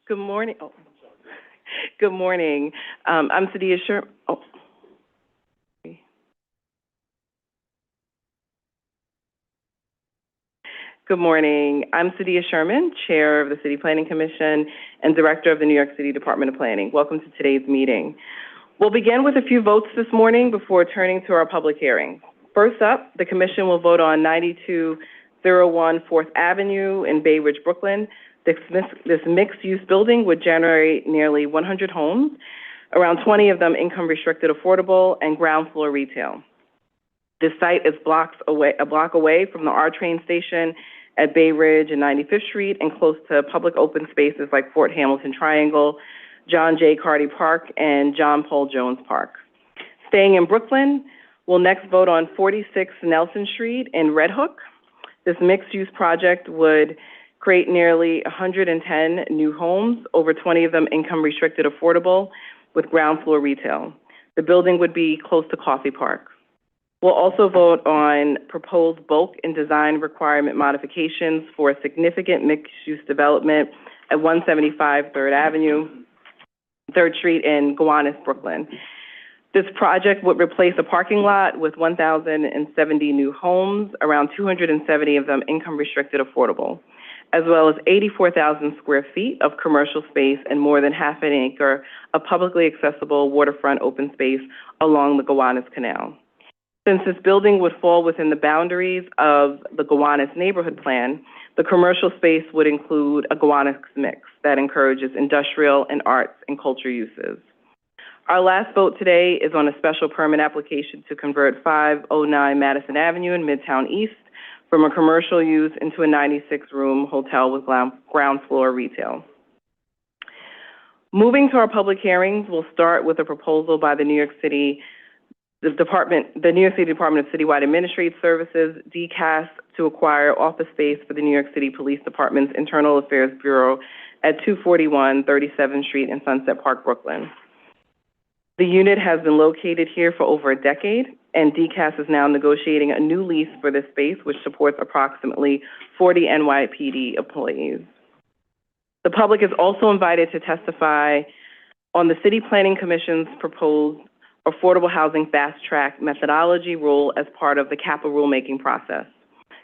Good morning. Oh, good morning. I'm Sadia Sherman. Oh. Good morning. I'm Sadia Sherman, Chair of the City Planning Commission and Director of the New York City Department of Planning. Welcome to today's meeting. We'll begin with a few votes this morning before turning to our public hearing. First up, the Commission will vote on 9201 4th Avenue in Bay Ridge, Brooklyn. This mixed-use building would generate nearly 100 homes, around 20 of them income-restricted affordable and ground floor retail. This site is a block away from the R train station at Bay Ridge and 95th Street and close to public open spaces like Fort Hamilton Triangle, John J. Carty Park, and John Paul Jones Park. Staying in Brooklyn, we'll next vote on 46 Nelson Street in Red Hook. This mixed-use project would create nearly 110 new homes, over 20 of them income-restricted affordable, with ground floor retail. The building would be close to Coffee Park. We'll also vote on proposed bulk and design requirement modifications for a significant mixed-use development at 175 3rd Street in Gowanus, Brooklyn. This project would replace a parking lot with 1,070 new homes, around 270 of them income-restricted affordable, as well as 84,000 square feet of commercial space and more than half an acre of publicly accessible waterfront open space along the Gowanus Canal. Since this building would fall within the boundaries of the Gowanus Neighborhood Plan, the commercial space would include a Gowanus mix that encourages industrial and arts and culture uses. Our last vote today is on a special permit application to convert 509 Madison Avenue in Midtown East from a commercial use into a 96-room hotel with ground floor retail. Moving to our public hearings, we'll start with a proposal by the New York City Department of Citywide Administrative Services, DCAS, to acquire office space for the New York City Police Department's Internal Affairs Bureau at 241 37th Street in Sunset Park, Brooklyn. The unit has been located here for over a decade, and DCAS is now negotiating a new lease for this space, which supports approximately 40 NYPD employees. The public is also invited to testify on the City Planning Commission's proposed Affordable Housing Fast Track methodology rule as part of the CAPA rulemaking process.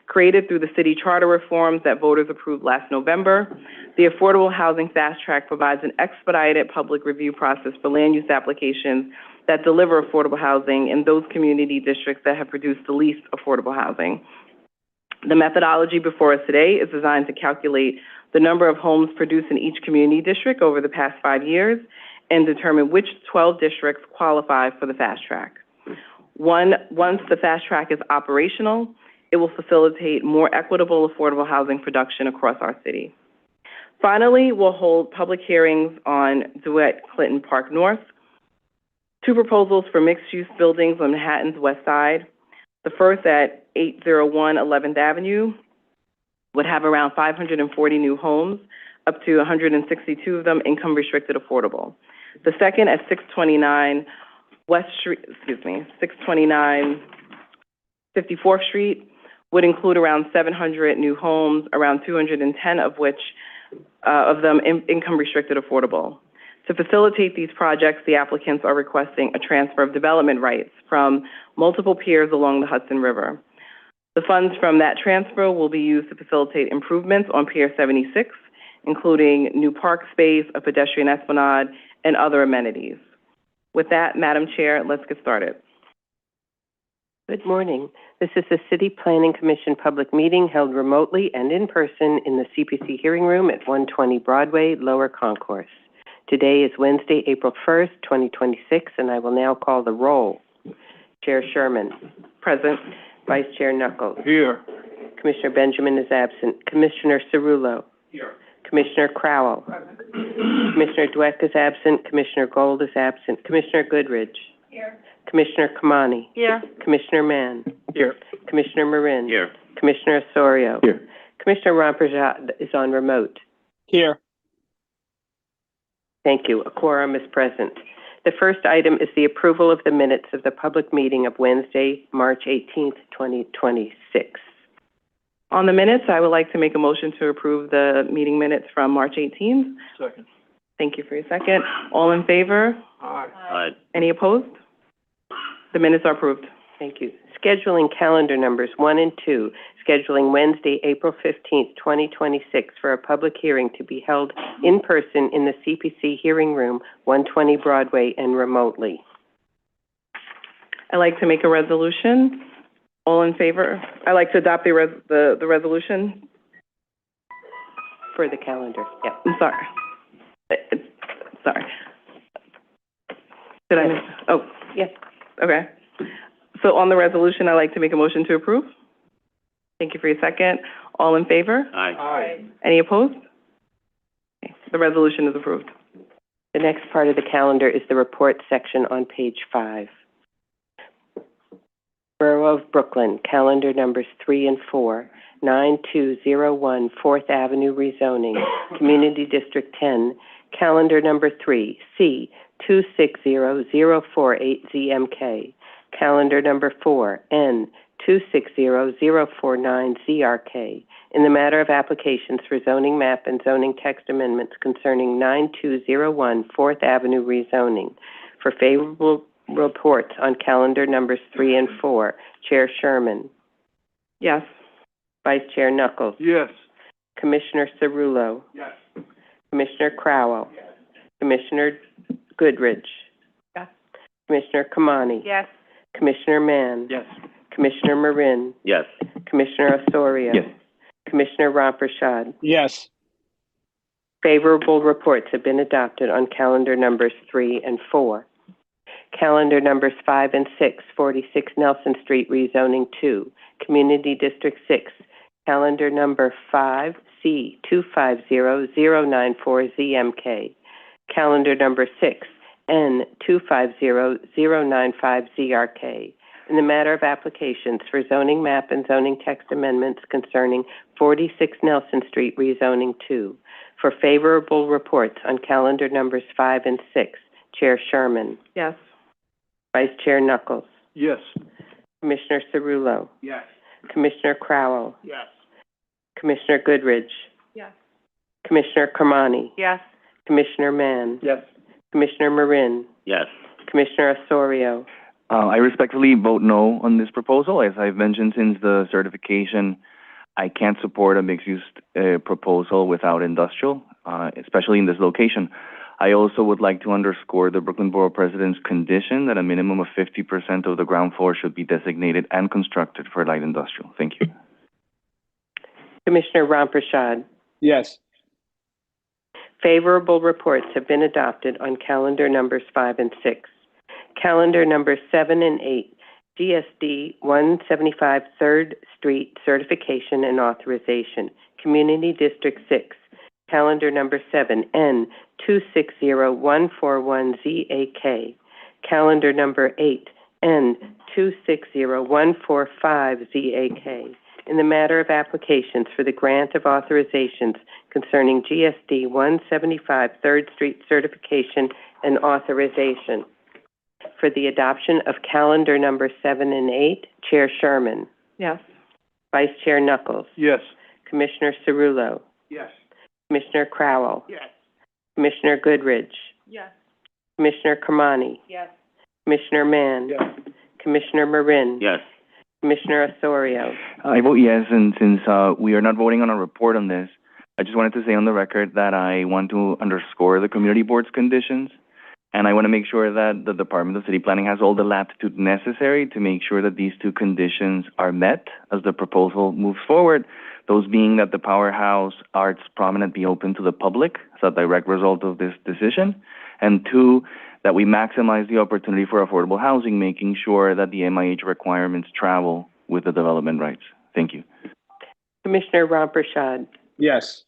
Created through the city charter reforms that voters approved last November, the Affordable Housing Fast Track provides an expedited public review process for land use applications that deliver affordable housing in those community districts that have produced the least affordable housing. The methodology before us today is designed to calculate the number of homes produced in each community district over the past 5 years and determine which 12 districts qualify for the fast track. Once the fast track is operational, it will facilitate more equitable, affordable housing production across our city. Finally, we'll hold public hearings on Dwight Clinton Park North, 2 proposals for mixed-use buildings on Manhattan's West Side. The first at 801 11th Avenue would have around 540 new homes, up to 162 of them income-restricted affordable. The second at 629 54th Street would include around 700 new homes, around 210 of which of them income-restricted affordable. To facilitate these projects, the applicants are requesting a transfer of development rights from multiple piers along the Hudson River. The funds from that transfer will be used to facilitate improvements on Pier 76, including new park space, a pedestrian esplanade, and other amenities. With that, Madam Chair, let's get started. Good morning. This is the City Planning Commission public meeting held remotely and in person in the CPC hearing room at 120 Broadway, Lower Concourse. Today is Wednesday, April 1st, 2026, and I will now call the roll. Chair Sherman. Present. Vice Chair Knuckles. Here. Commissioner Benjamin is absent. Commissioner Cerullo. Here. Commissioner Crowell. Present. Commissioner Dweck is absent. Commissioner Gold is absent. Commissioner Goodridge. Here. Commissioner Kamani. Here. Commissioner Mann. Here. Commissioner Marin. Here. Commissioner Osorio. Here. Commissioner Romperjat is on remote. Here. Thank you. A quorum is present. The first item is the approval of the minutes of the public meeting of Wednesday, March 18th, 2026. On the minutes, I would like to make a motion to approve the meeting minutes from March 18th. Second. Thank you for your second. All in favor? Aye. Any opposed? The minutes are approved. Thank you. Scheduling calendar numbers 1 and 2, scheduling Wednesday, April 15th, 2026, for a public hearing to be held in person in the CPC hearing room, 120 Broadway, and remotely. I'd like to make a resolution. All in favor? I'd like to adopt the resolution. For the calendar, yeah. I'm sorry. Sorry. Did I miss? Oh, Yes. okay. So on the resolution, I'd like to make a motion to approve. Thank you for your second. All in favor? Aye. Any opposed? Okay. The resolution is approved. The next part of the calendar is the report section on page 5. Borough of Brooklyn, calendar numbers 3 and 4, 9201 4th Avenue rezoning, Community District 10, calendar number 3, C 260048ZMK, calendar number 4, N 260049ZRK, in the matter of applications for zoning map and zoning text amendments concerning 9201 4th Avenue rezoning. For favorable reports on calendar numbers 3 and 4, Chair Sherman, Yes. Vice Chair Knuckles, Yes. Commissioner Cerullo, Yes. Commissioner Crowell, Commissioner Goodrich, Yes. Commissioner Kamani, Yes. Commissioner Mann, Yes. Commissioner Marin, Yes. Commissioner Osorio, Yes. Commissioner Ramprashad. Yes. Favorable reports have been adopted on calendar numbers 3 and 4. Calendar numbers 5 and 6, 46 Nelson Street rezoning 2, Community District 6, calendar number 5, C 250094ZMK, calendar number 6, N 250095ZRK, in the matter of applications for zoning map and zoning text amendments concerning 46 Nelson Street rezoning 2. For favorable reports on calendar numbers 5 and 6, Chair Sherman, Yes. Vice Chair Knuckles, Yes. Commissioner Cerullo, Yes. Commissioner Crowell, Yes. Commissioner Goodrich, Yes. Commissioner Kamani, Yes. Commissioner Mann, Yes. Commissioner Marin, Yes. Commissioner Osorio. I respectfully vote no on this proposal. As I've mentioned since the certification, I can't support a mixed-use proposal without industrial, especially in this location. I also would like to underscore the Brooklyn Borough President's condition that a minimum of 50% of the ground floor should be designated and constructed for light industrial. Thank you. Commissioner Ramprashad. Yes. Favorable reports have been adopted on calendar numbers 5 and 6. Calendar numbers 7 and 8, GSD 175 3rd Street certification and authorization, Community District 6, calendar number 7, N 260141ZAK, calendar number 8, N 260145ZAK, in the matter of applications for the grant of authorizations concerning GSD 175 3rd Street certification and authorization. For the adoption of calendar number 7 and 8, Chair Sherman, Yes. Vice Chair Knuckles, Yes. Commissioner Cerullo, Yes. Commissioner Crowell, Yes. Commissioner Goodrich, Yes. Commissioner Kamani, Yes. Commissioner Mann, Yes. Commissioner Marin, Yes. Commissioner Osorio. I vote yes, and since we are not voting on a report on this, I just wanted to say on the record that I want to underscore the community board's conditions, and I want to make sure that the Department of City Planning has all the latitude necessary to make sure that these two conditions are met as the proposal moves forward, those being that the Powerhouse Arts Promenade be open to the public as a direct result of this decision, and 2, that we maximize the opportunity for affordable housing, making sure that the MIH requirements travel with the development rights. Thank you. Commissioner Ramprashad. Yes.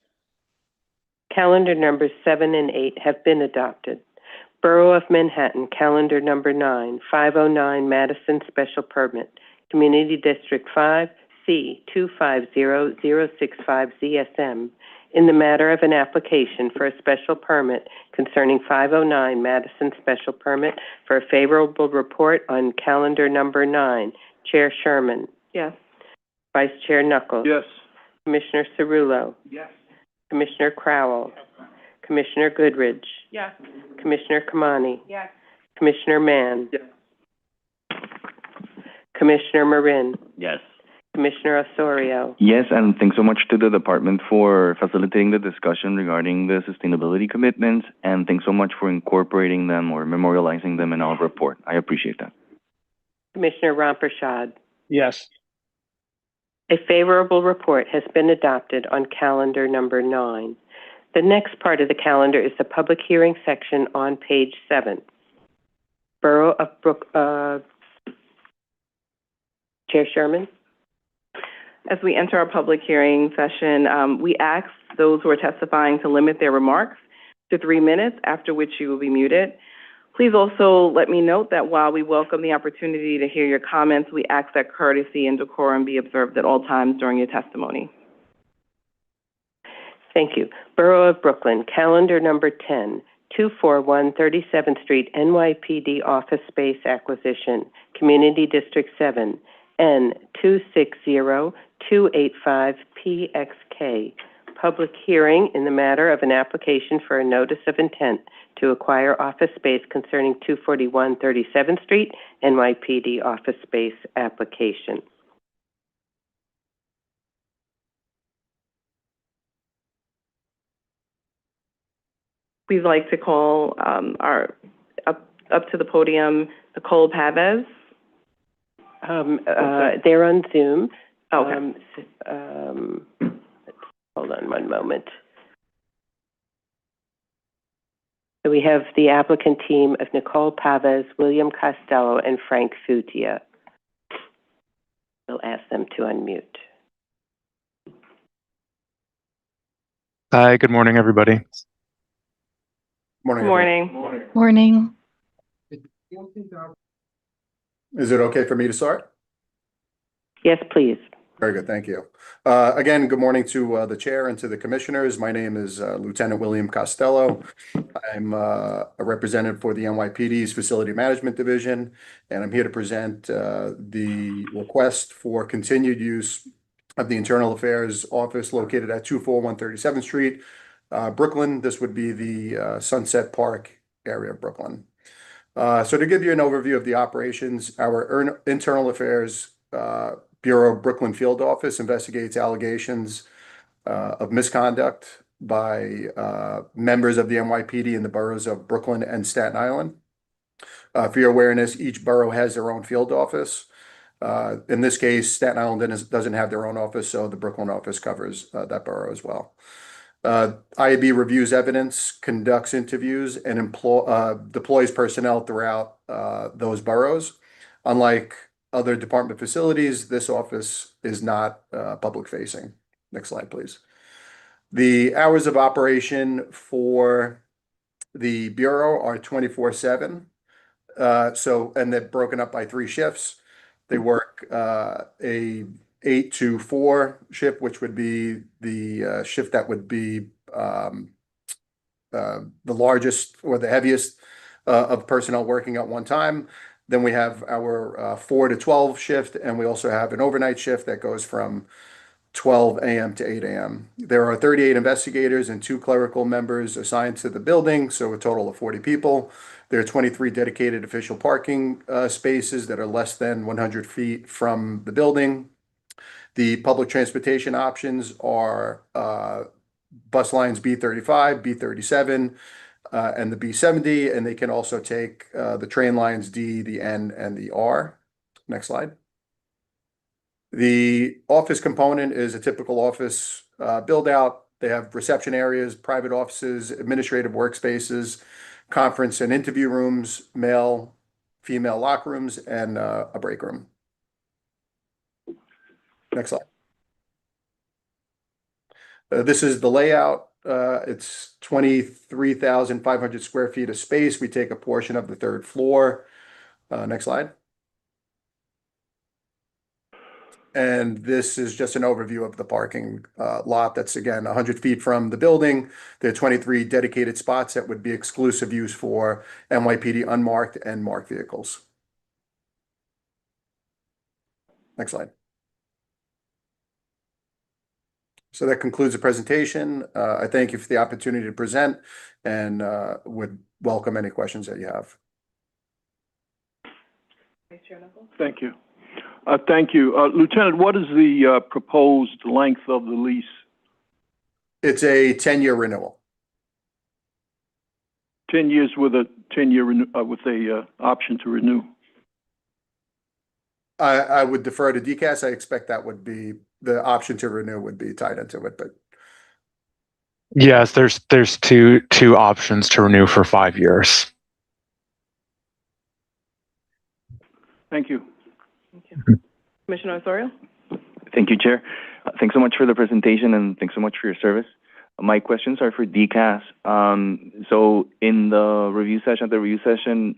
Calendar numbers 7 and 8 have been adopted. Borough of Manhattan, calendar number 9, 509 Madison Special Permit, Community District 5, C 250065ZSM, in the matter of an application for a special permit concerning 509 Madison Special Permit for a favorable report on calendar number 9. Chair Sherman, Yes. Vice Chair Knuckles, Yes. Commissioner Cerullo, Yes. Commissioner Crowell, Commissioner Goodridge, Yes. Commissioner Kamani, Yes. Commissioner Mann, Yes. Commissioner Marin, Yes. Commissioner Osorio. Yes, and thanks so much to the department for facilitating the discussion regarding the sustainability commitments, and thanks so much for incorporating them or memorializing them in our report. I appreciate that. Commissioner Ramprashad. Yes. A favorable report has been adopted on calendar number 9. The next part of the calendar is the public hearing section on page 7. Borough of Chair Sherman. As we enter our public hearing session, we ask those who are testifying to limit their remarks to 3 minutes, after which you will be muted. Please also let me note that while we welcome the opportunity to hear your comments, we ask that courtesy and decorum be observed at all times during your testimony. Thank you. Borough of Brooklyn, calendar number 10, 241 37th Street, NYPD office space acquisition, Community District 7, N260-285-PXK. Public hearing in the matter of an application for a notice of intent to acquire office space concerning 241 37th Street, NYPD office space application. We'd like to call up to the podium Nicole Pavez. They're on Zoom. Okay. Hold on one moment. So we have the applicant team of Nicole Pavez, William Costello, and Frank Futia. We'll ask them to unmute. Hi, good morning, everybody. Good morning. Morning. Is it okay for me to start? Yes, please. Very good, thank you. Again, good morning to the chair and to the commissioners. My name is Lieutenant William Costello. I'm a representative for the NYPD's Facility Management Division, and I'm here to present the request for continued use of the Internal Affairs Office located at 241 37th Street, Brooklyn. This would be the Sunset Park area of Brooklyn. So to give you an overview of the operations, our Internal Affairs Bureau Brooklyn Field Office investigates allegations of misconduct by members of the NYPD in the boroughs of Brooklyn and Staten Island. For your awareness, each borough has their own field office. In this case, Staten Island doesn't have their own office, so the Brooklyn office covers that borough as well. IAB reviews evidence, conducts interviews, and deploys personnel throughout those boroughs. Unlike other department facilities, this office is not public facing. Next slide, please. The hours of operation for the Bureau are 24/7. And they're broken up by 3 shifts. They work a 8 to 4 shift, which would be the shift that would be the largest or the heaviest of personnel working at one time. Then we have our 4 to 12 shift, and we also have an overnight shift that goes from 12 a.m. to 8 a.m. There are 38 investigators and 2 clerical members assigned to the building, so a total of 40 people. There are 23 dedicated official parking spaces that are less than 100 feet from the building. The public transportation options are bus lines B35, B37, and the B70, and they can also take the train lines D, the N, and the R. Next slide. The office component is a typical office build out. They have reception areas, private offices, administrative workspaces, conference and interview rooms, male, female locker rooms, and a break room. Next slide. This is the layout. It's 23,500 square feet of space. We take a portion of the 3rd floor. Next slide. And this is just an overview of the parking lot. That's, again, 100 feet from the building. There are 23 dedicated spots that would be exclusive use for NYPD unmarked and marked vehicles. Next slide. So that concludes the presentation. I thank you for the opportunity to present and would welcome any questions that you have. Thank you. Thank you. Lieutenant, what is the proposed length of the lease? It's a 10-year renewal. 10 years with a 10-year with a option to renew. I would defer to DCAS. I expect that would be the option to renew would be tied into it, but Yes, there's two options to renew for 5 years. Thank you. Thank you. Commissioner Osorio? Thank you, Chair. Thanks so much for the presentation and thanks so much for your service. My questions are for DCAS. So in the review session,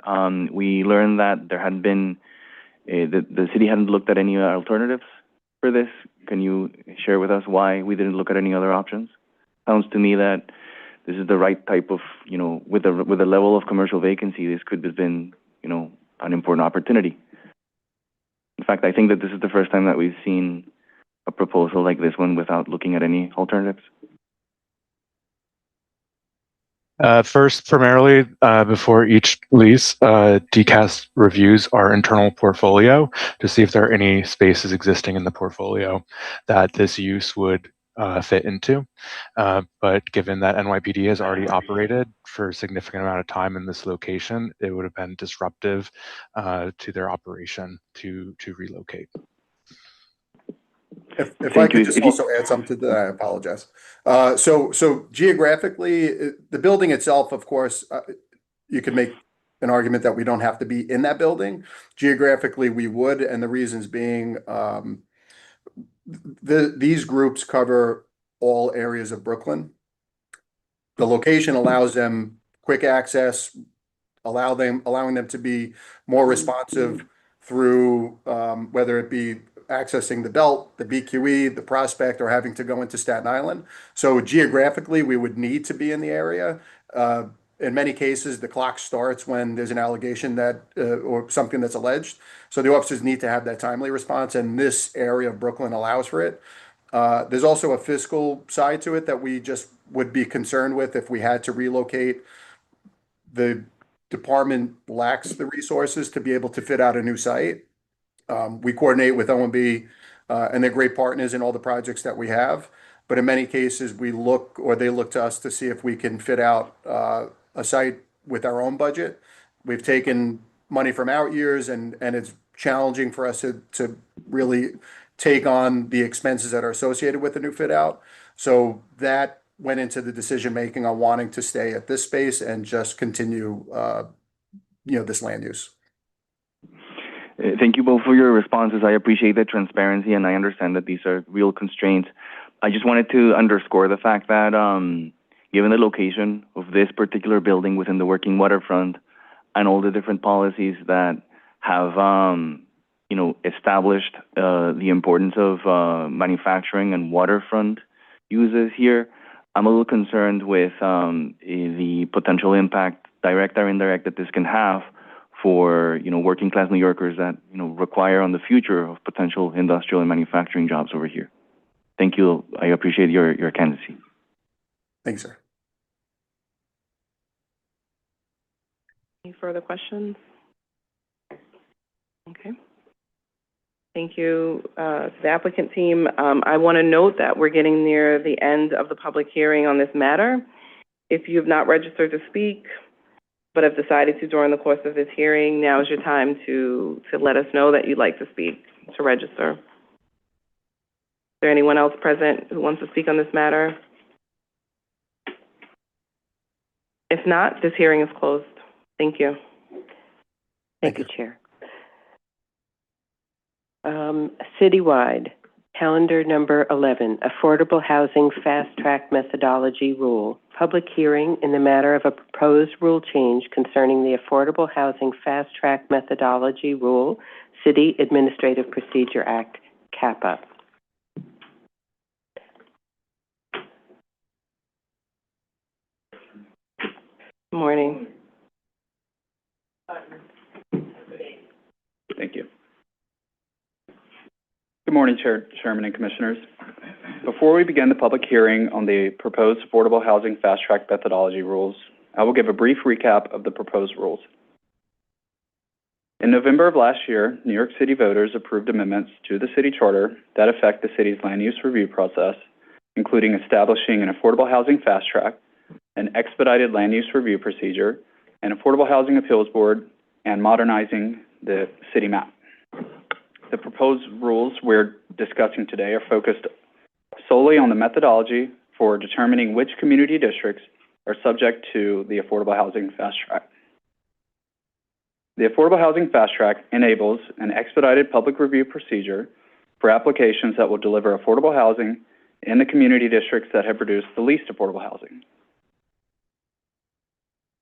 we learned that there had been, the city hadn't looked at any alternatives for this. Can you share with us why we didn't look at any other options? Sounds to me that this is the right type of, with the level of commercial vacancy, this could have been, an important opportunity. In fact, I think that this is the first time that we've seen a proposal like this one without looking at any alternatives. First, primarily, before each lease, DCAS reviews our internal portfolio to see if there are any spaces existing in the portfolio that this use would fit into. But given that NYPD has already operated for a significant amount of time in this location, it would have been disruptive to their operation to relocate. If I could just also add something to that, I apologize. So geographically, the building itself, of course, you could make an argument that we don't have to be in that building. Geographically, we would, and the reasons being, these groups cover all areas of Brooklyn. The location allows them quick access, allowing them to be more responsive through whether it be accessing the Belt, the BQE, the Prospect, or having to go into Staten Island. So geographically, we would need to be in the area. In many cases, the clock starts when there's an allegation that or something that's alleged. So the officers need to have that timely response, and this area of Brooklyn allows for it. There's also a fiscal side to it that we just would be concerned with if we had to relocate. The department lacks the resources to be able to fit out a new site. We coordinate with OMB, and they're great partners in all the projects that we have. But in many cases, they look to us to see if we can fit out a site with our own budget. We've taken money from out years, and it's challenging for us to really take on the expenses that are associated with the new fit out. So that went into the decision making on wanting to stay at this space and just continue, this land use. Thank you both for your responses. I appreciate the transparency, and I understand that these are real constraints. I just wanted to underscore the fact that given the location of this particular building within the working waterfront and all the different policies that have, established the importance of manufacturing and waterfront uses here, I'm a little concerned with the potential impact, direct or indirect, that this can have for, working class New Yorkers that, require on the future of potential industrial and manufacturing jobs over here. Thank you. I appreciate your candidacy. Thanks, sir. Any further questions? Okay. Thank you to the applicant team. I want to note that we're getting near the end of the public hearing on this matter. If you have not registered to speak, but have decided to during the course of this hearing, now is your time to let us know that you'd like to speak, to register. Is there anyone else present who wants to speak on this matter? If not, this hearing is closed. Thank you. Thank you, Chair. Citywide, calendar number 11, Affordable Housing Fast Track Methodology Rule. Public hearing in the matter of a proposed rule change concerning the Affordable Housing Fast Track Methodology Rule, City Administrative Procedure Act, CAPA. Good morning. Thank you. Good morning, Chairman and Commissioners. Before we begin the public hearing on the proposed affordable housing fast track methodology rules, I will give a brief recap of the proposed rules. In November of last year, New York City voters approved amendments to the city charter that affect the city's land use review process, including establishing an affordable housing fast track, an expedited land use review procedure, an affordable housing appeals board, and modernizing the city map. The proposed rules we're discussing today are focused solely on the methodology for determining which community districts are subject to the affordable housing fast track. The affordable housing fast track enables an expedited public review procedure for applications that will deliver affordable housing in the community districts that have produced the least affordable housing.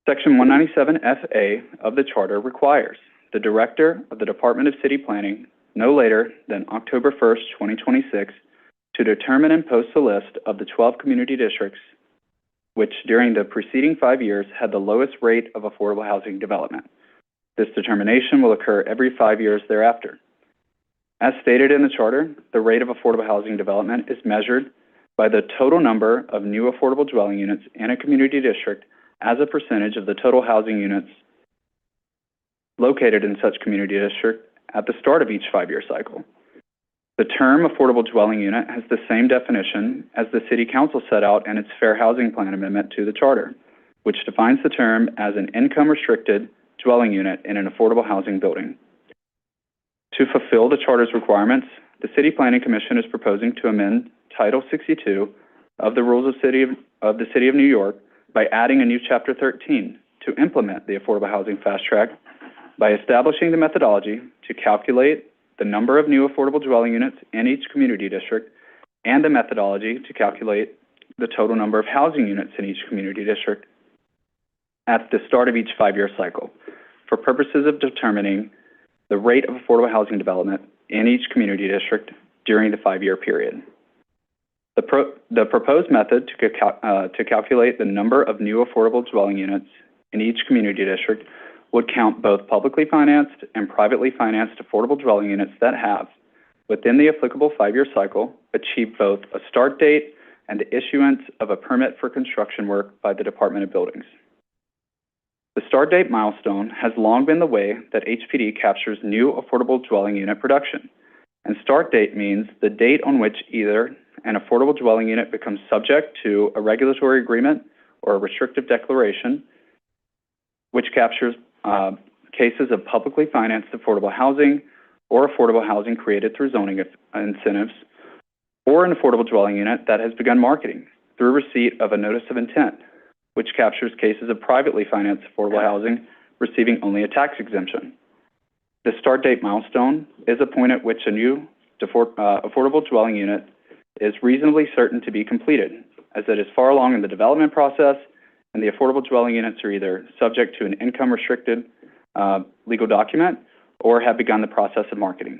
Section 197FA of the charter requires the Director of the Department of City Planning no later than October 1st, 2026, to determine and post a list of the 12 community districts which during the preceding 5 years had the lowest rate of affordable housing development. This determination will occur every 5 years thereafter. As stated in the charter, the rate of affordable housing development is measured by the total number of new affordable dwelling units in a community district as a percentage of the total housing units located in such community district at the start of each 5-year cycle. The term affordable dwelling unit has the same definition as the City Council set out in its Fair Housing Plan amendment to the charter, which defines the term as an income-restricted dwelling unit in an affordable housing building. To fulfill the charter's requirements, the City Planning Commission is proposing to amend Title 62 of the Rules of the City of New York by adding a new Chapter 13 to implement the Affordable Housing Fast Track by establishing the methodology to calculate the number of new affordable dwelling units in each community district and the methodology to calculate the total number of housing units in each community district at the start of each 5-year cycle for purposes of determining the rate of affordable housing development in each community district during the 5-year period. The proposed method to calculate the number of new affordable dwelling units in each community district would count both publicly financed and privately financed affordable dwelling units that have, within the applicable 5-year cycle, achieved both a start date and the issuance of a permit for construction work by the Department of Buildings. The start date milestone has long been the way that HPD captures new affordable dwelling unit production, and start date means the date on which either an affordable dwelling unit becomes subject to a regulatory agreement or a restrictive declaration, which captures cases of publicly financed affordable housing or affordable housing created through zoning incentives, or an affordable dwelling unit that has begun marketing through receipt of a notice of intent, which captures cases of privately financed affordable housing receiving only a tax exemption. The start date milestone is a point at which a new affordable dwelling unit is reasonably certain to be completed, as it is far along in the development process and the affordable dwelling units are either subject to an income-restricted legal document or have begun the process of marketing.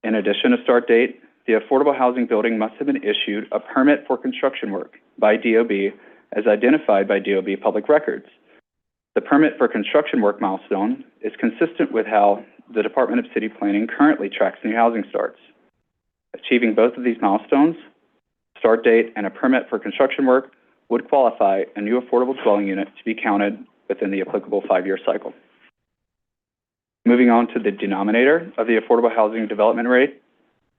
In addition to start date, the affordable housing building must have been issued a permit for construction work by DOB as identified by DOB Public Records. The permit for construction work milestone is consistent with how the Department of City Planning currently tracks new housing starts. Achieving both of these milestones, start date and a permit for construction work, would qualify a new affordable dwelling unit to be counted within the applicable 5-year cycle. Moving on to the denominator of the affordable housing development rate,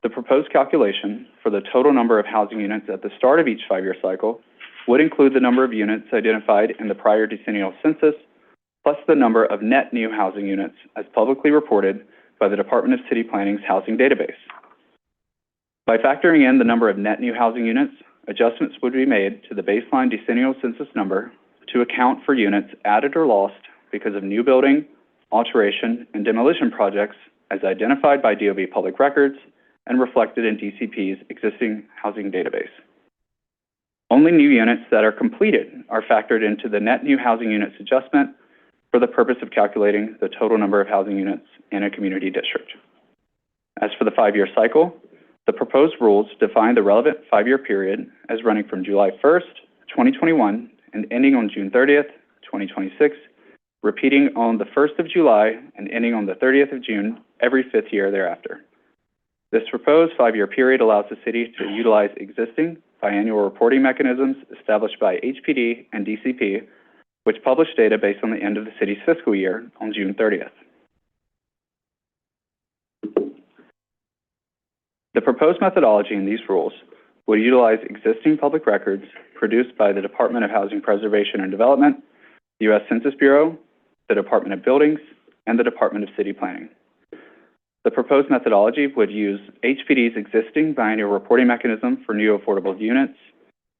the proposed calculation for the total number of housing units at the start of each 5-year cycle would include the number of units identified in the prior decennial census, plus the number of net new housing units as publicly reported by the Department of City Planning's housing database. By factoring in the number of net new housing units, adjustments would be made to the baseline decennial census number to account for units added or lost because of new building, alteration, and demolition projects as identified by DOB Public Records and reflected in DCP's existing housing database. Only new units that are completed are factored into the net new housing units adjustment for the purpose of calculating the total number of housing units in a community district. As for the 5-year cycle, the proposed rules define the relevant 5-year period as running from July 1st, 2021 and ending on June 30th, 2026, repeating on the 1st of July and ending on the 30th of June every 5th year thereafter. This proposed 5-year period allows the city to utilize existing biannual reporting mechanisms established by HPD and DCP, which publish data based on the end of the city's fiscal year on June 30th. The proposed methodology in these rules would utilize existing public records produced by the Department of Housing Preservation and Development, the U.S. Census Bureau, the Department of Buildings, and the Department of City Planning. The proposed methodology would use HPD's existing biannual reporting mechanism for new affordable units,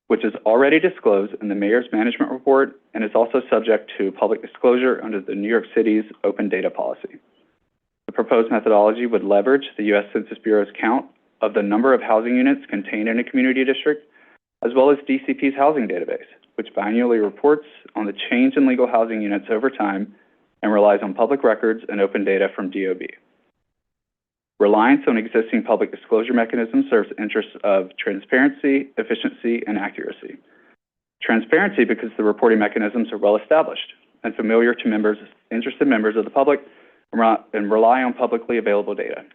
which is already disclosed in the Mayor's Management Report and is also subject to public disclosure under the New York City's Open Data Policy. The proposed methodology would leverage the U.S. Census Bureau's count of the number of housing units contained in a community district, as well as DCP's housing database, which biannually reports on the change in legal housing units over time and relies on public records and open data from DOB. Reliance on existing public disclosure mechanisms serves interests of transparency, efficiency, and accuracy. Transparency because the reporting mechanisms are well established and familiar to interested members of the public and rely on publicly available data.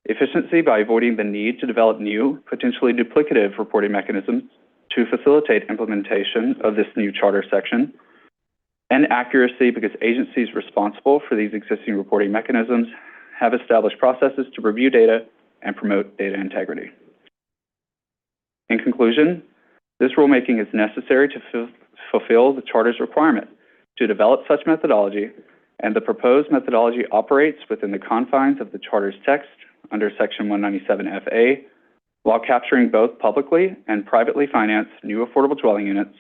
Efficiency by avoiding the need to develop new, potentially duplicative reporting mechanisms to facilitate implementation of this new charter section. And accuracy because agencies responsible for these existing reporting mechanisms have established processes to review data and promote data integrity. In conclusion, this rulemaking is necessary to fulfill the Charter's requirement to develop such methodology, and the proposed methodology operates within the confines of the Charter's text under Section 197FA, while capturing both publicly and privately financed new affordable dwelling units,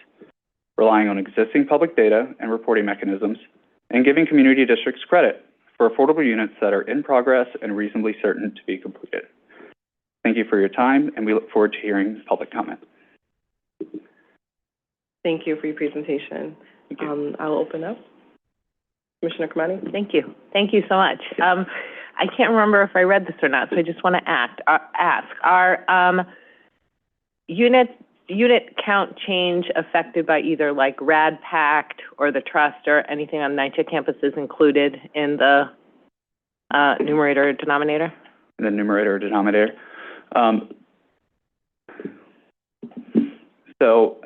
relying on existing public data and reporting mechanisms, and giving community districts credit for affordable units that are in progress and reasonably certain to be completed. Thank you for your time, and we look forward to hearing public comment. Thank you for your presentation. Thank you. I'll open up. Commissioner Kamani? Thank you. Thank you so much. I can't remember if I read this or not, so I just want to ask, are unit count change affected by either like RAD Pact or the trust or anything on NYCHA campuses included in the numerator or denominator? The numerator or denominator. So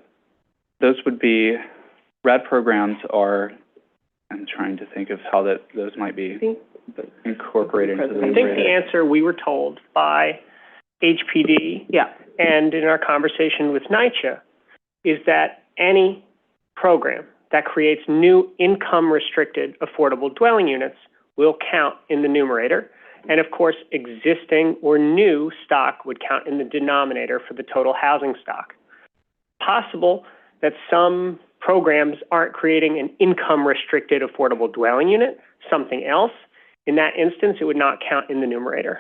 those would be, RAD programs are, I'm trying to think of how those might be incorporated into the I think the answer we were told by HPD and in our conversation with NYCHA is that any program that creates new income-restricted affordable dwelling units will count in the numerator. And of course, existing or new stock would count in the denominator for the total housing stock. Possible that some programs aren't creating an income-restricted affordable dwelling unit, something else. In that instance, it would not count in the numerator.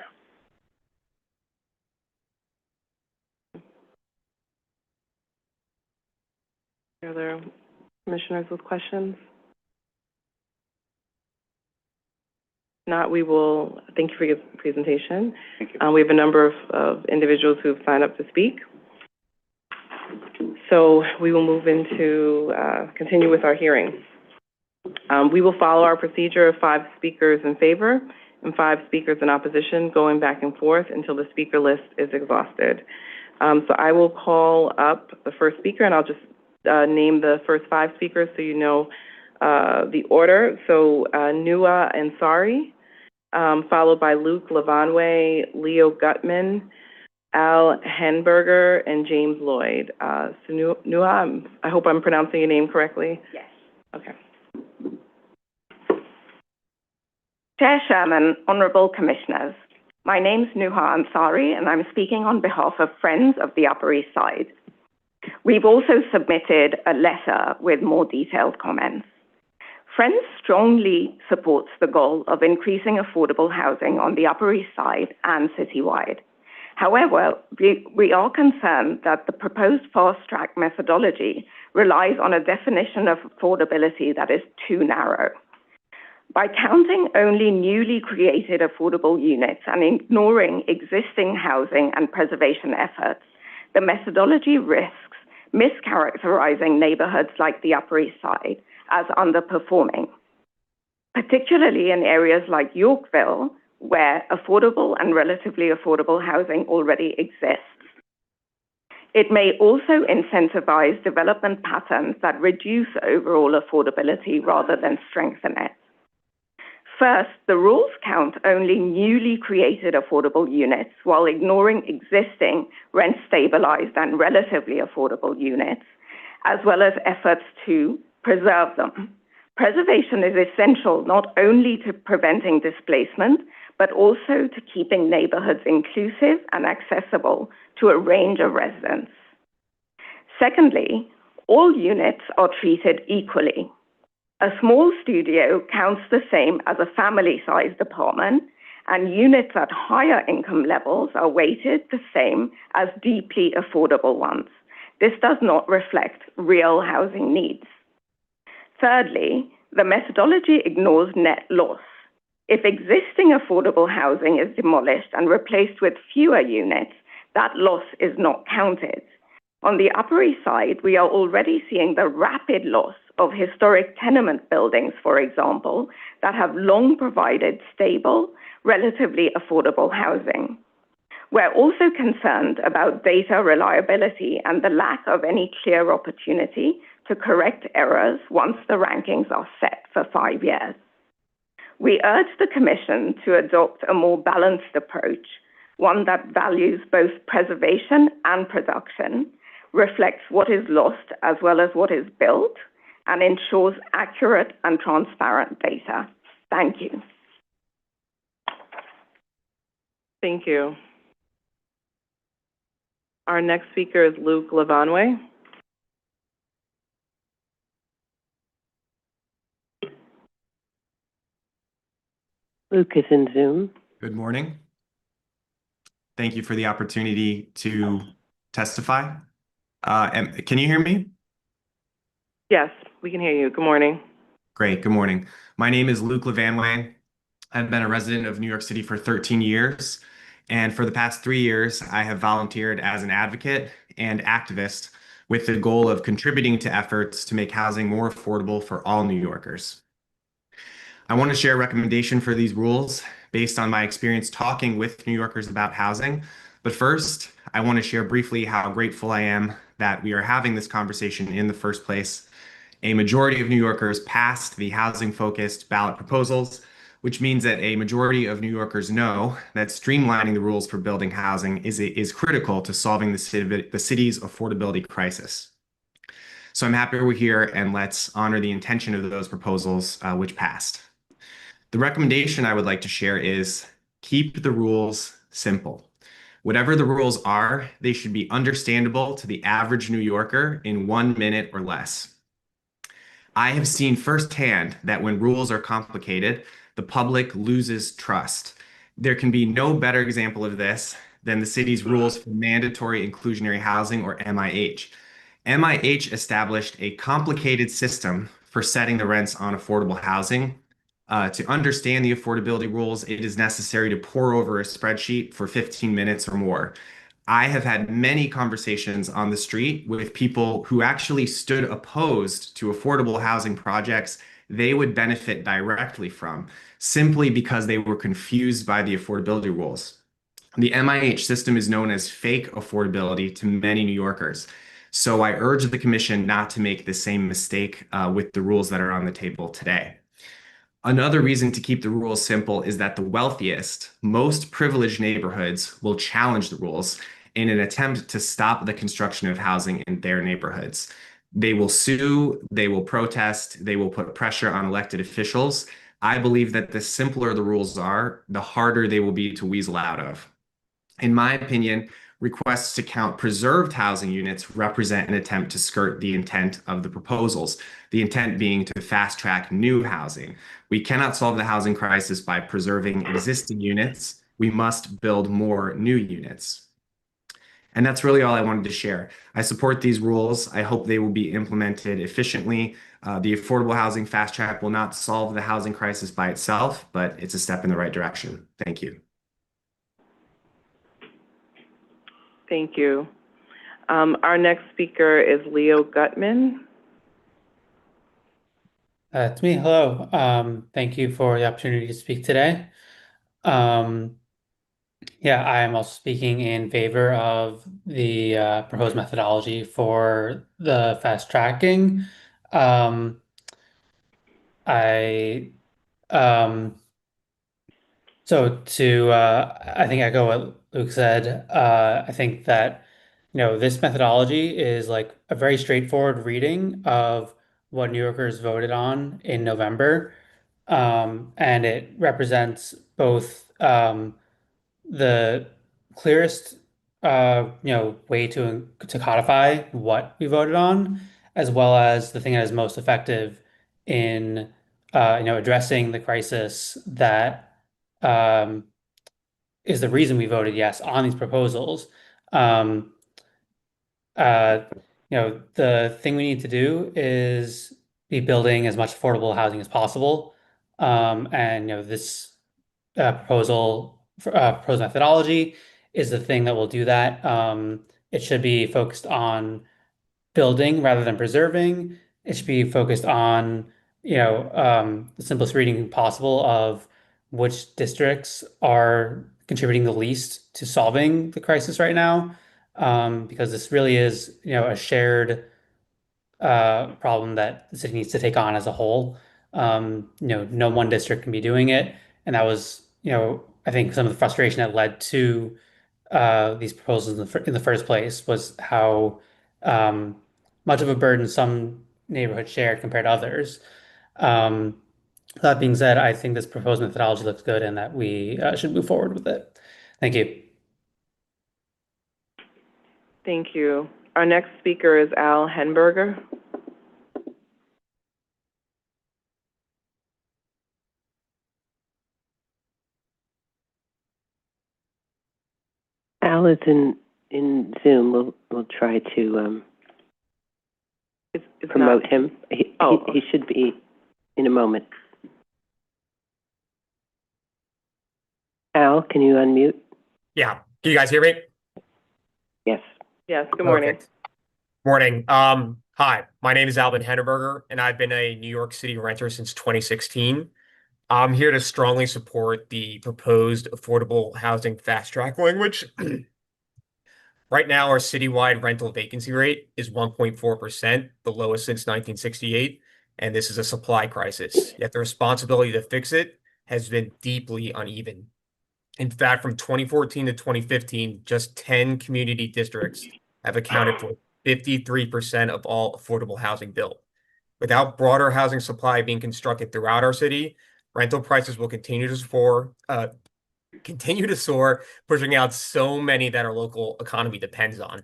Are there commissioners with questions? If not, we will thank you for your presentation. Thank you. We have a number of individuals who have signed up to speak. So we will move into, continue with our hearing. We will follow our procedure of 5 speakers in favor and 5 speakers in opposition, going back and forth until the speaker list is exhausted. So I will call up the first speaker, and I'll just name the first 5 speakers so you know the order. So Nua Ansari, followed by Luke Lavanway, Leo Gutman, Al Henberger, and James Lloyd. So Nua, I hope I'm pronouncing your name correctly. Yes. Okay. Chair Sherman, Honourable Commissioners, my name's Nuha Ansari, and I'm speaking on behalf of Friends of the Upper East Side. We've also submitted a letter with more detailed comments. Friends strongly supports the goal of increasing affordable housing on the Upper East Side and citywide. However, we are concerned that the proposed fast-track methodology relies on a definition of affordability that is too narrow. By counting only newly created affordable units and ignoring existing housing and preservation efforts, the methodology risks mischaracterizing neighborhoods like the Upper East Side as underperforming, particularly in areas like Yorkville, where affordable and relatively affordable housing already exists. It may also incentivize development patterns that reduce overall affordability rather than strengthen it. First, the rules count only newly created affordable units while ignoring existing rent-stabilized and relatively affordable units, as well as efforts to preserve them. Preservation is essential not only to preventing displacement, but also to keeping neighborhoods inclusive and accessible to a range of residents. Secondly, all units are treated equally. A small studio counts the same as a family-sized apartment, and units at higher income levels are weighted the same as deeply affordable ones. This does not reflect real housing needs. Thirdly, the methodology ignores net loss. If existing affordable housing is demolished and replaced with fewer units, that loss is not counted. On the Upper East Side, we are already seeing the rapid loss of historic tenement buildings, for example, that have long provided stable, relatively affordable housing. We're also concerned about data reliability and the lack of any clear opportunity to correct errors once the rankings are set for 5 years. We urge the Commission to adopt a more balanced approach, one that values both preservation and production, reflects what is lost as well as what is built, and ensures accurate and transparent data. Thank you. Thank you. Our next speaker is Luke Lavanway. Luke is in Zoom. Good morning. Thank you for the opportunity to testify. Can you hear me? Yes, we can hear you. Good morning. Great. Good morning. My name is Luke Lavanway. I've been a resident of New York City for 13 years. And for the past 3 years, I have volunteered as an advocate and activist with the goal of contributing to efforts to make housing more affordable for all New Yorkers. I want to share a recommendation for these rules based on my experience talking with New Yorkers about housing. But first, I want to share briefly how grateful I am that we are having this conversation in the first place. A majority of New Yorkers passed the housing-focused ballot proposals, which means that a majority of New Yorkers know that streamlining the rules for building housing is critical to solving the city's affordability crisis. So I'm happy we're here, and let's honor the intention of those proposals which passed. The recommendation I would like to share is keep the rules simple. Whatever the rules are, they should be understandable to the average New Yorker in 1 minute or less. I have seen firsthand that when rules are complicated, the public loses trust. There can be no better example of this than the city's rules for mandatory inclusionary housing, or MIH. MIH established a complicated system for setting the rents on affordable housing. To understand the affordability rules, it is necessary to pore over a spreadsheet for 15 minutes or more. I have had many conversations on the street with people who actually stood opposed to affordable housing projects they would benefit directly from, simply because they were confused by the affordability rules. The MIH system is known as fake affordability to many New Yorkers. So I urge the Commission not to make the same mistake with the rules that are on the table today. Another reason to keep the rules simple is that the wealthiest, most privileged neighborhoods will challenge the rules in an attempt to stop the construction of housing in their neighborhoods. They will sue, they will protest, they will put pressure on elected officials. I believe that the simpler the rules are, the harder they will be to weasel out of. In my opinion, requests to count preserved housing units represent an attempt to skirt the intent of the proposals, the intent being to fast-track new housing. We cannot solve the housing crisis by preserving existing units. We must build more new units. And that's really all I wanted to share. I support these rules. I hope they will be implemented efficiently. The affordable housing fast track will not solve the housing crisis by itself, but it's a step in the right direction. Thank you. Thank you. Our next speaker is Leo Gutman. It's me. Hello. Thank you for the opportunity to speak today. Um, yeah, I am also speaking in favor of the proposed methodology for the fast tracking. Um, I um, so to I think echo what Luke said. I think that this methodology is like a very straightforward reading of what New Yorkers voted on in November, and it represents both the clearest way to codify what we voted on, as well as the thing that is most effective in addressing the crisis that um, is the reason we voted yes on these proposals. Um, uh, the thing we need to do is be building as much affordable housing as possible. And this proposed methodology is the thing that will do that. It should be focused on building rather than preserving. It should be focused on, the simplest reading possible of which districts are contributing the least to solving the crisis right now. Because this really is, a shared problem that the city needs to take on as a whole. No one district can be doing it, and that was, I think some of the frustration that led to these proposals in the first place was how um, much of a burden some neighborhoods shared compared to others. Um, that being said, I think this proposed methodology looks good and that we should move forward with it. Thank you. Thank you. Our next speaker is Al Henberger. Al is in Zoom. We'll try to promote him. He should be in a moment. Al, can you unmute? Yeah. Can you guys hear me? Yes. Yes. Good morning. Perfect. Morning. Hi, my name is Alvin Henneberger, and I've been a New York City renter since 2016. I'm here to strongly support the proposed affordable housing fast track language. Right now, our citywide rental vacancy rate is 1.4%, the lowest since 1968, and this is a supply crisis. Yet the responsibility to fix it has been deeply uneven. In fact, from 2014 to 2015, just 10 community districts have accounted for 53% of all affordable housing built. Without broader housing supply being constructed throughout our city, rental prices will continue to soar, pushing out so many that our local economy depends on.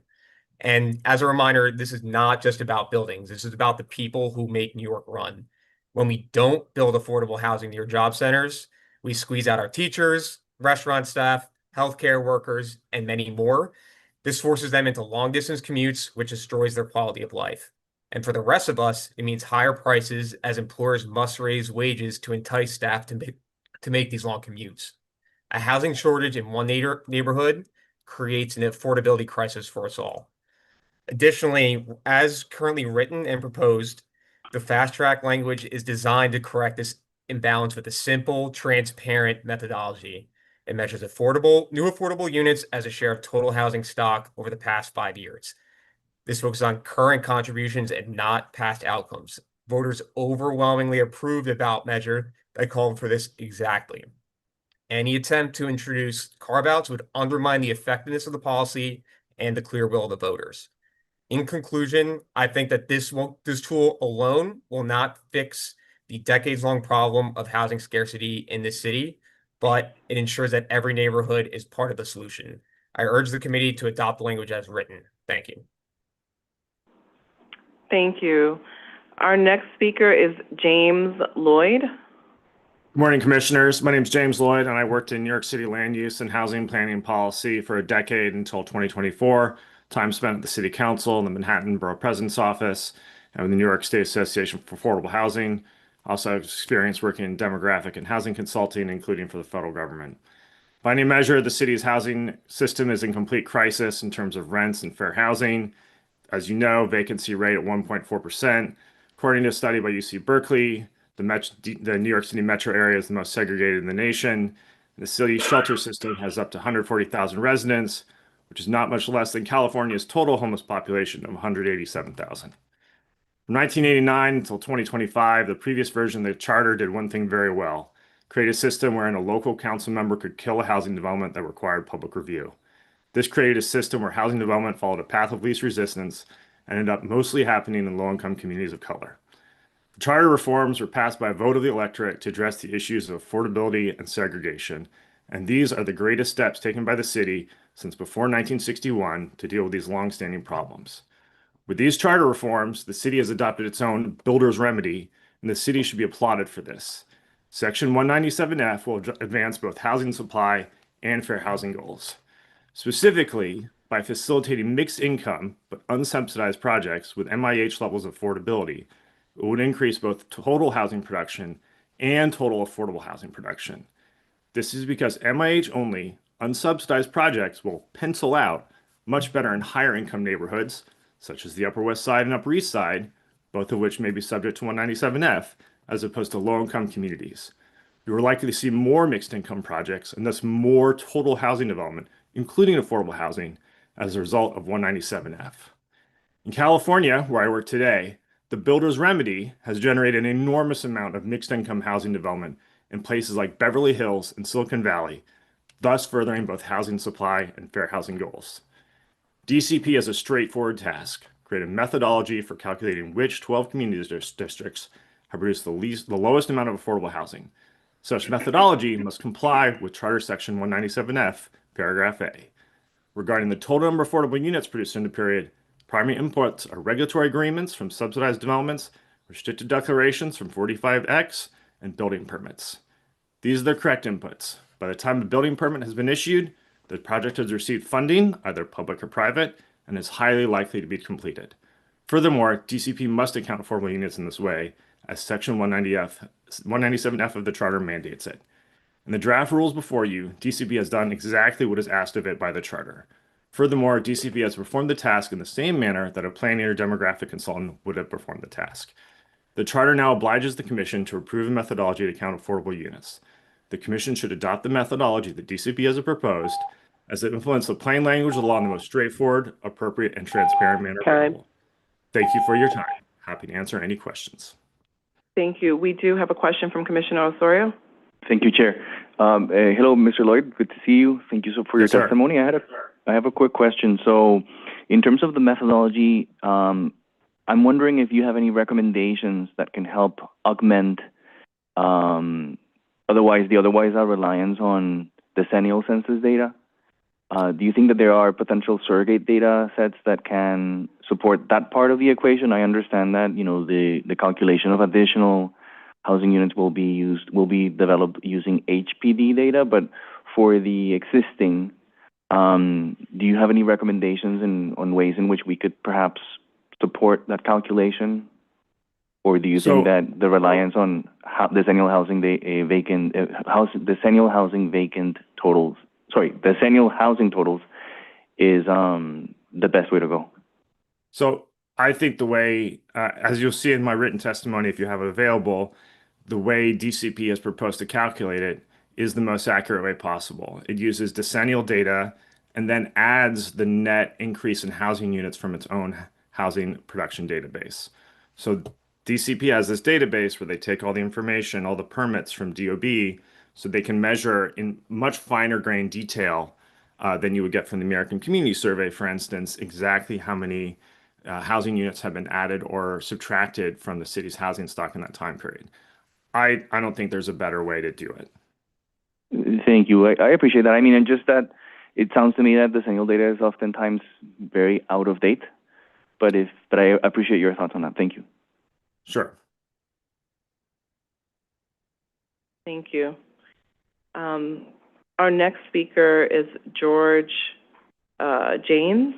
And as a reminder, this is not just about buildings. This is about the people who make New York run. When we don't build affordable housing near job centers, we squeeze out our teachers, restaurant staff, healthcare workers, and many more. This forces them into long-distance commutes, which destroys their quality of life. And for the rest of us, it means higher prices as employers must raise wages to entice staff to make these long commutes. A housing shortage in one neighborhood creates an affordability crisis for us all. Additionally, as currently written and proposed, the fast track language is designed to correct this imbalance with a simple, transparent methodology. It measures new affordable units as a share of total housing stock over the past 5 years. This focuses on current contributions and not past outcomes. Voters overwhelmingly approved the ballot measure that called for this exactly. Any attempt to introduce carve-outs would undermine the effectiveness of the policy and the clear will of the voters. In conclusion, I think that this tool alone will not fix the decades-long problem of housing scarcity in this city, but it ensures that every neighborhood is part of the solution. I urge the committee to adopt the language as written. Thank you. Thank you. Our next speaker is James Lloyd. Good morning, commissioners. My name is James Lloyd, and I worked in New York City land use and housing planning policy for a decade until 2024. Time spent at the City Council and the Manhattan Borough President's Office and with the New York State Association for Affordable Housing. Also have experience working in demographic and housing consulting, including for the federal government. By any measure, the city's housing system is in complete crisis in terms of rents and fair housing. As you know, vacancy rate at 1.4%. According to a study by UC Berkeley, the New York City metro area is the most segregated in the nation. The city's shelter system has up to 140,000 residents, which is not much less than California's total homeless population of 187,000. From 1989 until 2025, the previous version of the charter did one thing very well: create a system wherein a local council member could kill a housing development that required public review. This created a system where housing development followed a path of least resistance and ended up mostly happening in low-income communities of color. The charter reforms were passed by a vote of the electorate to address the issues of affordability and segregation, and these are the greatest steps taken by the city since before 1961 to deal with these long-standing problems. With these charter reforms, the city has adopted its own builder's remedy, and the city should be applauded for this. Section 197F will advance both housing supply and fair housing goals. Specifically, by facilitating mixed income but unsubsidized projects with MIH levels of affordability, it would increase both total housing production and total affordable housing production. This is because MIH only unsubsidized projects will pencil out much better in higher income neighborhoods, such as the Upper West Side and Upper East Side, both of which may be subject to 197F, as opposed to low-income communities. You are likely to see more mixed income projects and thus more total housing development, including affordable housing, as a result of 197F. In California, where I work today, the builder's remedy has generated an enormous amount of mixed income housing development in places like Beverly Hills and Silicon Valley, thus furthering both housing supply and fair housing goals. DCP has a straightforward task: create a methodology for calculating which 12 community districts have produced the lowest amount of affordable housing. Such methodology must comply with Charter Section 197F, Paragraph A. Regarding the total number of affordable units produced in the period, primary inputs are regulatory agreements from subsidized developments, restricted declarations from 45X, and building permits. These are the correct inputs. By the time a building permit has been issued, the project has received funding, either public or private, and is highly likely to be completed. Furthermore, DCP must account for affordable units in this way, as Section 197F of the Charter mandates it. In the draft rules before you, DCP has done exactly what is asked of it by the Charter. Furthermore, DCP has performed the task in the same manner that a planning or demographic consultant would have performed the task. The Charter now obliges the Commission to approve a methodology to count affordable units. The Commission should adopt the methodology that DCP has proposed, as it implements the plain language of the law in the most straightforward, appropriate, and transparent manner available. Thank you for your time. Happy to answer any questions. Thank you. We do have a question from Commissioner Osorio. Thank you, Chair. Hello, Mr. Lloyd. Good to see you. Thank you for your testimony. I have a quick question. So, in terms of the methodology, I'm wondering if you have any recommendations that can help augment otherwise our reliance on decennial census data. Do you think that there are potential surrogate data sets that can support that part of the equation? I understand that, the calculation of additional housing units will be developed using HPD data, but for the existing, do you have any recommendations on ways in which we could perhaps support that calculation? Or do you think that the reliance on decennial housing totals is the best way to go? So I think the way, as you'll see in my written testimony, if you have it available, the way DCP has proposed to calculate it is the most accurate way possible. It uses decennial data and then adds the net increase in housing units from its own housing production database. So DCP has this database where they take all the information, all the permits from DOB, so they can measure in much finer grain detail than you would get from the American Community Survey, for instance, exactly how many housing units have been added or subtracted from the city's housing stock in that time period. I don't think there's a better way to do it. Thank you. I appreciate that. I mean, and just that it sounds to me that decennial data is oftentimes very out of date, but I appreciate your thoughts on that. Thank you. Sure. Thank you. Our next speaker is George James.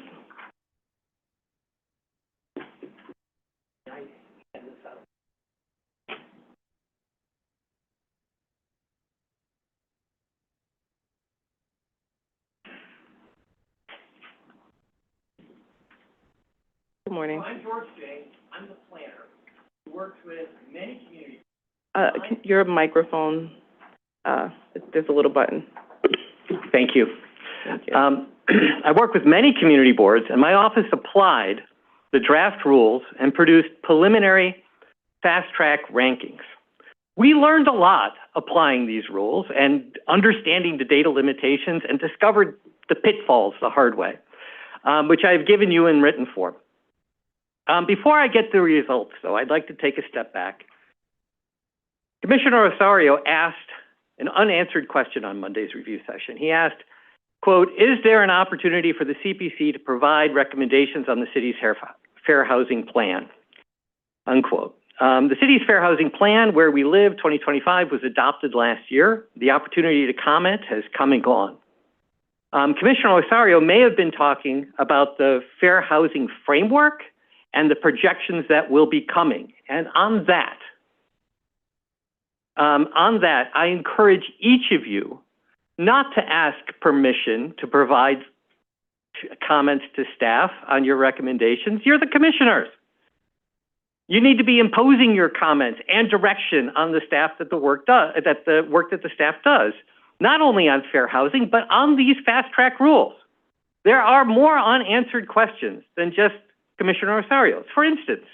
Good morning. I'm George James. I'm the planner who works with many communities. Your microphone. There's a little button. Thank you. Thank you. I work with many community boards, and my office applied the draft rules and produced preliminary fast-track rankings. We learned a lot applying these rules and understanding the data limitations and discovered the pitfalls the hard way, which I've given you in written form. Before I get to the results, though, I'd like to take a step back. Commissioner Osorio asked an unanswered question on Monday's review session. He asked, quote, "Is there an opportunity for the CPC to provide recommendations on the city's fair housing plan?" Unquote. The city's fair housing plan, Where We Live 2025, was adopted last year. The opportunity to comment has come and gone. Commissioner Osorio may have been talking about the fair housing framework and the projections that will be coming. And on that, I encourage each of you not to ask permission to provide comments to staff on your recommendations. You're the commissioners. You need to be imposing your comments and direction on the staff that the work that the staff does, not only on fair housing, but on these fast-track rules. There are more unanswered questions than just Commissioner Osario's. For instance,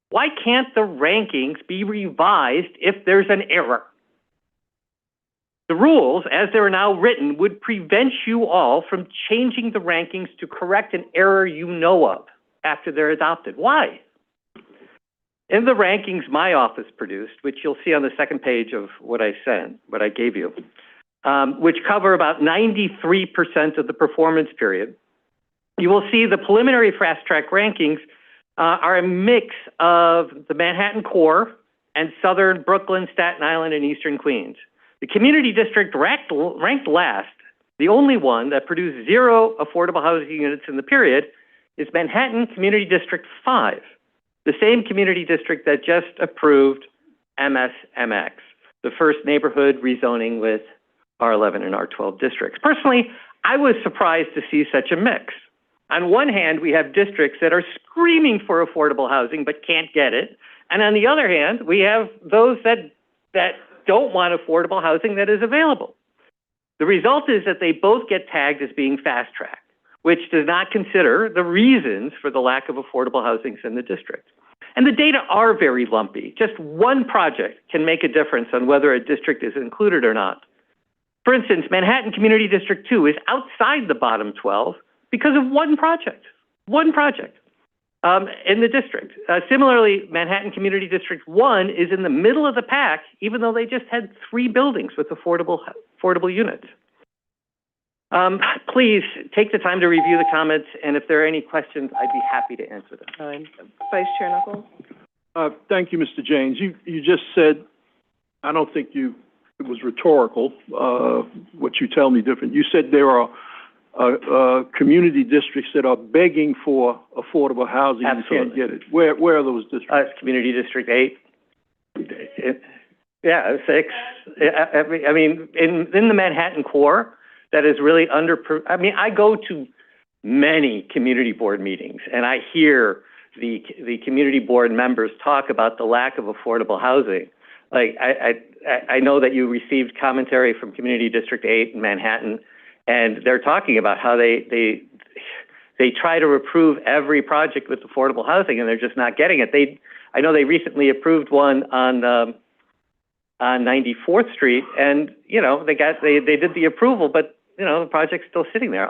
why can't the rankings be revised if there's an error? The rules, as they're now written, would prevent you all from changing the rankings to correct an error you know of after they're adopted. Why? In the rankings my office produced, which you'll see on the second page of what I gave you, which cover about 93% of the performance period, you will see the preliminary fast-track rankings are a mix of the Manhattan core and southern Brooklyn, Staten Island, and eastern Queens. The community district ranked last. The only one that produced 0 affordable housing units in the period is Manhattan Community District 5, the same community district that just approved MSMX, the first neighborhood rezoning with R11 and R12 districts. Personally, I was surprised to see such a mix. On one hand, we have districts that are screaming for affordable housing but can't get it. And on the other hand, we have those that don't want affordable housing that is available. The result is that they both get tagged as being fast-tracked, which does not consider the reasons for the lack of affordable housing in the district. And the data are very lumpy. Just one project can make a difference on whether a district is included or not. For instance, Manhattan Community District 2 is outside the bottom 12 because of one project in the district. Similarly, Manhattan Community District 1 is in the middle of the pack, even though they just had 3 buildings with affordable units. Please take the time to review the comments, and if there are any questions, I'd be happy to answer them. Vice Chair Knuckles? Thank you, Mr. James. You just said, I don't think it was rhetorical, what you tell me different. You said there are community districts that are begging for affordable housing. Absolutely. And can't get it. Where are those districts? It's Community District 8. 6. I mean, in the Manhattan core, that is really I go to many community board meetings, and I hear the community board members talk about the lack of affordable housing. Like, I know that you received commentary from Community District 8 in Manhattan, and they're talking about how they try to approve every project with affordable housing, and they're just not getting it. I know they recently approved one on 94th Street, and they did the approval, but the project's still sitting there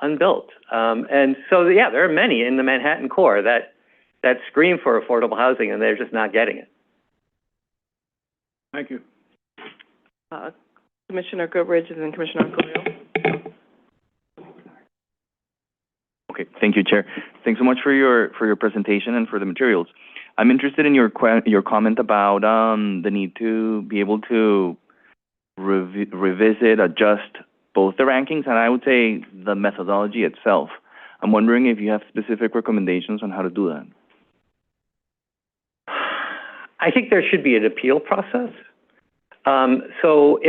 unbuilt. And so there are many in the Manhattan core that scream for affordable housing, and they're just not getting it. Thank you. Commissioner Goodridge and then Commissioner Osorio. Okay, thank you, Chair. Thanks so much for your presentation and for the materials. I'm interested in your comment about the need to be able to revisit, adjust both the rankings, and I would say the methodology itself. I'm wondering if you have specific recommendations on how to do that. I think there should be an appeal process. So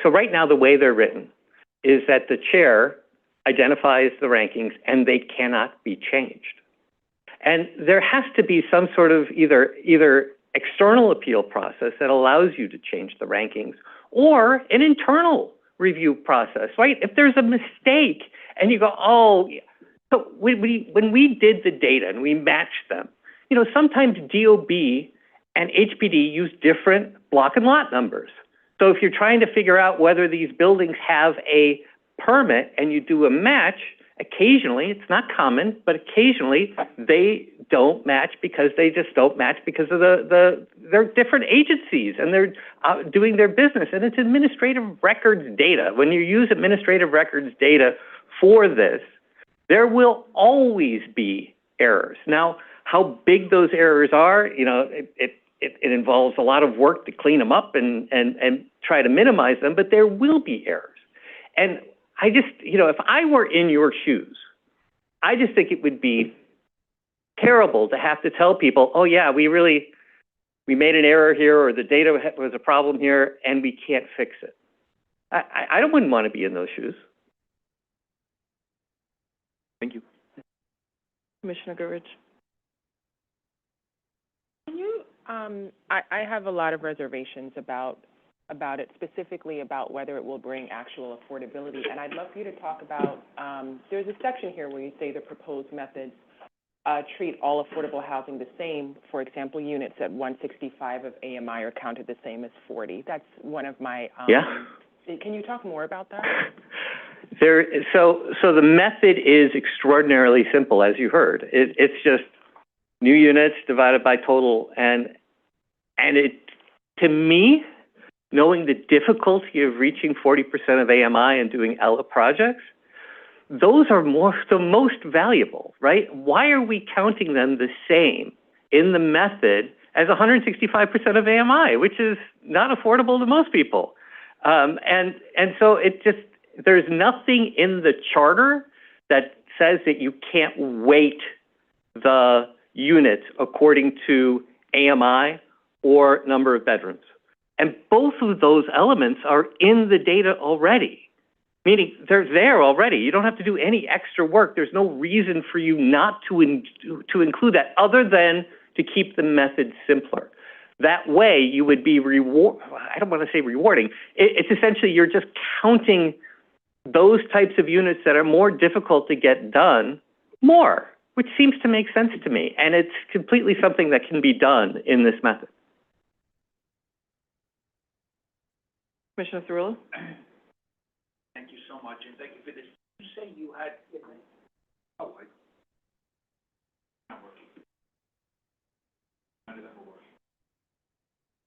right now the way they're written is that the chair identifies the rankings and they cannot be changed. And there has to be some sort of either external appeal process that allows you to change the rankings, or an internal review process, right? If there's a mistake and you go, oh, so when we did the data and we matched them, you know, sometimes DOB and HPD use different block and lot numbers. So if you're trying to figure out whether these buildings have a permit and you do a match, occasionally, it's not common, but occasionally they don't match because they just don't match because of they're different agencies and they're doing their business. And it's administrative records data. When you use administrative records data for this, there will always be errors. Now, how big those errors are, you know, it involves a lot of work to clean them up and try to minimize them, but there will be errors. And I just, you know, if I were in your shoes, I just think it would be terrible to have to tell people, oh yeah, we made an error here, or the data was a problem here and we can't fix it. I wouldn't want to be in those shoes. Thank you. Commissioner Goodrich. Can you, I have a lot of reservations about it, specifically about whether it will bring actual affordability. And I'd love for you to talk about, there's a section here where you say the proposed methods treat all affordable housing the same. For example, units at 165 of AMI are counted the same as 40. That's one of my, Can you talk more about that? So the method is extraordinarily simple, as you heard. It's just new units divided by total, and it, to me, knowing the difficulty of reaching 40% of AMI and doing ELA projects, those are the most valuable, right? Why are we counting them the same in the method as 165% of AMI, which is not affordable to most people? And so it just, there's nothing in the charter that says that you can't weight the units according to AMI or number of bedrooms. And both of those elements are in the data already, meaning they're there already. You don't have to do any extra work. There's no reason for you not to include that other than to keep the method simpler. That way you would be I don't want to say rewarding. It's essentially you're just counting those types of units that are more difficult to get done more, which seems to make sense to me. And it's completely something that can be done in this method. Commissioner Cirillo? Thank you so much, and thank you for this. You say you had, not working. None of them are working.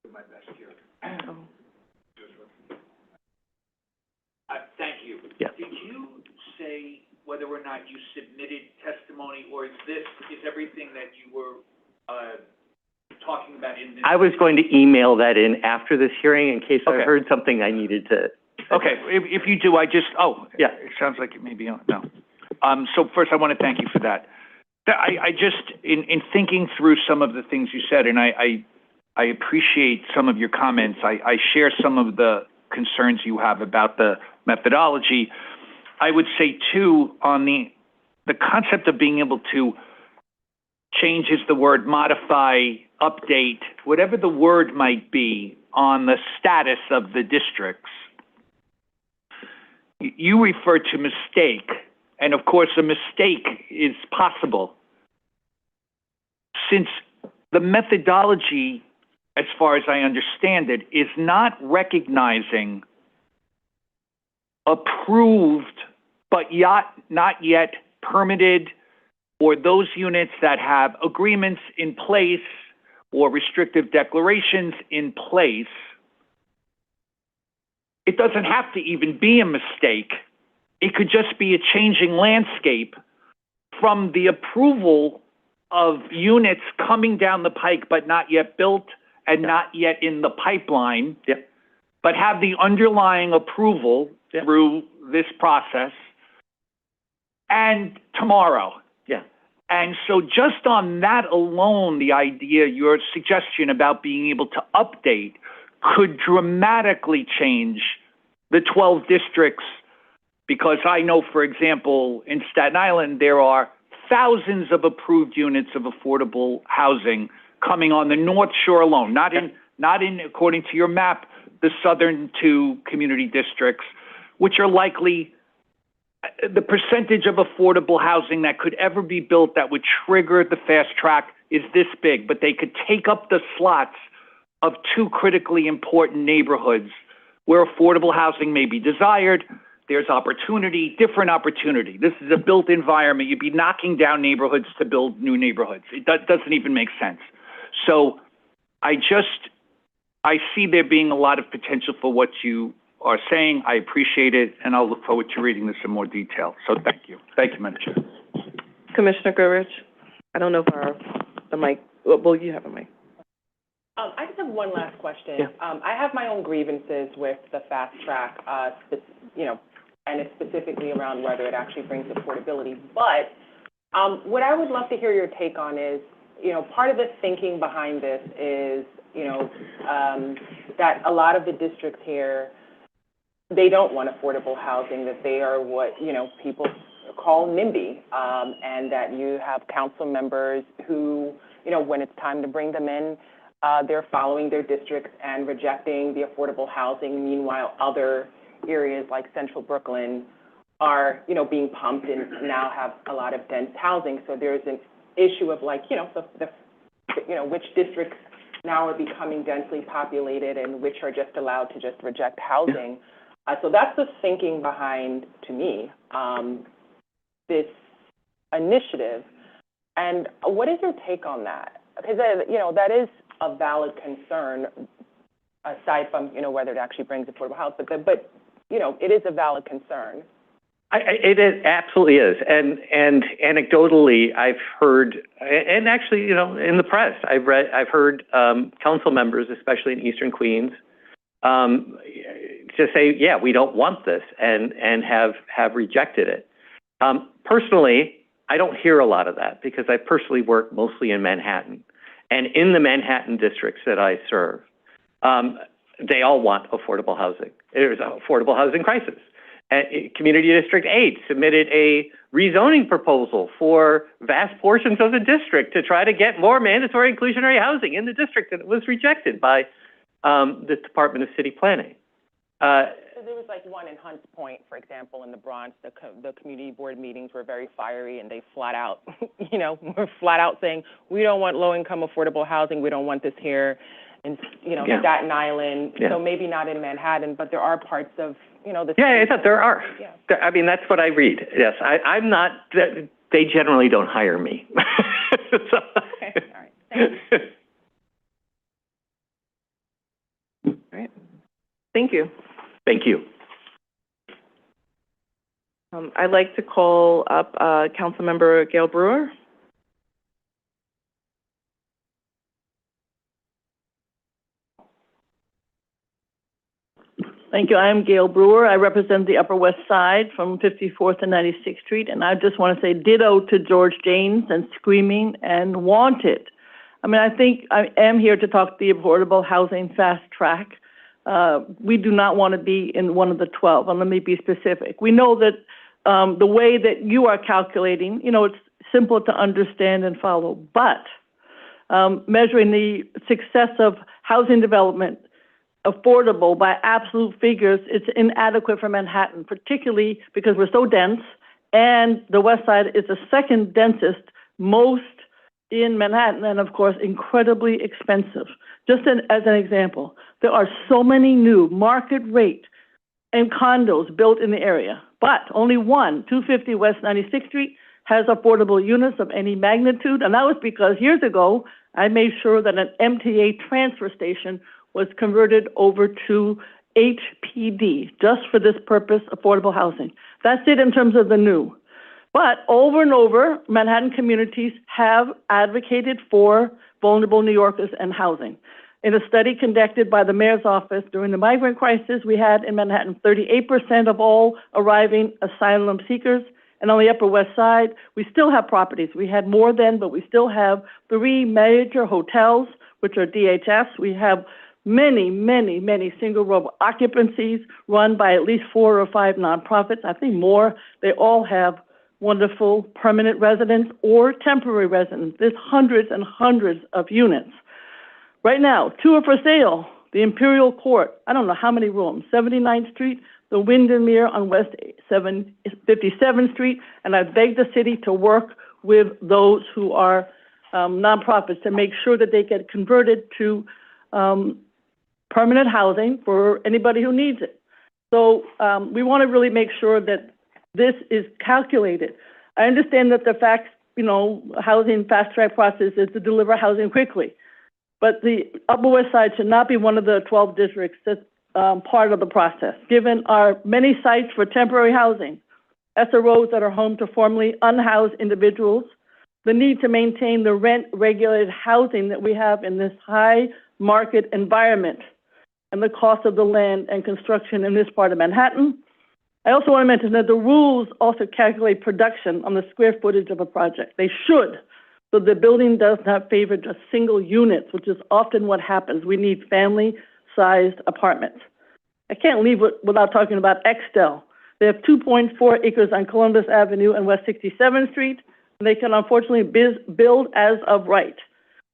Do my best here. Thank you. Yeah. Did you say whether or not you submitted testimony, or is everything that you were talking about in this? I was going to email that in after this hearing in case I heard something I needed to. Okay, if you do, it sounds like it may be on, no. So first I want to thank you for that. I just, in thinking through some of the things you said, and I appreciate some of your comments, I share some of the concerns you have about the methodology. I would say too, on the concept of being able to change is the word, modify, update, whatever the word might be on the status of the districts. You refer to mistake, and of course a mistake is possible. Since the methodology, as far as I understand it, is not recognizing approved but not yet permitted, or those units that have agreements in place or restrictive declarations in place, it doesn't have to even be a mistake. It could just be a changing landscape from the approval of units coming down the pike but not yet built and not yet in the pipeline, but have the underlying approval through this process, and tomorrow. And so just on that alone, the idea, your suggestion about being able to update could dramatically change the 12 districts, because I know, for example, in Staten Island, there are thousands of approved units of affordable housing coming on the North Shore alone, not in according to your map, the southern two community districts, which are likely the percentage of affordable housing that could ever be built that would trigger the fast track is this big, but they could take up the slots of two critically important neighborhoods where affordable housing may be desired. There's opportunity, different opportunity. This is a built environment. You'd be knocking down neighborhoods to build new neighborhoods. That doesn't even make sense. So I see there being a lot of potential for what you are saying. I appreciate it, and I'll look forward to reading this in more detail. So thank you. Thank you, Madam Chair. Commissioner Goodrich, I don't know if the mic, well, you have a mic. I just have one last question. Yeah. I have my own grievances with the fast track, and it's specifically around whether it actually brings affordability. But what I would love to hear your take on is, part of the thinking behind this is, that a lot of the districts here, they don't want affordable housing, that they are what, people call NIMBY, and that you have council members who, when it's time to bring them in, they're following their districts and rejecting the affordable housing. Meanwhile, other areas like central Brooklyn are, being pumped and now have a lot of dense housing. So there's an issue of which districts now are becoming densely populated and which are just allowed to just reject housing. So that's the thinking behind, to me, this initiative. And what is your take on that? Because, that is a valid concern, aside from, whether it actually brings affordable housing, but it is a valid concern. It absolutely is. And anecdotally, I've heard, and actually, in the press, I've heard council members, especially in Eastern Queens, just say, yeah, we don't want this, and have rejected it. Personally, I don't hear a lot of that because I personally work mostly in Manhattan. And in the Manhattan districts that I serve, they all want affordable housing. There's an affordable housing crisis. Community District 8 submitted a rezoning proposal for vast portions of the district to try to get more mandatory inclusionary housing in the district, and it was rejected by the Department of City Planning. So there was one in Hunts Point, for example, in the Bronx. The community board meetings were very fiery, and they flat out, were flat out saying, we don't want low-income affordable housing. We don't want this here in, Staten Island. Yeah. So maybe not in Manhattan, but there are parts of, the... Yeah, there are. Yeah. I mean, that's what I read. Yes, I'm not... They generally don't hire me. So. Okay, all right. Thank you. All right. Thank you. Thank you. I'd like to call up Councilmember Gail Brewer. Thank you. I am Gail Brewer. I represent the Upper West Side from 54th and 96th Street, and I just want to say ditto to George Janes and screaming and wanted. I mean, I think I am here to talk the affordable housing fast track. We do not want to be in one of the 12, and let me be specific. We know that the way that you are calculating, it's simple to understand and follow, but measuring the success of housing development affordable by absolute figures, it's inadequate for Manhattan, particularly because we're so dense, and the West Side is the second densest, most in Manhattan, and of course, incredibly expensive. Just as an example, there are so many new market rate and condos built in the area, but only one, 250 West 96th Street, has affordable units of any magnitude, and that was because years ago, I made sure that an MTA transfer station was converted over to HPD, just for this purpose, affordable housing. That's it in terms of the new. But over and over, Manhattan communities have advocated for vulnerable New Yorkers and housing. In a study conducted by the mayor's office during the migrant crisis, we had in Manhattan 38% of all arriving asylum seekers. And on the Upper West Side, we still have properties. We had more then, but we still have 3 major hotels, which are DHS. We have many, many, many single-room occupancies run by at least 4 or 5 nonprofits. I think more. They all have wonderful permanent residents or temporary residents. There's hundreds and hundreds of units. Right now, 2 are for sale. the Imperial Court, I don't know how many rooms, 79th Street, the Windermere on West 57th Street, and I beg the city to work with those who are nonprofits to make sure that they get converted to permanent housing for anybody who needs it. So we want to really make sure that this is calculated. I understand that the facts, housing fast track process is to deliver housing quickly, but the Upper West Side should not be one of the 12 districts that's part of the process. Given our many sites for temporary housing, SROs that are home to formerly unhoused individuals, the need to maintain the rent-regulated housing that we have in this high market environment, and the cost of the land and construction in this part of Manhattan. I also want to mention that the rules also calculate production on the square footage of a project. They should, so the building does not favor just single units, which is often what happens. We need family-sized apartments. I can't leave without talking about Extel. They have 2.4 acres on Columbus Avenue and West 67th Street, and they can unfortunately build as of right.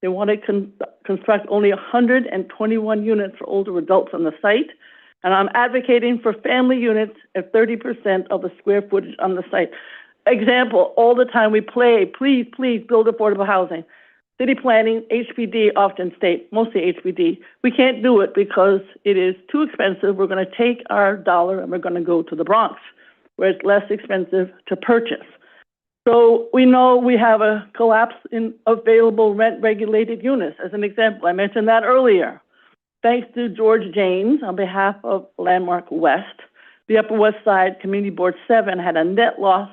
They want to construct only 121 units for older adults on the site, and I'm advocating for family units at 30% of the square footage on the site. Example, all the time we play, please, please build affordable housing. City planning, HPD often state, mostly HPD, we can't do it because it is too expensive. We're going to take our dollar and we're going to go to the Bronx, where it's less expensive to purchase. So we know we have a collapse in available rent-regulated units. As an example, I mentioned that earlier. Thanks to George James, on behalf of Landmark West, the Upper West Side Community Board 7 had a net loss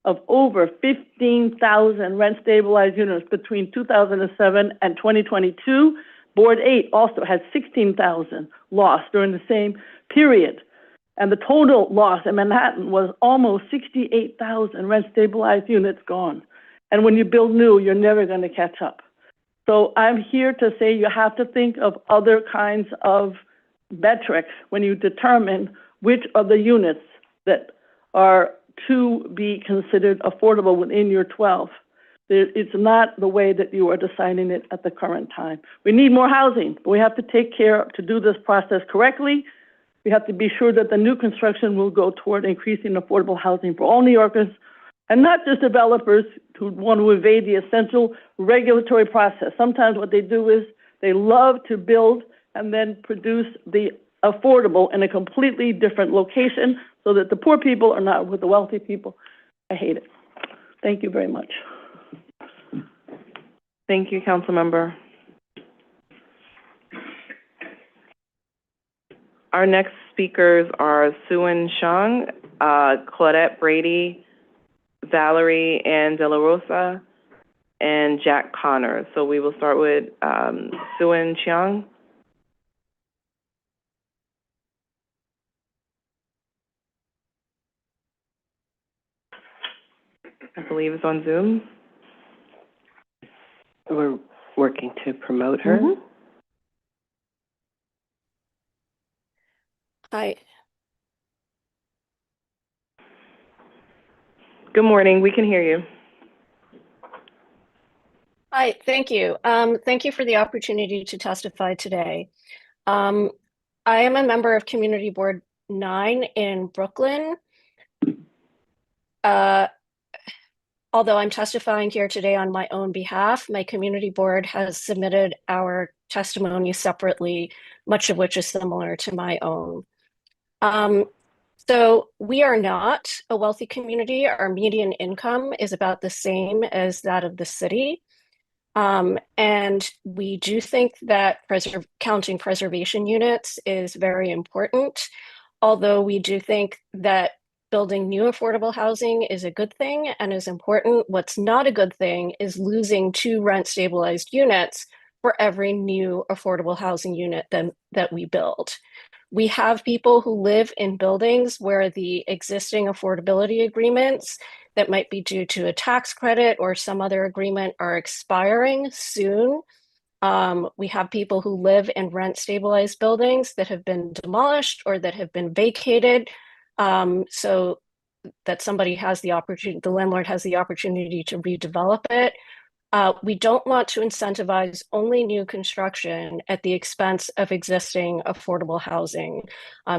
of over 15,000 rent-stabilized units between 2007 and 2022. Board 8 also had 16,000 lost during the same period. And the total loss in Manhattan was almost 68,000 rent-stabilized units gone. And when you build new, you're never going to catch up. So I'm here to say you have to think of other kinds of metrics when you determine which of the units that are to be considered affordable within your 12. It's not the way that you are deciding it at the current time. We need more housing, but we have to take care to do this process correctly. We have to be sure that the new construction will go toward increasing affordable housing for all New Yorkers, and not just developers who want to evade the essential regulatory process. Sometimes what they do is they love to build and then produce the affordable in a completely different location so that the poor people are not with the wealthy people. I hate it. Thank you very much. Thank you, Councilmember. Our next speakers are Suen Shang, Claudette Brady, Valerie Ann De La Rosa, and Jack Connors. So we will start with Suen Shang. I believe it's on Zoom. We're working to promote her. Mm-hmm. Hi. Good morning. We can hear you. Hi, thank you. Thank you for the opportunity to testify today. I am a member of Community Board 9 in Brooklyn. Although I'm testifying here today on my own behalf, my community board has submitted our testimony separately, much of which is similar to my own. So we are not a wealthy community. Our median income is about the same as that of the city. And we do think that counting preservation units is very important, although we do think that building new affordable housing is a good thing and is important. What's not a good thing is losing 2 rent-stabilized units for every new affordable housing unit that we build. We have people who live in buildings where the existing affordability agreements that might be due to a tax credit or some other agreement are expiring soon. We have people who live in rent-stabilized buildings that have been demolished or that have been vacated, so that somebody has the opportunity, the landlord has the opportunity to redevelop it. We don't want to incentivize only new construction at the expense of existing affordable housing.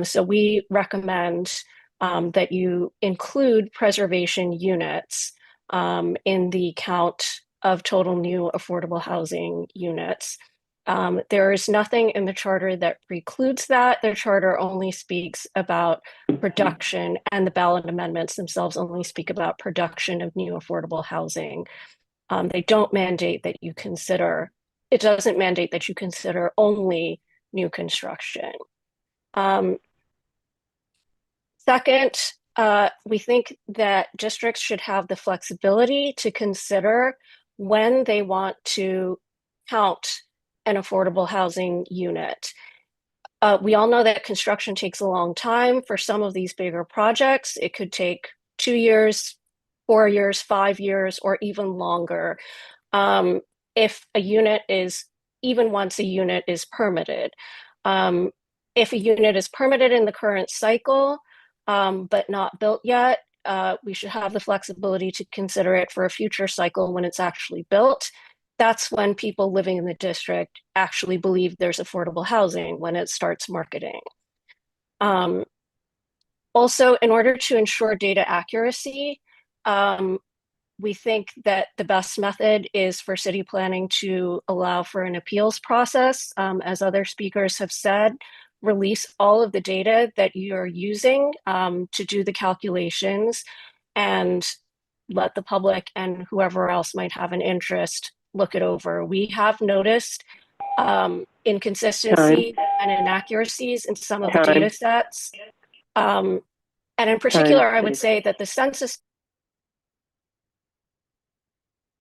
So we recommend that you include preservation units in the count of total new affordable housing units. There is nothing in the charter that precludes that. The charter only speaks about production, and the ballot amendments themselves only speak about production of new affordable housing. They don't mandate that you consider, it doesn't mandate that you consider only new construction. Second, we think that districts should have the flexibility to consider when they want to count an affordable housing unit. We all know that construction takes a long time. For some of these bigger projects, it could take 2 years, 4 years, 5 years, or even longer. If a unit is, even once a unit is permitted. If a unit is permitted in the current cycle, but not built yet, we should have the flexibility to consider it for a future cycle when it's actually built. That's when people living in the district actually believe there's affordable housing, when it starts marketing. Also, in order to ensure data accuracy, we think that the best method is for city planning to allow for an appeals process. As other speakers have said, release all of the data that you're using to do the calculations, and let the public and whoever else might have an interest look it over. We have noticed inconsistency and inaccuracies in some of the data sets. And in particular, I would say that the census.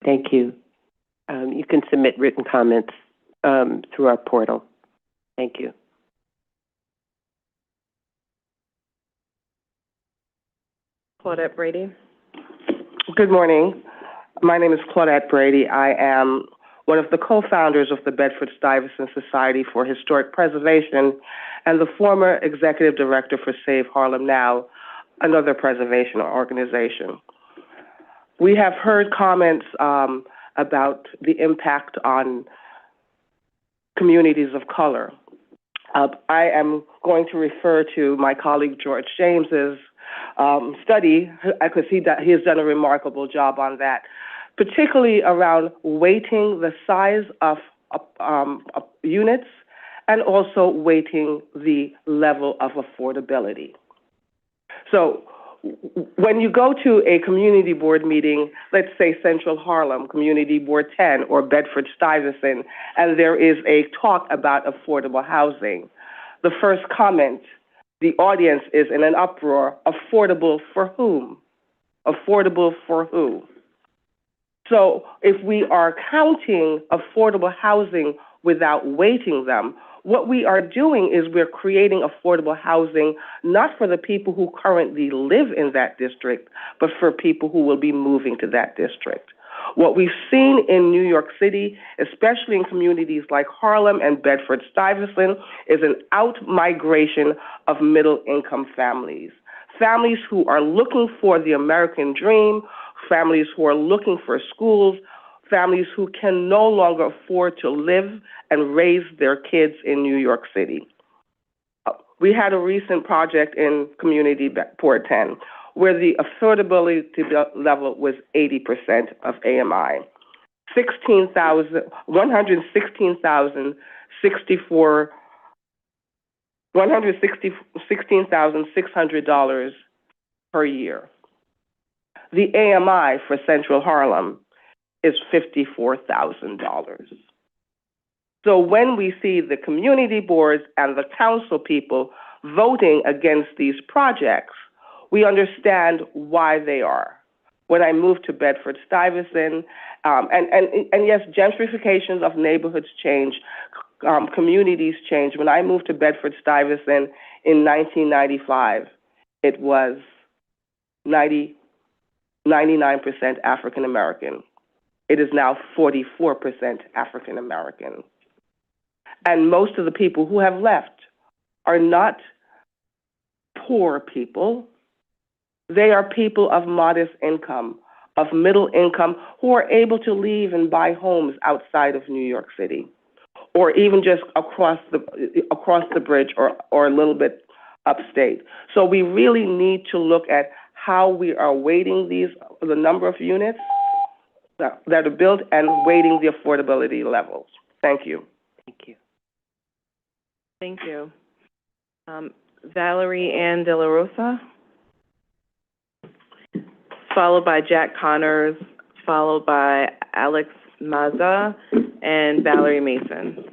Thank you. You can submit written comments through our portal. Thank you. Claudette Brady. Good morning. My name is Claudette Brady. I am one of the co-founders of the Bedford-Stuyvesant Society for Historic Preservation and the former executive director for Save Harlem Now, another preservation organization. We have heard comments about the impact on communities of color. I am going to refer to my colleague George James's study, because he has done a remarkable job on that, particularly around weighting the size of units and also weighting the level of affordability. So when you go to a community board meeting, let's say Central Harlem, Community Board 10, or Bedford-Stuyvesant, and there is a talk about affordable housing, the first comment, the audience is in an uproar: affordable for whom? Affordable for who? So if we are counting affordable housing without weighting them, what we are doing is we're creating affordable housing not for the people who currently live in that district, but for people who will be moving to that district. What we've seen in New York City, especially in communities like Harlem and Bedford-Stuyvesant, is an out-migration of middle-income families. Families who are looking for the American dream, families who are looking for schools, families who can no longer afford to live and raise their kids in New York City. We had a recent project in Community Board 10 where the affordability level was 80% of AMI. $116,600 per year. The AMI for Central Harlem is $54,000. So when we see the community boards and the council people voting against these projects, we understand why they are. When I moved to Bedford-Stuyvesant, and yes, gentrification of neighborhoods change, communities change. When I moved to Bedford-Stuyvesant in 1995, it was 99% African American. It is now 44% African American. And most of the people who have left are not poor people. They are people of modest income, of middle income who are able to leave and buy homes outside of New York City, or even just across the bridge or a little bit upstate. So we really need to look at how we are weighting the number of units that are built and weighting the affordability levels. Thank you. Thank you. Thank you. Valerie Ann De La Rosa, followed by Jack Connors, followed by Alex Mazza, and Valerie Mason.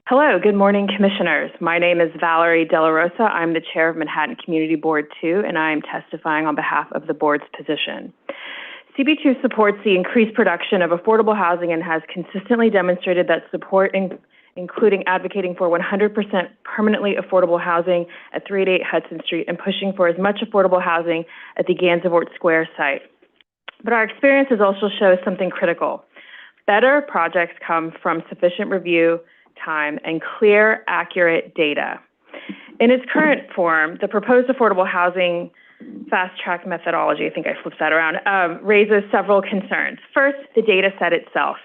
Hello, good morning, Commissioners. My name is Valerie De La Rosa. I'm the Chair of Manhattan Community Board 2, and I am testifying on behalf of the Board's position. CB2 supports the increased production of affordable housing and has consistently demonstrated that support, including advocating for 100% permanently affordable housing at 388 Hudson Street and pushing for as much affordable housing at the Gansevoort Square site. But our experiences also show something critical. Better projects come from sufficient review time and clear, accurate data. In its current form, the proposed affordable housing fast-track methodology, I think I flipped that around, raises several concerns. First, the data set itself.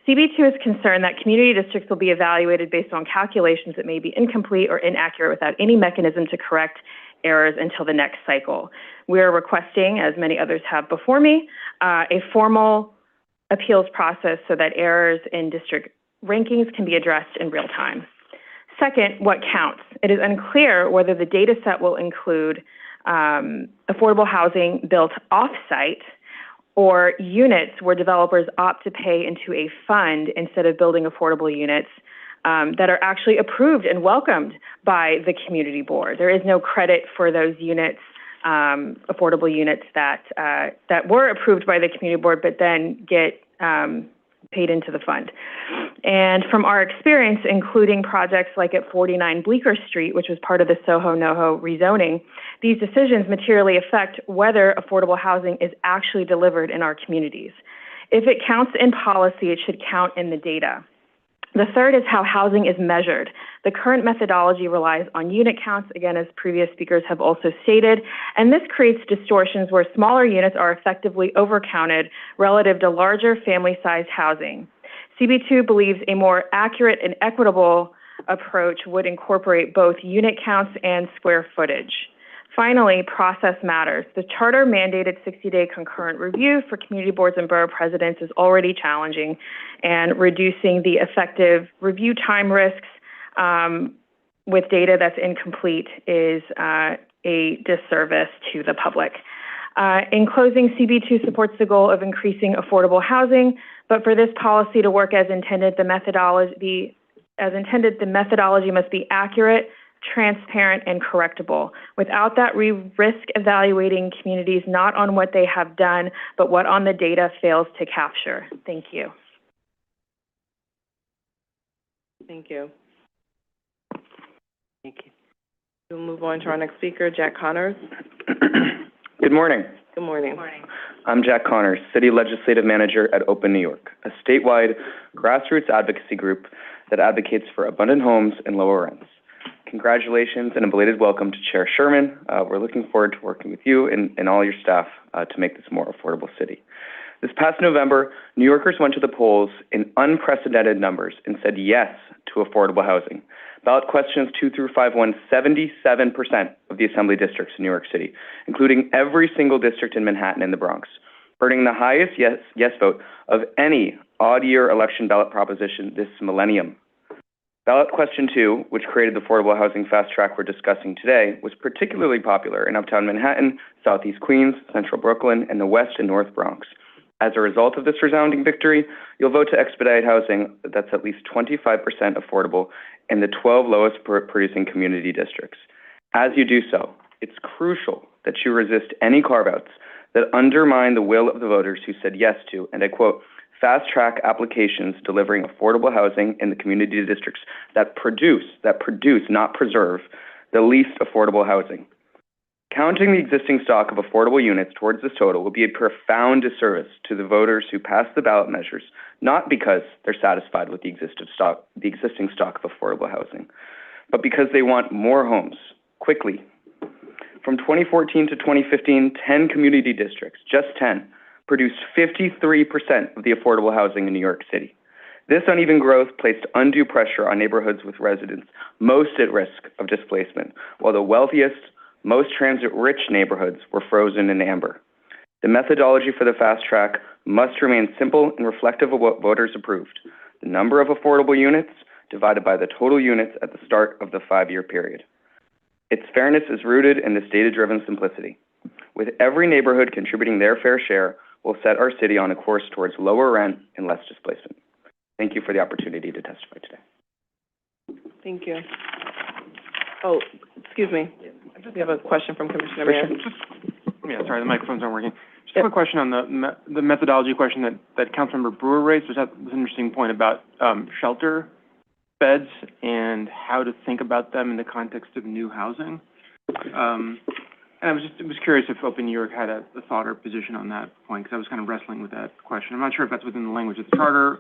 CB2 is concerned that community districts will be evaluated based on calculations that may be incomplete or inaccurate without any mechanism to correct errors until the next cycle. We are requesting, as many others have before me, a formal appeals process so that errors in district rankings can be addressed in real time. Second, what counts? It is unclear whether the data set will include affordable housing built off-site or units where developers opt to pay into a fund instead of building affordable units that are actually approved and welcomed by the community board. There is no credit for those units, affordable units that were approved by the community board but then get paid into the fund. And from our experience, including projects like at 49 Bleecker Street, which was part of the Soho-NoHo rezoning, these decisions materially affect whether affordable housing is actually delivered in our communities. If it counts in policy, it should count in the data. The third is how housing is measured. The current methodology relies on unit counts, again, as previous speakers have also stated, and this creates distortions where smaller units are effectively overcounted relative to larger family-sized housing. CB2 believes a more accurate and equitable approach would incorporate both unit counts and square footage. Finally, process matters. The charter mandated 60-day concurrent review for community boards and borough presidents is already challenging, and reducing the effective review time risks with data that's incomplete is a disservice to the public. In closing, CB2 supports the goal of increasing affordable housing, but for this policy to work as intended, the methodology must be accurate, transparent, and correctable. Without that, we risk evaluating communities not on what they have done, but what on the data fails to capture. Thank you. Thank you. Thank you. We'll move on to our next speaker, Jack Connors. Good morning. Good morning. Good morning. I'm Jack Connors, City Legislative Manager at Open New York, a statewide grassroots advocacy group that advocates for abundant homes and lower rents. Congratulations and a belated welcome to Chair Sherman. We're looking forward to working with you and all your staff to make this a more affordable city. This past November, New Yorkers went to the polls in unprecedented numbers and said yes to affordable housing. Ballot questions 2 through 5 won 77% of the assembly districts in New York City, including every single district in Manhattan and the Bronx, earning the highest yes vote of any odd-year election ballot proposition this millennium. Ballot question 2, which created the affordable housing fast track we're discussing today, was particularly popular in uptown Manhattan, southeast Queens, central Brooklyn, and the west and north Bronx. As a result of this resounding victory, you'll vote to expedite housing that's at least 25% affordable in the 12 lowest producing community districts. As you do so, it's crucial that you resist any carve-outs that undermine the will of the voters who said yes to, and I quote, fast-track applications delivering affordable housing in the community districts that produce, not preserve, the least affordable housing. Counting the existing stock of affordable units towards this total will be a profound disservice to the voters who passed the ballot measures, not because they're satisfied with the existing stock of affordable housing, but because they want more homes, quickly. From 2014 to 2015, 10 community districts, just 10, produced 53% of the affordable housing in New York City. This uneven growth placed undue pressure on neighborhoods with residents most at risk of displacement, while the wealthiest, most transit-rich neighborhoods were frozen in amber. The methodology for the fast track must remain simple and reflective of what voters approved: the number of affordable units divided by the total units at the start of the 5-year period. Its fairness is rooted in this data-driven simplicity. With every neighborhood contributing their fair share, we'll set our city on a course towards lower rent and less displacement. Thank you for the opportunity to testify today. Thank you. Oh, excuse me. We have a question from Commissioner Mayor. Yeah, sorry, the microphones aren't working. Just a quick question on the methodology question that Councilmember Brewer raised, which was an interesting point about shelter beds and how to think about them in the context of new housing. And I was curious if Open New York had a thought or position on that point, because I was kind of wrestling with that question. I'm not sure if that's within the language of the charter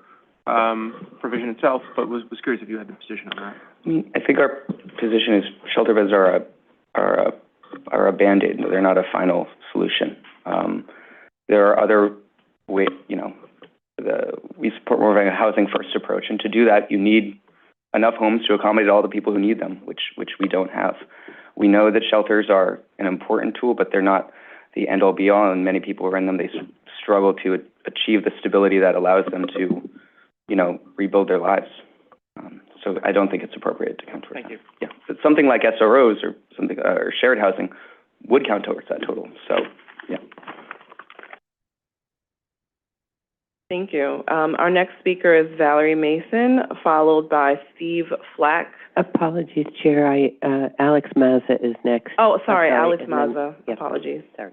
provision itself, but was curious if you had the position on that. I think our position is shelter beds are a Band-Aid. They're not a final solution. There are other ways, we support more of a housing first approach, and to do that, you need enough homes to accommodate all the people who need them, which we don't have. We know that shelters are an important tool, but they're not the end all be all, and many people who are in them, they struggle to achieve the stability that allows them to, rebuild their lives. So I don't think it's appropriate to count towards Thank you. Yeah, but something like SROs or something, or shared housing would count towards that total, so, yeah. Thank you. Our next speaker is Valerie Mason, followed by Steve Flack. Apologies, Chair. Alex Mazza is next. Oh, sorry, Alex and then- Mazza. yeah. Apologies. Sorry.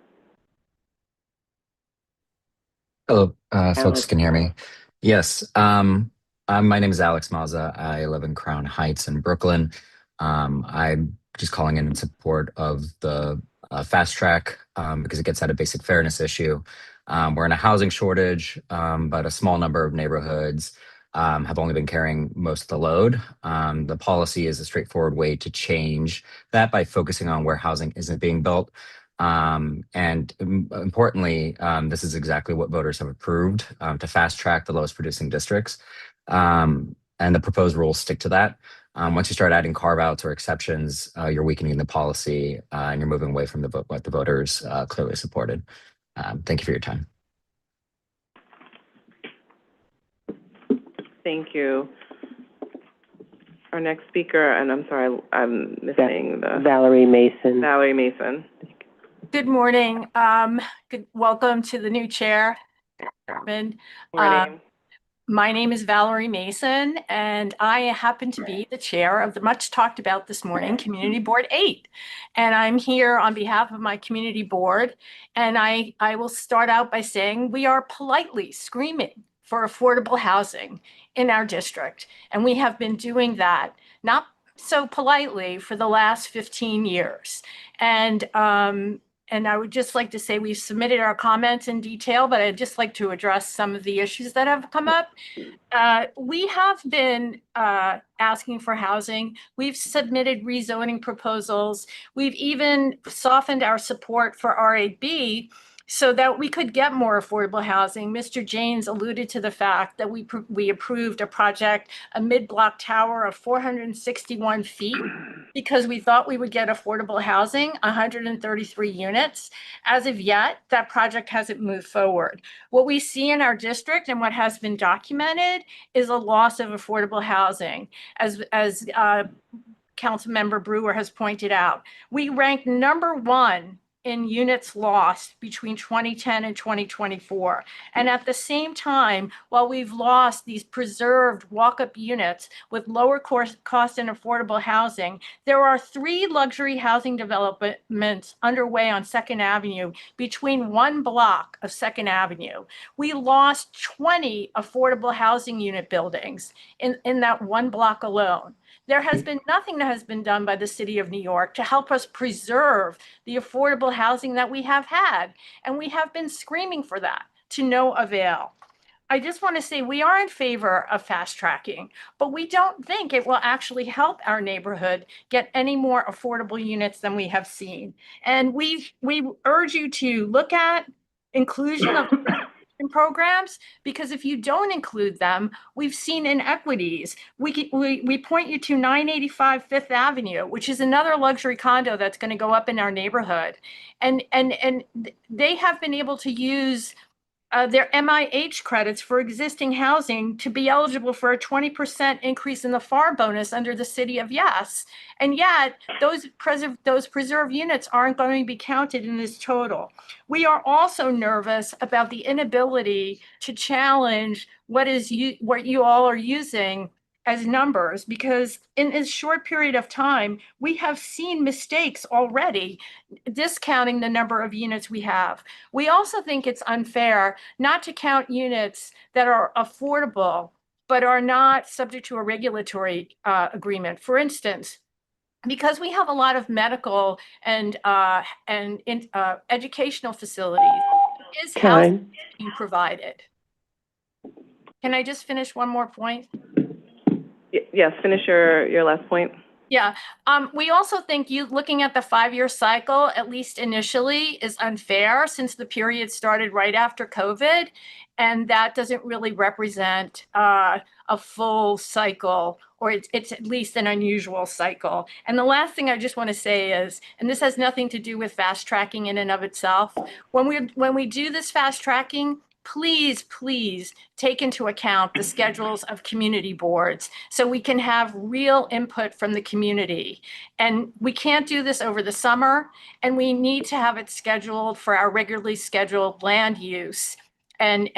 Hello, folks Alex. can hear me. Yes, my name is Alex Mazza. I live in Crown Heights in Brooklyn. I'm just calling in support of the fast track because it gets at a basic fairness issue. We're in a housing shortage, but a small number of neighborhoods have only been carrying most of the load. The policy is a straightforward way to change that by focusing on where housing isn't being built. Importantly, this is exactly what voters have approved to fast track the lowest producing districts. And the proposed rules stick to that. Once you start adding carve-outs or exceptions, you're weakening the policy and you're moving away from what the voters clearly supported. Thank you for your time. Thank you. Our next speaker, and I'm sorry, I'm missing the... Valerie Mason. Valerie Mason. Good morning. Welcome to the new chair. My name is Valerie Mason, and I happen to be the chair of the much talked about this morning Community Board 8. And I'm here on behalf of my community board. And I will start out by saying we are politely screaming for affordable housing in our district. And we have been doing that, not so politely, for the last 15 years. And I would just like to say we've submitted our comments in detail, but I'd just like to address some of the issues that have come up. We have been asking for housing. We've submitted rezoning proposals. We've even softened our support for RAB so that we could get more affordable housing. Mr. James alluded to the fact that we approved a project, a mid-block tower of 461 feet, because we thought we would get affordable housing, 133 units. As of yet, that project hasn't moved forward. What we see in our district and what has been documented is a loss of affordable housing. As Councilmember Brewer has pointed out, we ranked #1 in units lost between 2010 and 2024. And at the same time, while we've lost these preserved walk-up units with lower cost and affordable housing, there are 3 luxury housing developments underway on 2nd Avenue between 1 block of 2nd Avenue. We lost 20 affordable housing unit buildings in that 1 block alone. There has been nothing that has been done by the City of New York to help us preserve the affordable housing that we have had. And we have been screaming for that to no avail. I just want to say we are in favor of fast tracking, but we don't think it will actually help our neighborhood get any more affordable units than we have seen. And we urge you to look at inclusion of programs, because if you don't include them, we've seen inequities. We point you to 985 Fifth Avenue, which is another luxury condo that's going to go up in our neighborhood. And they have been able to use their MIH credits for existing housing to be eligible for a 20% increase in the FAR bonus under the City of Yes. And yet those preserved units aren't going to be counted in this total. We are also nervous about the inability to challenge what you all are using as numbers, because in this short period of time, we have seen mistakes already discounting the number of units we have. We also think it's unfair not to count units that are affordable but are not subject to a regulatory agreement. For instance, because we have a lot of medical and educational facilities, is housing being provided? Can I just finish one more point? Yes, finish your last point. Yeah. We also think looking at the 5-year cycle, at least initially, is unfair since the period started right after COVID. And that doesn't really represent a full cycle, or it's at least an unusual cycle. And the last thing I just want to say is, and this has nothing to do with fast tracking in and of itself, when we do this fast tracking, please take into account the schedules of community boards so we can have real input from the community. And we can't do this over the summer, and we need to have it scheduled for our regularly scheduled land use and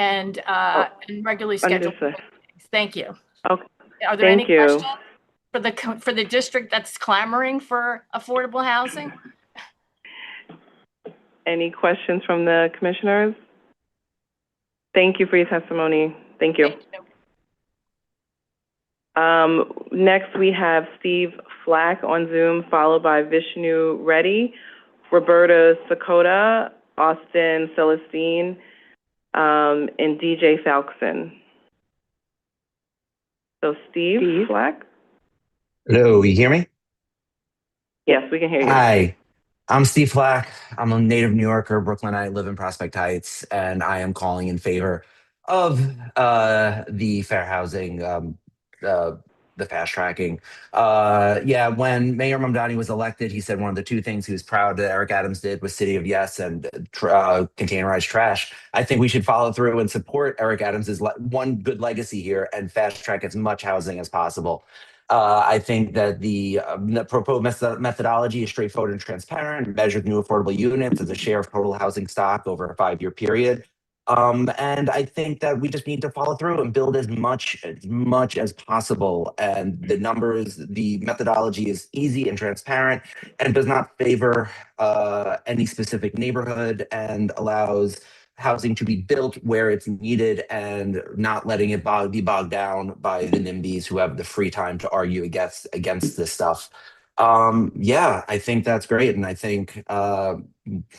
regularly scheduled. Understood. Thank you. Okay. Are there Thank any you. questions for the district that's clamoring for affordable housing? Any questions from the commissioners? Thank you for your testimony. Thank you. Next, we have Steve Flack on Zoom, followed by Vishnu Reddy, Roberta Sakota, Austin Celestine, and DJ Falkson. So Steve Flack? Hello, you hear me? Yes, we can hear you. Hi, I'm Steve Flack. I'm a native New Yorker, Brooklynite, live in Prospect Heights, and I am calling in favor of the fair housing, the fast tracking. Yeah, when Mayor Mamdani was elected, he said one of the two things he was proud that Eric Adams did was City of Yes and containerized trash. I think we should follow through and support Eric Adams's one good legacy here and fast track as much housing as possible. I think that the proposed methodology is straightforward and transparent, measures new affordable units as a share of total housing stock over a 5-year period. And I think that we just need to follow through and build as much as possible. And the methodology is easy and transparent and does not favor any specific neighborhood and allows housing to be built where it's needed and not letting it be bogged down by the NIMBYs who have the free time to argue against this stuff. Yeah, I think that's great. And I think one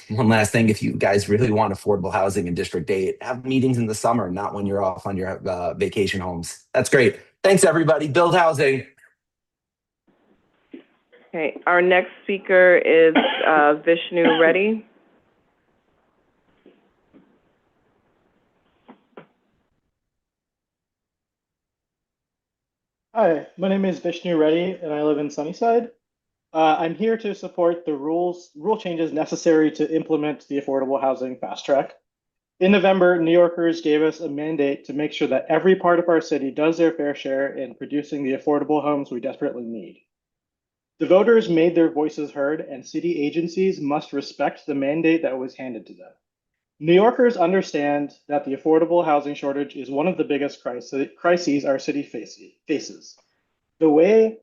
last thing, if you guys really want affordable housing in District 8, have meetings in the summer, not when you're off on your vacation homes. That's great. Thanks, everybody. Build housing. Okay, our next speaker is Vishnu Reddy. Hi, my name is Vishnu Reddy, and I live in Sunnyside. I'm here to support the rule changes necessary to implement the affordable housing fast track. In November, New Yorkers gave us a mandate to make sure that every part of our city does their fair share in producing the affordable homes we desperately need. The voters made their voices heard, and city agencies must respect the mandate that was handed to them. New Yorkers understand that the affordable housing shortage is one of the biggest crises our city faces. The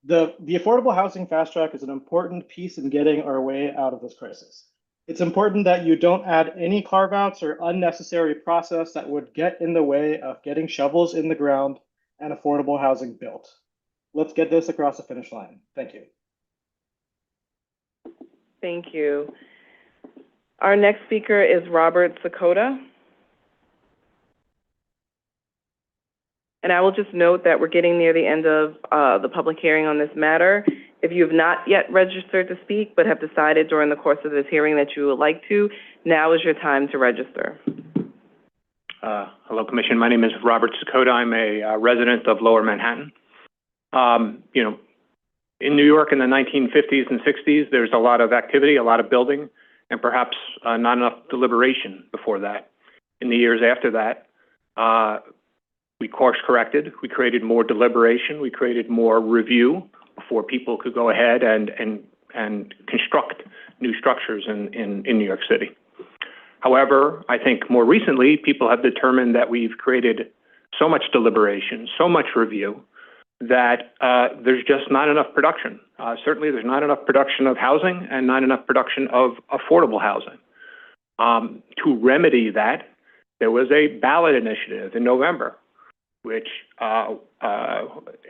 affordable housing fast track is an important piece in getting our way out of this crisis. It's important that you don't add any carve-outs or unnecessary process that would get in the way of getting shovels in the ground and affordable housing built. Let's get this across the finish line. Thank you. Thank you. Our next speaker is Robert Sakota. And I will just note that we're getting near the end of the public hearing on this matter. If you have not yet registered to speak but have decided during the course of this hearing that you would like to, now is your time to register. Hello, Commission. My name is Robert Sakota. I'm a resident of Lower Manhattan. You know, in New York in the 1950s and 60s, there's a lot of activity, a lot of building, and perhaps not enough deliberation before that. In the years after that, we course corrected. We created more deliberation. We created more review before people could go ahead and construct new structures in New York City. However, I think more recently, people have determined that we've created so much deliberation, so much review, that there's just not enough production. Certainly, there's not enough production of housing and not enough production of affordable housing. To remedy that, there was a ballot initiative in November, which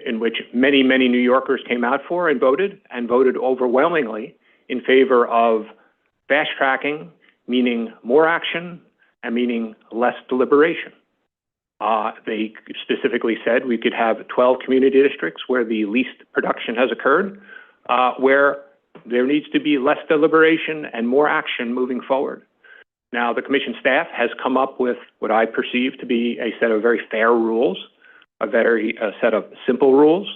in which many New Yorkers came out for and voted overwhelmingly in favor of fast tracking, meaning more action and meaning less deliberation. They specifically said we could have 12 community districts where the least production has occurred, where there needs to be less deliberation and more action moving forward. Now, the Commission staff has come up with what I perceive to be a set of very fair rules, a set of simple rules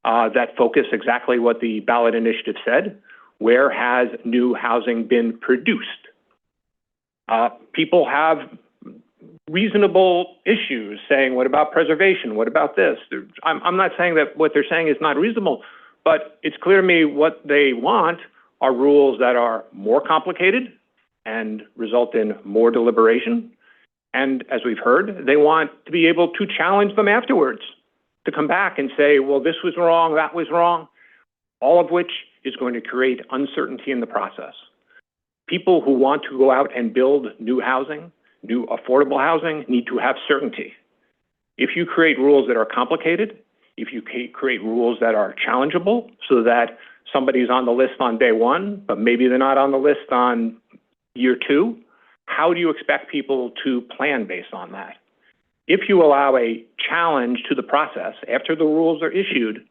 that focus exactly what the ballot initiative said. Where has new housing been produced? People have reasonable issues saying, what about preservation? What about this? I'm not saying that what they're saying is not reasonable, but it's clear to me what they want are rules that are more complicated and result in more deliberation. And as we've heard, they want to be able to challenge them afterwards, to come back and say, well, this was wrong, that was wrong, all of which is going to create uncertainty in the process. People who want to go out and build new housing, new affordable housing, need to have certainty. If you create rules that are complicated, if you create rules that are challengeable so that somebody's on the list on day one, but maybe they're not on the list on year two, how do you expect people to plan based on that? If you allow a challenge to the process after the rules are issued,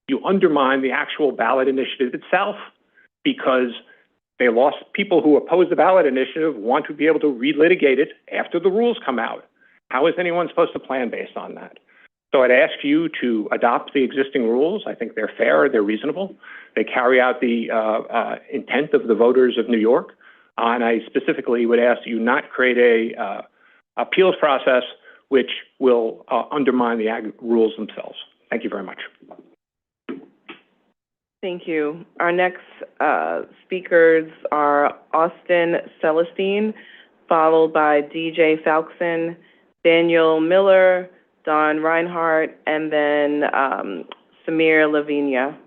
you undermine the actual ballot initiative itself, because people who oppose the ballot initiative want to be able to relitigate it after the rules come out. How is anyone supposed to plan based on that? So I'd ask you to adopt the existing rules. I think they're fair, they're reasonable. They carry out the intent of the voters of New York. And I specifically would ask you not create a appeals process which will undermine the rules themselves. Thank you very much. Thank you. Our next speakers are Austin Celestine, followed by DJ Falkson, Daniel Miller, Don Reinhardt, and then Samir Lavinia.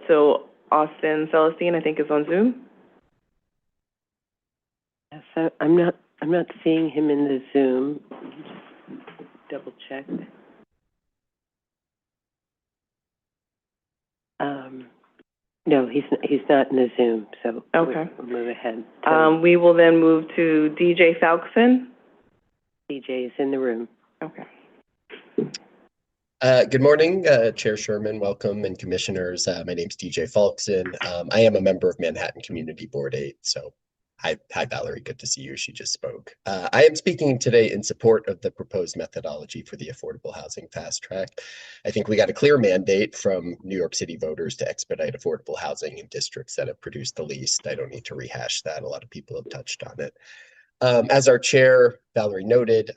So Austin Celestine, I think, is on Zoom. Yes, I'm not seeing him in the Zoom. Just double check. No, he's not in the Zoom, so okay. We'll move ahead. We will then move to DJ Falkson. DJ is in the room. Okay. Good morning, Chair Sherman, welcome, and commissioners. My name's DJ Falkson. I am a member of Manhattan Community Board 8, so hi Valerie, good to see you. She just spoke. I am speaking today in support of the proposed methodology for the affordable housing fast track. I think we got a clear mandate from New York City voters to expedite affordable housing in districts that have produced the least. I don't need to rehash that. A lot of people have touched on it. As our chair, Valerie, noted,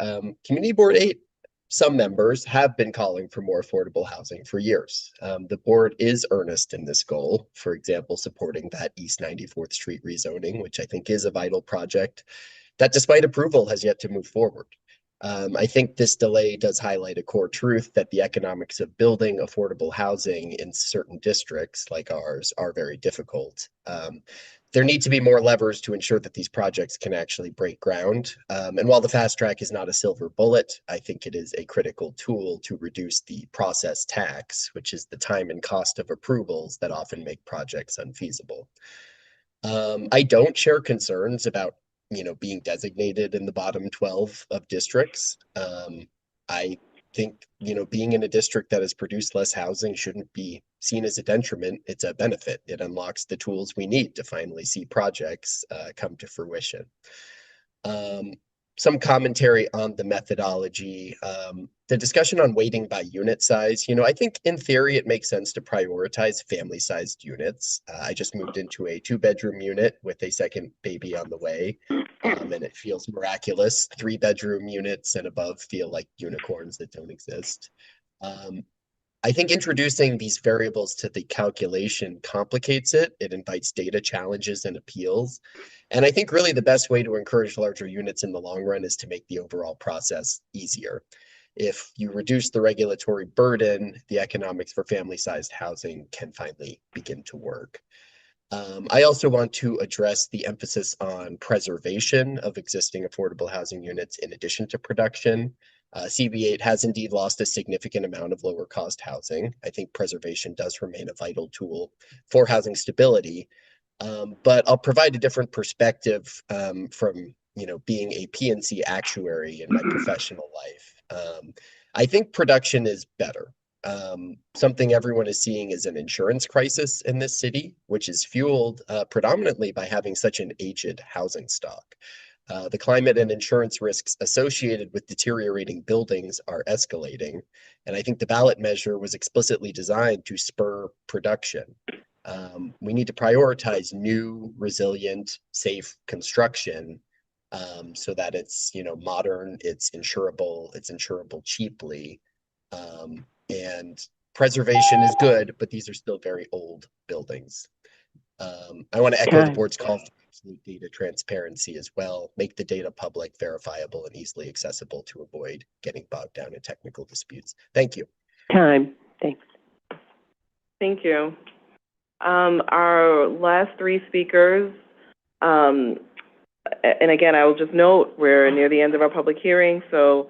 Community Board 8, some members have been calling for more affordable housing for years. The board is earnest in this goal, for example, supporting that East 94th Street rezoning, which I think is a vital project that, despite approval, has yet to move forward. I think this delay does highlight a core truth that the economics of building affordable housing in certain districts like ours are very difficult. There need to be more levers to ensure that these projects can actually break ground. And while the fast track is not a silver bullet, I think it is a critical tool to reduce the process tax, which is the time and cost of approvals that often make projects unfeasible. I don't share concerns about being designated in the bottom 12 of districts. I think, being in a district that has produced less housing shouldn't be seen as a detriment. It's a benefit. It unlocks the tools we need to finally see projects come to fruition. Some commentary on the methodology, the discussion on weighting by unit size. I think in theory it makes sense to prioritize family-sized units. I just moved into a 2-bedroom unit with a second baby on the way, and it feels miraculous. 3-bedroom units and above feel like unicorns that don't exist. I think introducing these variables to the calculation complicates it. It invites data challenges and appeals. And I think really the best way to encourage larger units in the long run is to make the overall process easier. If you reduce the regulatory burden, the economics for family-sized housing can finally begin to work. I also want to address the emphasis on preservation of existing affordable housing units in addition to production. CB8 has indeed lost a significant amount of lower cost housing. I think preservation does remain a vital tool for housing stability. But I'll provide a different perspective from being a PNC actuary in my professional life. I think production is better. Something everyone is seeing is an insurance crisis in this city, which is fueled predominantly by having such an aged housing stock. The climate and insurance risks associated with deteriorating buildings are escalating, and I think the ballot measure was explicitly designed to spur production. We need to prioritize new, resilient, safe construction so that it's modern, it's insurable cheaply, and preservation is good, but these are still very old buildings. I want to echo the board's call for absolute data transparency as well. Make the data public, verifiable, and easily accessible to avoid getting bogged down in technical disputes. Thank you. Time. Thanks. Thank you. Our last 3 speakers, and again, I will just note we're near the end of our public hearing, so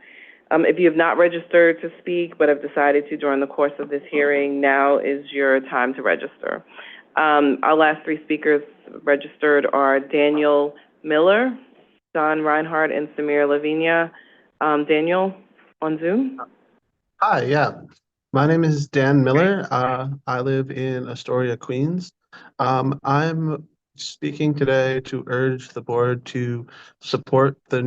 if you have not registered to speak but have decided to during the course of this hearing, now is your time to register. Our last 3 speakers registered are Daniel Miller, Don Reinhardt, and Samir Lavinia. Daniel, on Zoom. Hi, yeah. My name is Dan Miller. I live in Astoria, Queens. I'm speaking today to urge the board to support the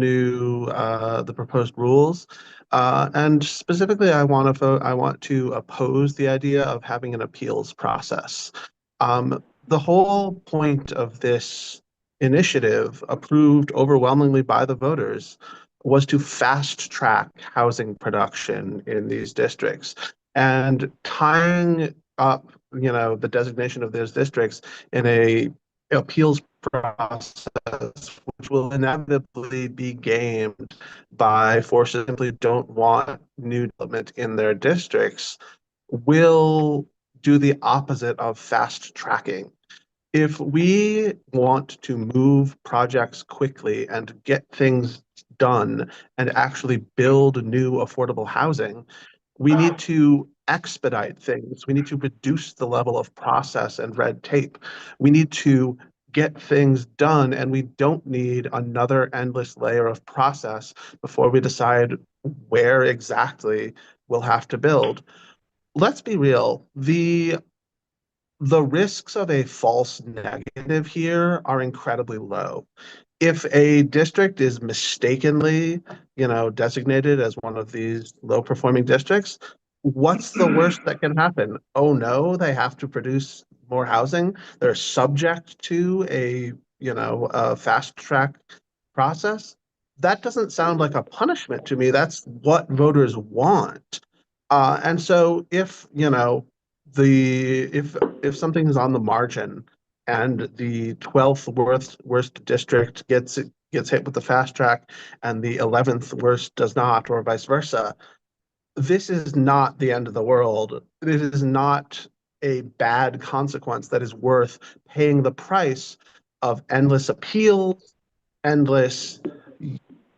the proposed rules. And specifically, I want to oppose the idea of having an appeals process. The whole point of this initiative, approved overwhelmingly by the voters, was to fast track housing production in these districts. And tying up, the designation of those districts in a appeals process, which will inevitably be gamed by forces that simply don't want new development in their districts, will do the opposite of fast tracking. If we want to move projects quickly and get things done and actually build new affordable housing, we need to expedite things. We need to reduce the level of process and red tape. We need to get things done, and we don't need another endless layer of process before we decide where exactly we'll have to build. Let's be real. The risks of a false negative here are incredibly low. If a district is mistakenly, designated as one of these low-performing districts, what's the worst that can happen? Oh no, they have to produce more housing. They're subject to a fast track process. That doesn't sound like a punishment to me. That's what voters want. And so if if something is on the margin and the 12th worst district gets hit with the fast track and the 11th worst does not, or vice versa, this is not the end of the world. It is not a bad consequence that is worth paying the price of endless appeals, endless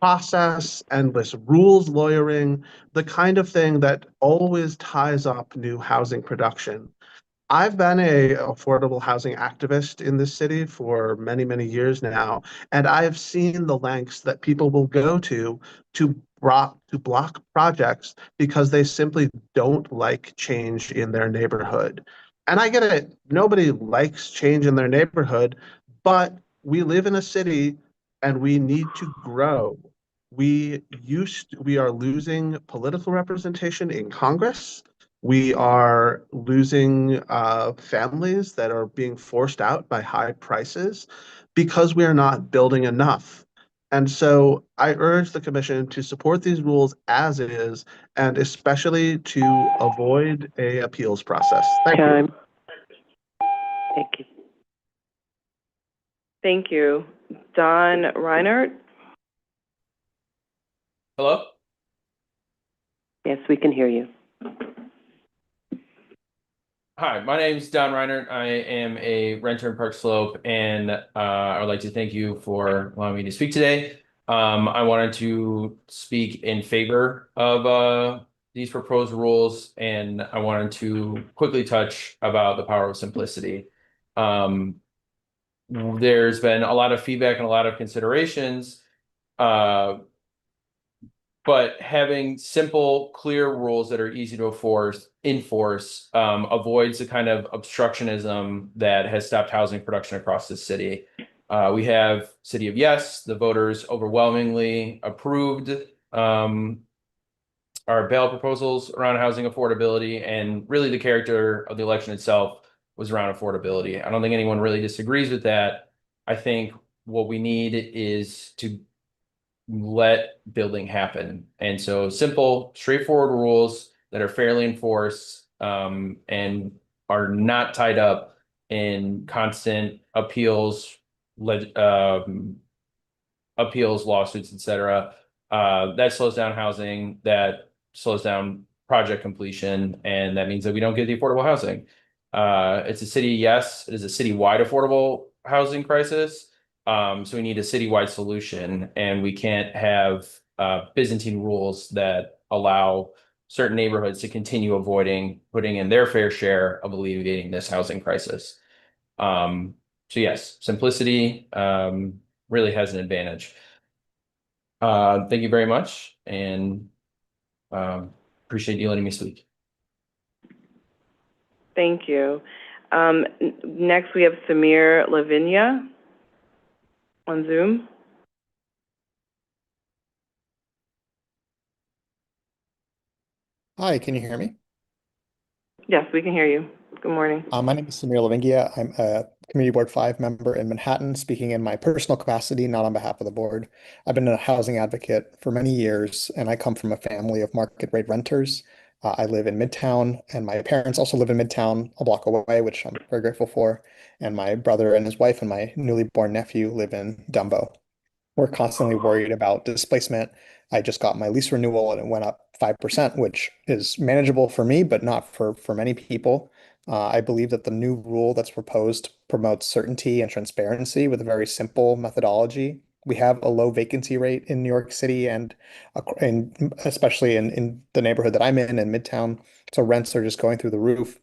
process, endless rules lawyering, the kind of thing that always ties up new housing production. I've been a affordable housing activist in this city for many, many years now, and I've seen the lengths that people will go to block projects because they simply don't like change in their neighborhood. And I get it, nobody likes change in their neighborhood, but we live in a city and we need to grow. We are losing political representation in Congress. We are losing families that are being forced out by high prices because we are not building enough. And so I urge the commission to support these rules as is, and especially to avoid a appeals process. Thank you. Time. Thank you. Thank you. Don Reinert? Hello? Yes, we can hear you. Hi, my name's Don Reinert. I am a renter in Park Slope, and I would like to thank you for allowing me to speak today. I wanted to speak in favor of these proposed rules, and I wanted to quickly touch about the power of simplicity. There's been a lot of feedback and a lot of considerations, but having simple, clear rules that are easy to enforce avoids the kind of obstructionism that has stopped housing production across the city. We have City of Yes, the voters overwhelmingly approved our ballot proposals around housing affordability, and really the character of the election itself was around affordability. I don't think anyone really disagrees with that. I think what we need is to let building happen. And so simple, straightforward rules that are fairly enforced and are not tied up in constant appeals, lawsuits, etc. That slows down housing, that slows down project completion, and that means that we don't get the affordable housing. It's a city, yes, it is a citywide affordable housing crisis. So we need a citywide solution, and we can't have Byzantine rules that allow certain neighborhoods to continue avoiding putting in their fair share of alleviating this housing crisis. So yes, simplicity really has an advantage. Thank you very much, and appreciate you letting me speak. Thank you. Next, we have Samir Lavinia on Zoom. Hi, can you hear me? Yes, we can hear you. Good morning. My name is Samir Lavingia. I'm a Community Board 5 member in Manhattan, speaking in my personal capacity, not on behalf of the board. I've been a housing advocate for many years, and I come from a family of market rate renters. I live in Midtown, and my parents also live in Midtown, a block away, which I'm very grateful for. And my brother and his wife and my newly born nephew live in Dumbo. We're constantly worried about displacement. I just got my lease renewal and it went up 5%, which is manageable for me, but not for many people. I believe that the new rule that's proposed promotes certainty and transparency with a very simple methodology. We have a low vacancy rate in New York City and especially in the neighborhood that I'm in Midtown. So rents are just going through the roof,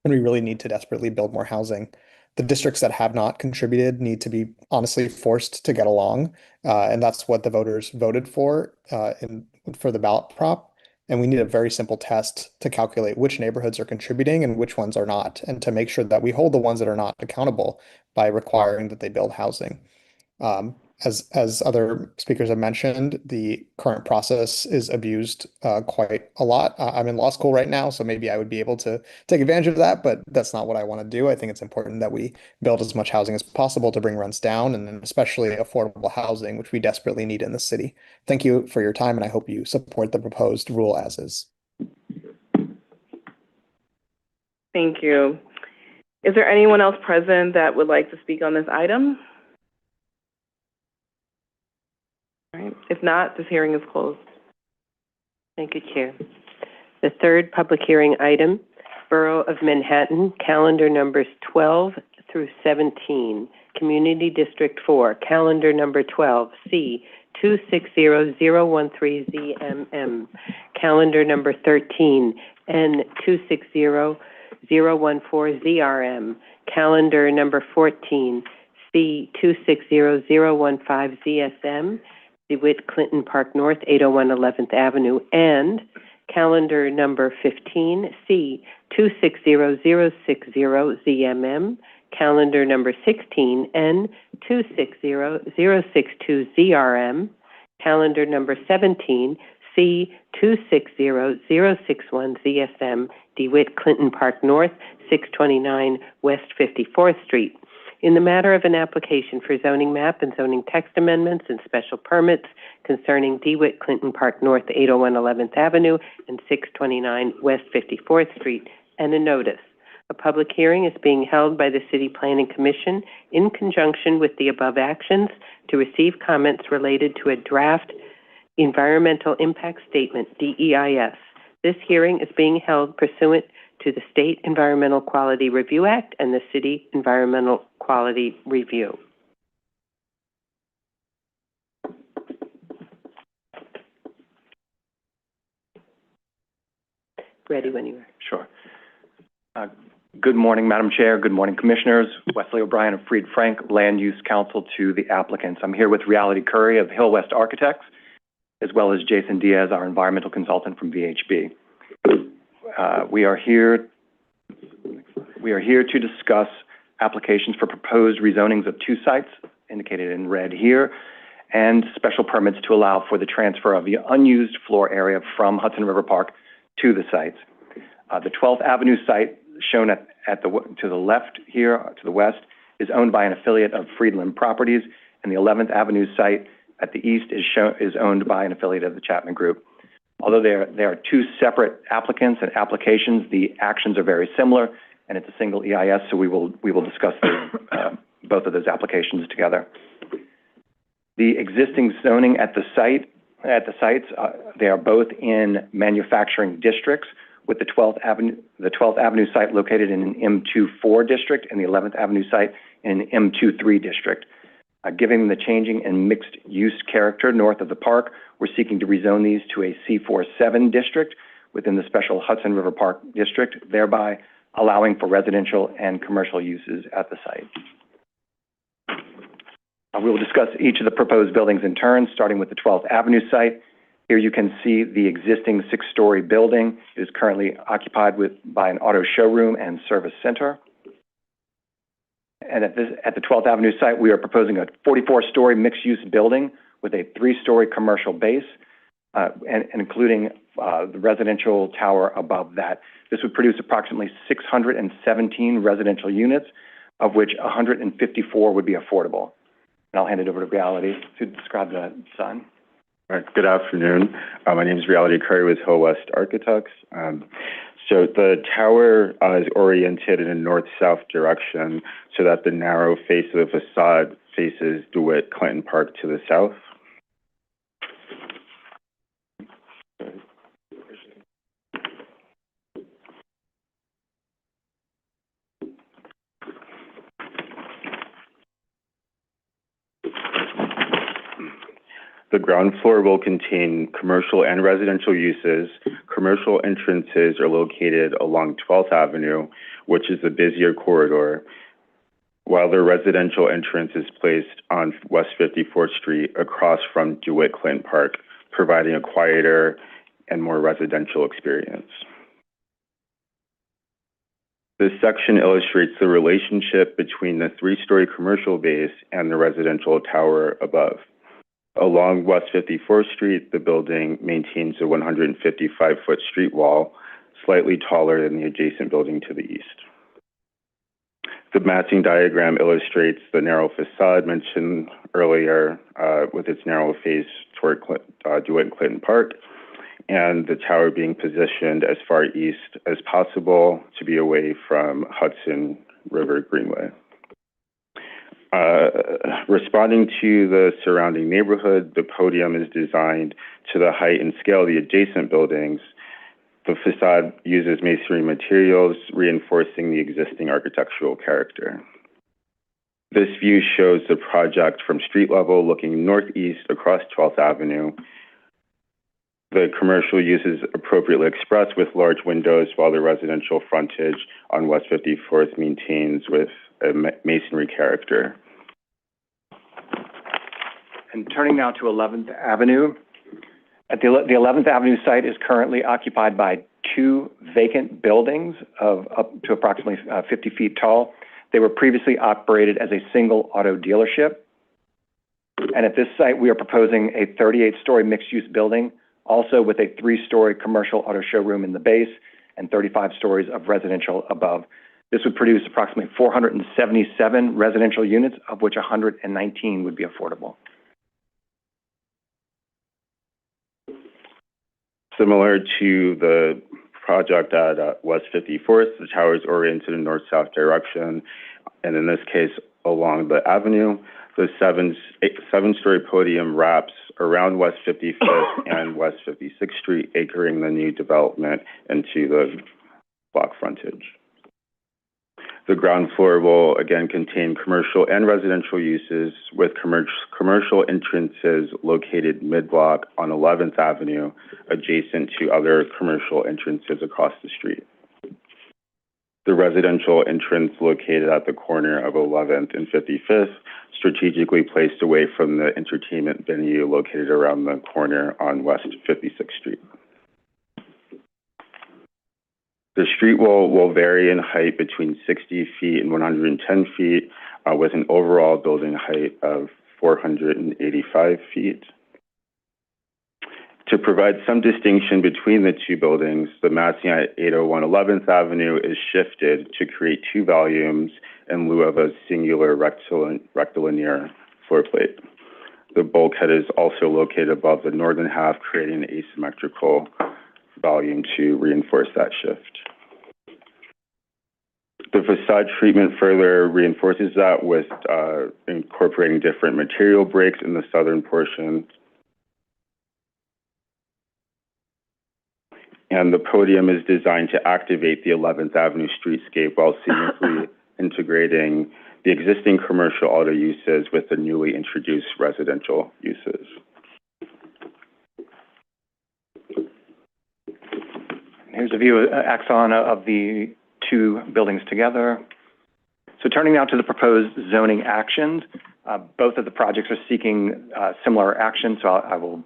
and we really need to desperately build more housing. The districts that have not contributed need to be honestly forced to get along, and that's what the voters voted for the ballot prop. And we need a very simple test to calculate which neighborhoods are contributing and which ones are not, and to make sure that we hold the ones that are not accountable by requiring that they build housing. As other speakers have mentioned, the current process is abused quite a lot. I'm in law school right now, so maybe I would be able to take advantage of that, but that's not what I want to do. I think it's important that we build as much housing as possible to bring rents down, and then especially affordable housing, which we desperately need in the city. Thank you for your time, and I hope you support the proposed rule as is. Thank you. Is there anyone else present that would like to speak on this item? All right. If not, this hearing is closed. Thank you, Chair. The third public hearing item, Borough of Manhattan, calendar numbers 12 through 17. Community District 4, calendar number 12, C 260013ZMM. Calendar number 13, N 260013 260-014ZRM, calendar number 14, C260015ZSM, DeWitt Clinton Park North, 801 11th Avenue, and calendar number 15, C260060ZMM, calendar number 16, N260062ZRM, calendar number 17, C260061ZSM, DeWitt Clinton Park North, 629 West 54th Street. In the matter of an application for zoning map and zoning text amendments and special permits concerning DeWitt Clinton Park North, 801 11th Avenue and 629 West 54th Street, and a notice. A public hearing is being held by the City Planning Commission in conjunction with the above actions to receive comments related to a draft Environmental Impact Statement, DEIS. This hearing is being held pursuant to the State Environmental Quality Review Act and the City Environmental Quality Review. Ready when you are. Sure. Good morning, Madam Chair. Good morning, Commissioners. Wesley O'Brien of Fried Frank, Land Use Counsel to the applicants. I'm here with Reality Curry of Hill West Architects, as well as Jason Diaz, our environmental consultant from VHB. We are here to discuss applications for proposed rezonings of 2 sites, indicated in red here, and special permits to allow for the transfer of the unused floor area from Hudson River Park to the sites. The 12th Avenue site, shown to the left here, to the west, is owned by an affiliate of Friedland Properties, and the 11th Avenue site at the east is owned by an affiliate of the Chapman Group. Although there are 2 separate applicants and applications, the actions are very similar, and it's a single EIS, so we will discuss both of those applications together. The existing zoning at the sites, they are both in manufacturing districts, with the 12th Avenue site located in an M24 district and the 11th Avenue site in an M23 district. Given the changing and mixed use character north of the park, we're seeking to rezone these to a C47 district within the special Hudson River Park district, thereby allowing for residential and commercial uses at the site. We will discuss each of the proposed buildings in turn, starting with the 12th Avenue site. Here you can see the existing 6-story building. It is currently occupied by an auto showroom and service center. And at the 12th Avenue site, we are proposing a 44-story mixed-use building with a 3-story commercial base, and including the residential tower above that. This would produce approximately 617 residential units, of which 154 would be affordable. And I'll hand it over to Reality to describe the design. All right, good afternoon. My name is Reality Curry with Hill West Architects. So the tower is oriented in a north-south direction so that the narrow face of the facade faces DeWitt Clinton Park to the south. The ground floor will contain commercial and residential uses. Commercial entrances are located along 12th Avenue, which is the busier corridor, while the residential entrance is placed on West 54th Street across from DeWitt Clinton Park, providing a quieter and more residential experience. This section illustrates the relationship between the 3-story commercial base and the residential tower above. Along West 54th Street, the building maintains a 155-foot street wall, slightly taller than the adjacent building to the east. The matching diagram illustrates the narrow facade mentioned earlier with its narrow face toward DeWitt Clinton Park, and the tower being positioned as far east as possible to be away from Hudson River Greenway. Responding to the surrounding neighborhood, the podium is designed to the height and scale of the adjacent buildings. The facade uses masonry materials, reinforcing the existing architectural character. This view shows the project from street level looking northeast across 12th Avenue. The commercial use is appropriately expressed with large windows, while the residential frontage on West 54th maintains with a masonry character. And turning now to 11th Avenue. The 11th Avenue site is currently occupied by 2 vacant buildings of up to approximately 50 feet tall. They were previously operated as a single auto dealership. And at this site, we are proposing a 38-story mixed-use building, also with a 3-story commercial auto showroom in the base and 35 stories of residential above. This would produce approximately 477 residential units, of which 119 would be affordable. Similar to the project at West 54th, the tower is oriented in north-south direction, and in this case, along the avenue. The seven-story podium wraps around West 55th and West 56th Street, anchoring the new development into the block frontage. The ground floor will again contain commercial and residential uses, with commercial entrances located mid-block on 11th Avenue, adjacent to other commercial entrances across the street. The residential entrance located at the corner of 11th and 55th, strategically placed away from the entertainment venue located around the corner on West 56th Street. The street will vary in height between 60 feet and 110 feet, with an overall building height of 485 feet. To provide some distinction between the two buildings, the massing at 801 11th Avenue is shifted to create 2 volumes in lieu of a singular rectilinear floor plate. The bulkhead is also located above the northern half, creating an asymmetrical volume to reinforce that shift. The facade treatment further reinforces that with incorporating different material breaks in the southern portion. And the podium is designed to activate the 11th Avenue streetscape while seamlessly integrating the existing commercial auto uses with the newly introduced residential uses. Here's a view, Axon, of the 2 buildings together. So turning now to the proposed zoning actions, both of the projects are seeking similar actions, so I will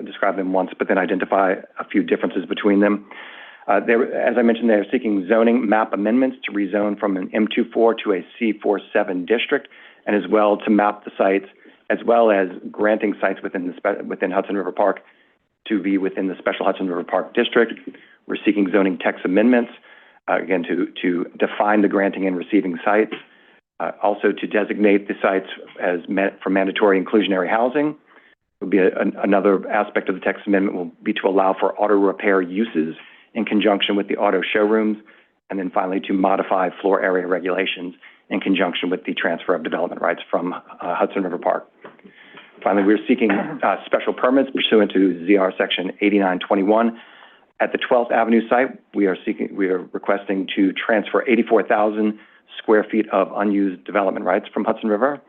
describe them once, but then identify a few differences between them. As I mentioned, they're seeking zoning map amendments to rezone from an M24 to a C47 district, and as well to map the sites, as well as granting sites within Hudson River Park to be within the Special Hudson River Park District. We're seeking zoning text amendments, again, to define the granting and receiving sites, also to designate the sites as for mandatory inclusionary housing. Would be another aspect of the text amendment will be to allow for auto repair uses in conjunction with the auto showrooms, and then finally to modify floor area regulations in conjunction with the transfer of development rights from Hudson River Park. Finally, we're seeking special permits pursuant to ZR Section 8921. At the 12th Avenue site, we are requesting to transfer 84,000 square feet of unused development rights from Hudson River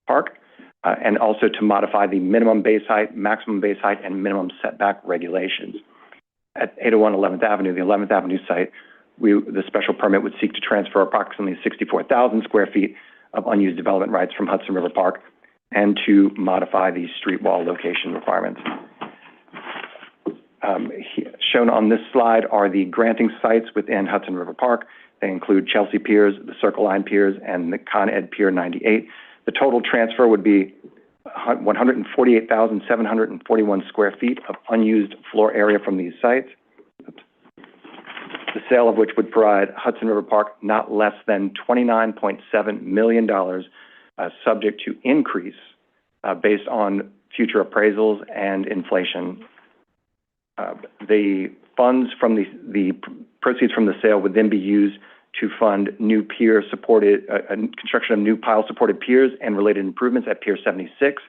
Park, and also to modify the minimum base height, maximum base height, and minimum setback regulations. At 801 11th Avenue, the 11th Avenue site, the special permit would seek to transfer approximately 64,000 square feet of unused development rights from Hudson River Park and to modify the street wall location requirements. Shown on this slide are the granting sites within Hudson River Park. They include Chelsea Piers, the Circle Line Piers, and the Con Ed Pier 98. The total transfer would be 148,741 square feet of unused floor area from these sites, the sale of which would provide Hudson River Park not less than $29.7 million, subject to increase based on future appraisals and inflation. The funds from the proceeds from the sale would then be used to fund new pier-supported, construction of new pile-supported piers and related improvements at Pier 76,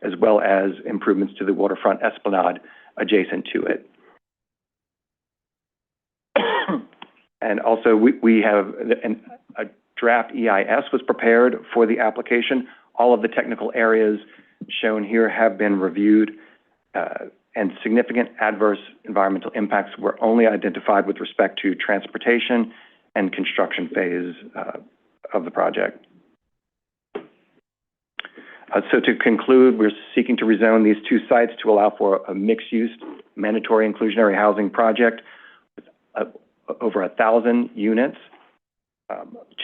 as well as improvements to the waterfront esplanade adjacent to it. And also, we have a draft EIS was prepared for the application. All of the technical areas shown here have been reviewed. and significant adverse environmental impacts were only identified with respect to transportation and construction phase of the project. So to conclude, we're seeking to rezone these two sites to allow for a mixed-use, mandatory inclusionary housing project with over 1,000 units,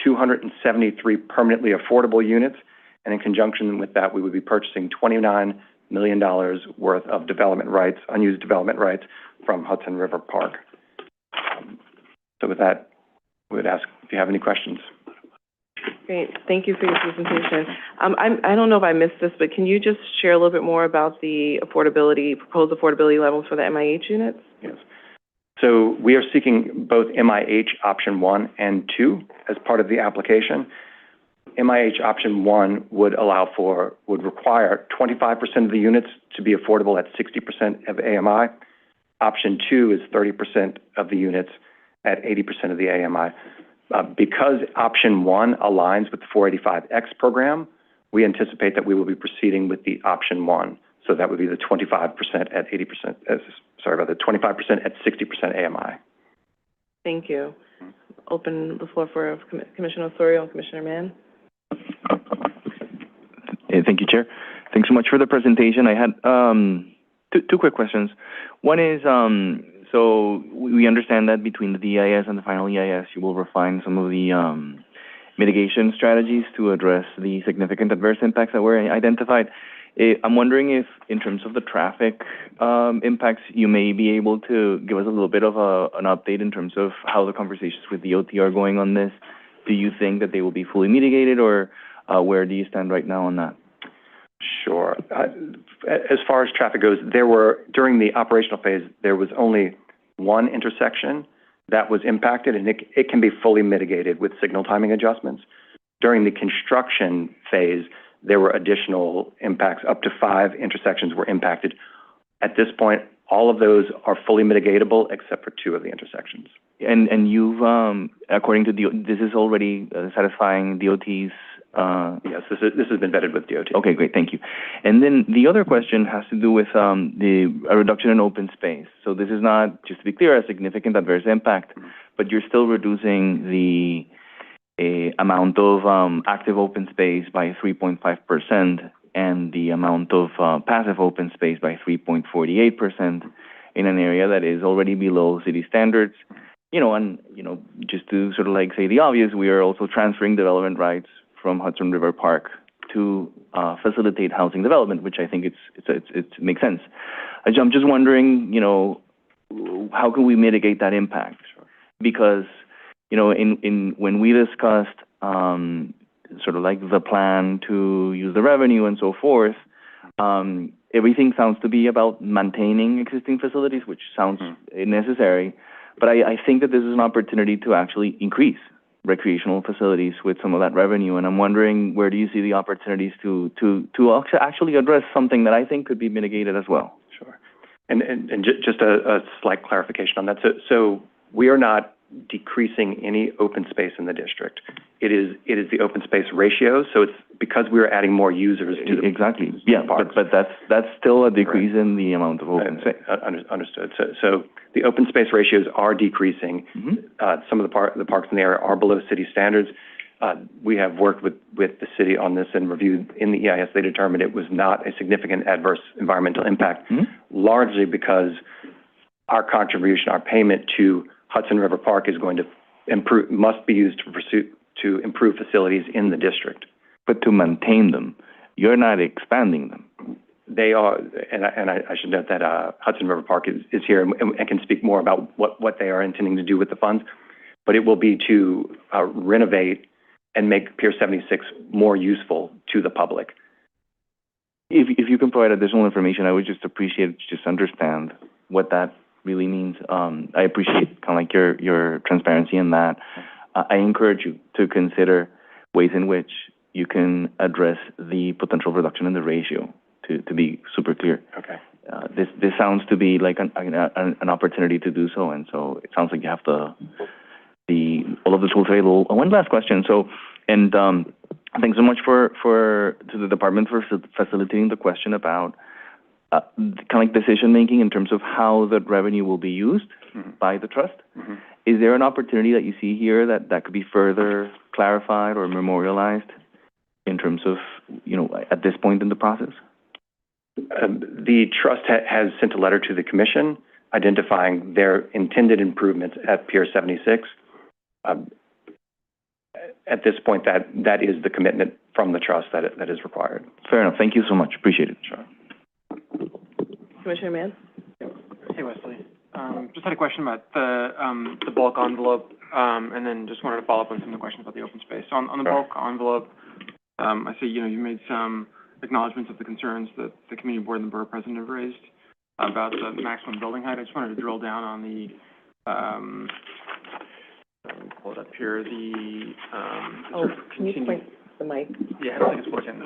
273 permanently affordable units, and in conjunction with that, we would be purchasing $29 million worth of development rights, unused development rights from Hudson River Park. So with that, we would ask if you have any questions. Great. Thank you for your presentation. I don't know if I missed this, but can you just share a little bit more about the proposed affordability levels for the MIH units? Yes. So we are seeking both MIH option 1 and 2 as part of the application. MIH option 1 would require 25% of the units to be affordable at 60% of AMI. Option 2 is 30% of the units at 80% of the AMI. Because option 1 aligns with the 485X program, we anticipate that we will be proceeding with the option 1. So that would be the 25% at 80%, the 25% at 60% AMI. Thank you. Open the floor for Commissioner Osorio and Commissioner Mann. Thank you, Chair. Thanks so much for the presentation. I had two quick questions. One is, so we understand that between the EIS and the final EIS, you will refine some of the mitigation strategies to address the significant adverse impacts that were identified. I'm wondering if, in terms of the traffic impacts, you may be able to give us a little bit of an update in terms of how the conversations with DOT are going on this. Do you think that they will be fully mitigated, or where do you stand right now on that? Sure. As far as traffic goes, during the operational phase, there was only one intersection that was impacted, and it can be fully mitigated with signal timing adjustments. During the construction phase, there were additional impacts. Up to 5 intersections were impacted. At this point, all of those are fully mitigatable except for 2 of the intersections. And you've, according to this is already satisfying DOT's. Yes, this has been vetted with DOT. Okay, great, thank you. And then the other question has to do with a reduction in open space. So this is not, just to be clear, a significant adverse impact, but you're still reducing the amount of active open space by 3.5% and the amount of passive open space by 3.48% in an area that is already below city standards. Just to sort of like say the obvious, we are also transferring development rights from Hudson River Park to facilitate housing development, which I think it makes sense. I'm just wondering, how can we mitigate that impact? Because, when we discussed sort of like the plan to use the revenue and so forth, everything sounds to be about maintaining existing facilities, which sounds necessary. But I think that this is an opportunity to actually increase recreational facilities with some of that revenue, and I'm wondering, where do you see the opportunities to actually address something that I think could be mitigated as well? Sure. And just a slight clarification on that. So we are not decreasing any open space in the district. It is the open space ratio. So it's because we are adding more users to the exactly. Yeah, but that's still a decrease in the amount of open space. Understood. So the open space ratios are decreasing. Some of the parks in the area are below city standards. We have worked with the city on this and reviewed in the EIS. They determined it was not a significant adverse environmental impact, largely because our contribution, our payment to Hudson River Park is going to must be used to improve facilities in the district. But to maintain them, you're not expanding them. They are, and I should note that Hudson River Park is here and can speak more about what they are intending to do with the funds. But it will be to renovate and make Pier 76 more useful to the public. If you can provide additional information, I would just appreciate just understand what that really means. I appreciate kind of like your transparency in that. I encourage you to consider ways in which you can address the potential reduction in the ratio. To be super clear. Okay. This sounds to be like an opportunity to do so, and so it sounds like you have all of the tools available. One last question. Thanks so much to the department for facilitating the question about kind of like decision-making in terms of how the revenue will be used by the trust. Is there an opportunity that you see here that could be further clarified or memorialized in terms of, at this point in the process? The trust has sent a letter to the commission identifying their intended improvements at Pier 76. At this point, that is the commitment from the trust that is required. Fair enough. Thank you so much. Appreciate it. Sure. Commissioner Mann? Hey, Wesley. Just had a question about the bulk envelope, and then just wanted to follow up on some of the questions about the open space. On the bulk envelope, I see, you made some acknowledgments of the concerns that the community board and the borough president have raised about the maximum building height. I just wanted to drill down on the, let me pull it up here, Can you point the mic? Yeah, I don't think it's working.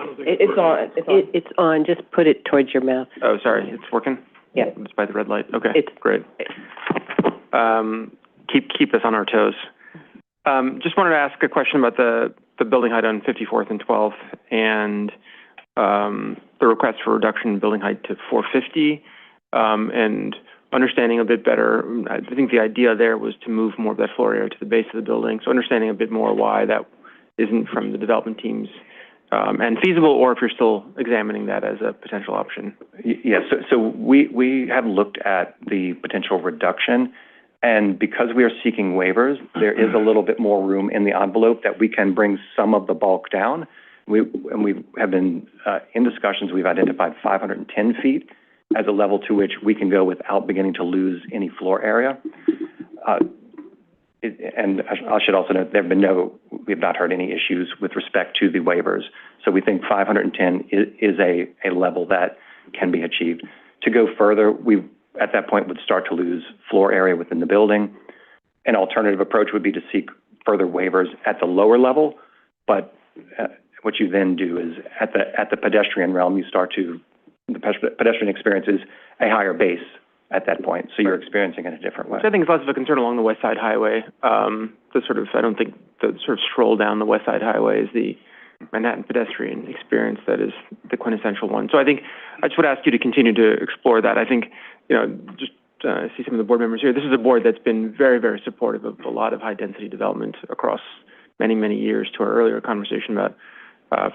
It's on. Just put it towards your mouth. Oh, sorry. It's working? Yeah. Despite the red light? Okay, great. Keep us on our toes. Just wanted to ask a question about the building height on 54th and 12th and the request for reduction in building height to 450 and understanding a bit better. I think the idea there was to move more of that floor area to the base of the building. So understanding a bit more why that isn't from the development teams and feasible, or if you're still examining that as a potential option. Yes, so we have looked at the potential reduction, and because we are seeking waivers, there is a little bit more room in the envelope that we can bring some of the bulk down. We have been in discussions. We've identified 510 feet as a level to which we can go without beginning to lose any floor area. And I should also note we have not heard any issues with respect to the waivers. So we think 510 is a level that can be achieved. To go further, we at that point would start to lose floor area within the building. An alternative approach would be to seek further waivers at the lower level, but what you then do is at the pedestrian realm, the pedestrian experience is a higher base at that point, so you're experiencing it a different way. So I think it's less of a concern along the West Side Highway. I don't think the sort of stroll down the West Side Highway is the Manhattan pedestrian experience that is the quintessential one. So I think I just would ask you to continue to explore that. I think, just see some of the board members here. This is a board that's been very, very supportive of a lot of high-density development across many, many years, to our earlier conversation about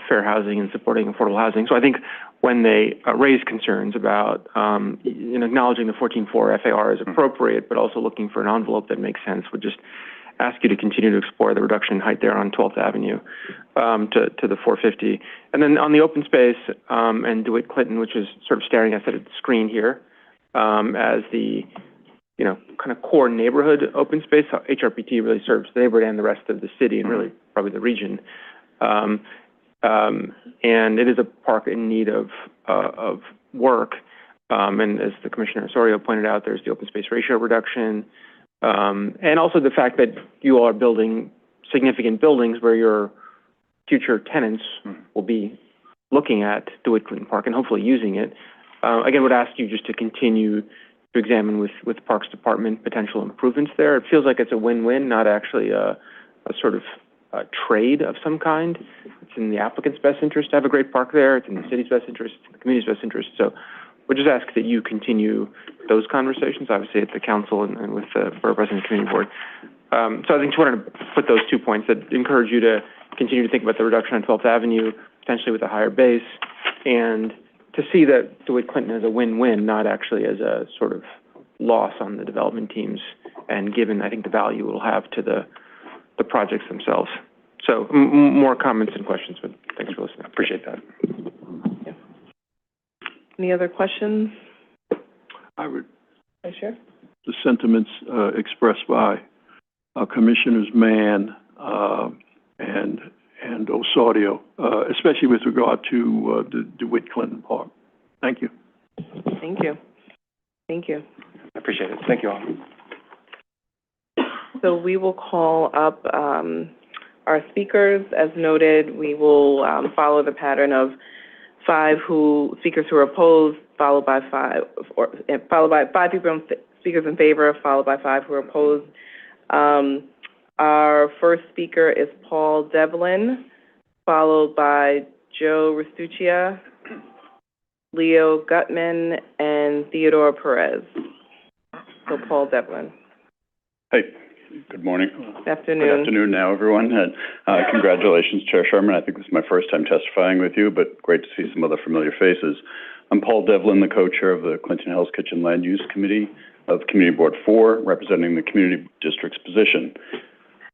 fair housing and supporting affordable housing. So I think when they raise concerns about acknowledging the 14.4 FAR is appropriate, but also looking for an envelope that makes sense, would just ask you to continue to explore the reduction in height there on 12th Avenue to the 450. And then on the open space and Dwight Clinton, which is sort of staring us at a screen here as the kind of core neighborhood open space. HRPT really serves the neighborhood and the rest of the city and really probably the region. And it is a park in need of work. And as the Commissioner Osorio pointed out, there's the open space ratio reduction. And also the fact that you all are building significant buildings where your future tenants will be looking at Dwight Clinton Park and hopefully using it. Again, would ask you just to continue to examine with the Parks Department potential improvements there. It feels like it's a win-win, not actually a sort of trade of some kind. It's in the applicant's best interest to have a great park there. It's in the city's best interest, the community's best interest. So we'll just ask that you continue those conversations, obviously at the council and with the Borough President and Community Board. So I think just wanted to put those 2 points that encourage you to continue to think about the reduction on 12th Avenue, potentially with a higher base, and to see that Dwight Clinton as a win-win, not actually as a sort of loss on the development teams, and given, I think, the value it will have to the projects themselves. So more comments and questions, but thanks for listening. Appreciate that. Yeah. Any other questions? I would Sure. the sentiments expressed by Commissioners Mann and Osorio, especially with regard to the DeWitt Clinton Park. Thank you. Thank you. Thank you. I appreciate it. Thank you all. So we will call up our speakers. As noted, we will follow the pattern of speakers who are opposed, followed by five speakers in favor, followed by 5 who are opposed. Our first speaker is Paul Devlin, followed by Joe Restuccia, Leo Gutman, and Theodore Perez. So Paul Devlin. Hey, good morning. Good afternoon. Good afternoon now, everyone. And congratulations, Chair Sherman. I think this is my first time testifying with you, but great to see some other familiar faces. I'm Paul Devlin, the co-chair of the Clinton Hell's Kitchen Land Use Committee of Community Board 4, representing the community district's position.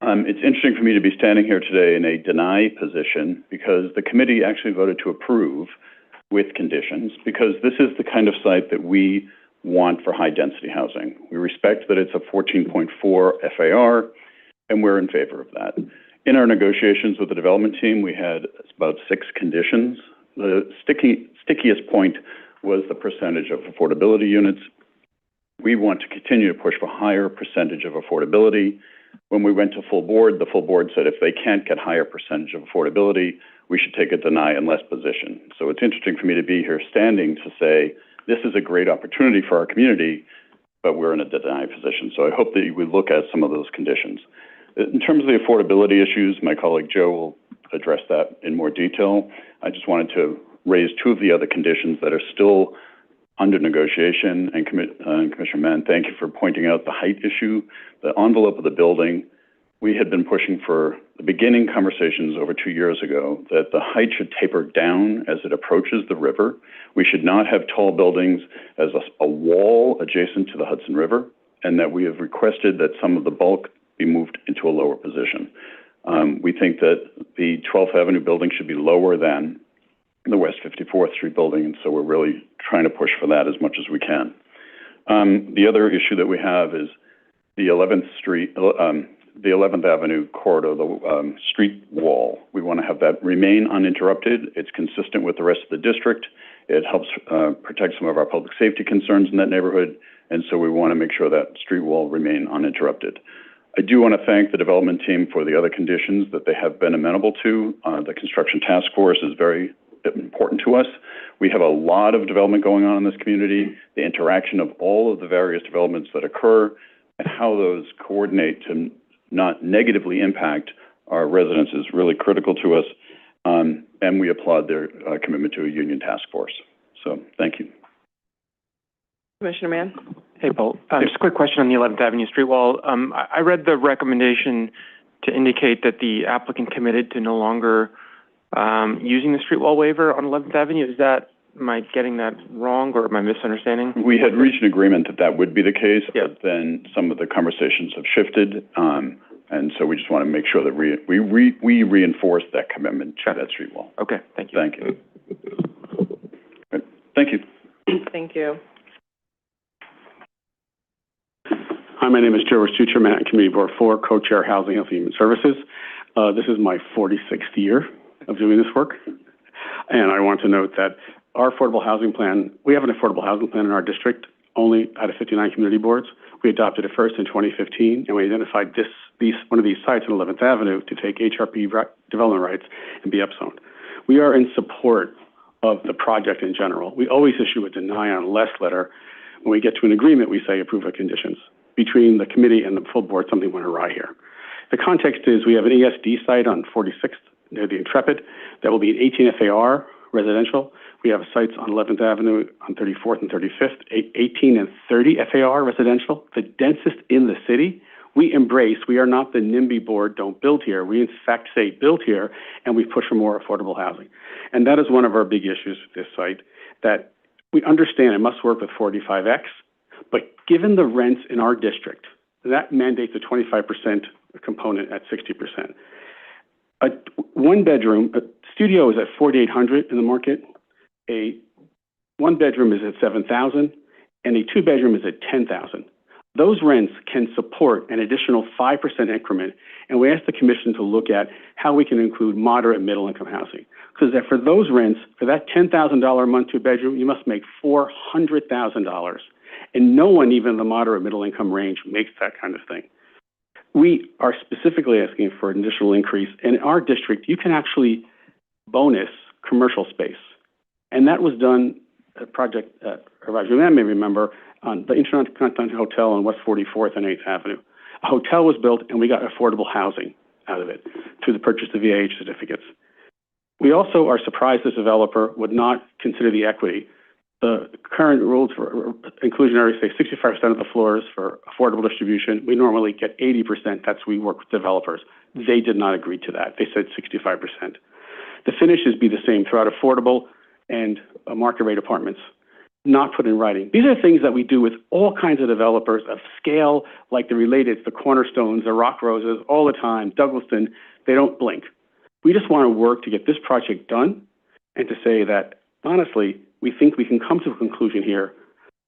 It's interesting for me to be standing here today in a deny position because the committee actually voted to approve with conditions, because this is the kind of site that we want for high-density housing. We respect that it's a 14.4 FAR, and we're in favor of that. In our negotiations with the development team, we had about 6 conditions. The stickiest point was the percentage of affordability units. We want to continue to push for higher percentage of affordability. When we went to full board, the full board said if they can't get higher percentage of affordability, we should take a deny and less position. So it's interesting for me to be here standing to say, this is a great opportunity for our community, but we're in a deny position. So I hope that you would look at some of those conditions. In terms of the affordability issues, my colleague Joe will address that in more detail. I just wanted to raise 2 of the other conditions that are still under negotiation. And Commissioner Mann, thank you for pointing out the height issue, the envelope of the building. We had been pushing for the beginning conversations over 2 years ago that the height should taper down as it approaches the river. We should not have tall buildings as a wall adjacent to the Hudson River, and that we have requested that some of the bulk be moved into a lower position. We think that the 12th Avenue building should be lower than the West 54th Street building, and so we're really trying to push for that as much as we can. The other issue that we have is the 11th Avenue corridor, the street wall. We want to have that remain uninterrupted. It's consistent with the rest of the district. It helps protect some of our public safety concerns in that neighborhood, and so we want to make sure that street wall remain uninterrupted. I do want to thank the development team for the other conditions that they have been amenable to. The construction task force is very important to us. We have a lot of development going on in this community. The interaction of all of the various developments that occur and how those coordinate to not negatively impact our residents is really critical to us. And we applaud their commitment to a union task force. So thank you. Commissioner Mann. Hey, Paul. Just a quick question on the 11th Avenue street wall. I read the recommendation to indicate that the applicant committed to no longer using the street wall waiver on 11th Avenue. Am I getting that wrong, or am I misunderstanding? We had reached an agreement that that would be the case, but then some of the conversations have shifted. And so we just want to make sure that we reinforce that commitment to that street wall. Okay, thank you. Thank you. Good. Thank you. Thank you. Hi, my name is Joe Restuccia, Manhattan Community Board 4, co-chair Housing, Health, and Human Services. This is my 46th year of doing this work. And I want to note that our affordable housing plan, we have an affordable housing plan in our district, only out of 59 community boards. We adopted it first in 2015, and we identified one of these sites on 11th Avenue to take HRP development rights and be upzoned. We are in support of the project in general. We always issue a deny on less letter. When we get to an agreement, we say approve of conditions. Between the committee and the full board, something went awry here. The context is we have an ESD site on 46th near the Intrepid that will be an 18 FAR residential. We have sites on 11th Avenue on 34th and 35th, 18 and 30 FAR residential, the densest in the city. We embrace, we are not the NIMBY board, don't build here. We in fact say build here, and we push for more affordable housing. And that is one of our big issues with this site, that we understand it must work with 45X, but given the rents in our district, that mandates a 25% component at 60%. A one-bedroom, a studio is at $4,800 in the market. A one-bedroom is at $7,000, and a two-bedroom is at $10,000. Those rents can support an additional 5% increment, and we asked the commission to look at how we can include moderate middle-income housing. Because for those rents, for that $10,000 a month two-bedroom, you must make $400,000, and no one, even in the moderate middle-income range, makes that kind of thing. We are specifically asking for an additional increase. In our district, you can actually bonus commercial space. And that was done, a project, Roger may remember, on the Intercontinental Hotel on West 44th and 8th Avenue. A hotel was built, and we got affordable housing out of it through the purchase of VAH certificates. We also are surprised this developer would not consider the equity The current rules for inclusionary say 65% of the floors for affordable distribution. We normally get 80%. That's we work with developers. They did not agree to that. They said 65%. The finishes be the same throughout affordable and market rate apartments, not put in writing. These are things that we do with all kinds of developers of scale, like the Related, the Cornerstones, the Rock Roses, all the time, Douglaston. They don't blink. We just want to work to get this project done and to say that, honestly, we think we can come to a conclusion here,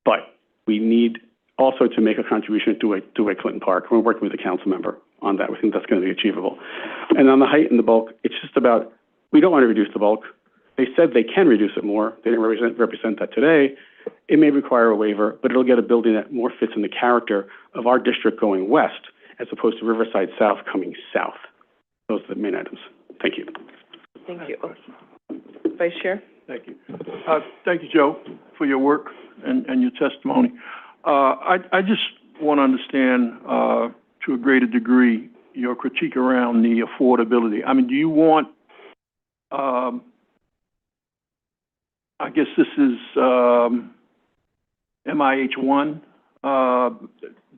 but we need also to make a contribution to Dwight Clinton Park. We're working with the council member on that. We think that's going to be achievable. And on the height and the bulk, it's just about, we don't want to reduce the bulk. They said they can reduce it more. They didn't represent that today. It may require a waiver, but it'll get a building that more fits in the character of our district going west, as opposed to Riverside South coming south. Those are the main items. Thank you. Thank you. Vice Chair? Thank you. Thank you, Joe, for your work and your testimony. I just want to understand to a greater degree your critique around the affordability. I mean, do you want, I guess this is MIH1.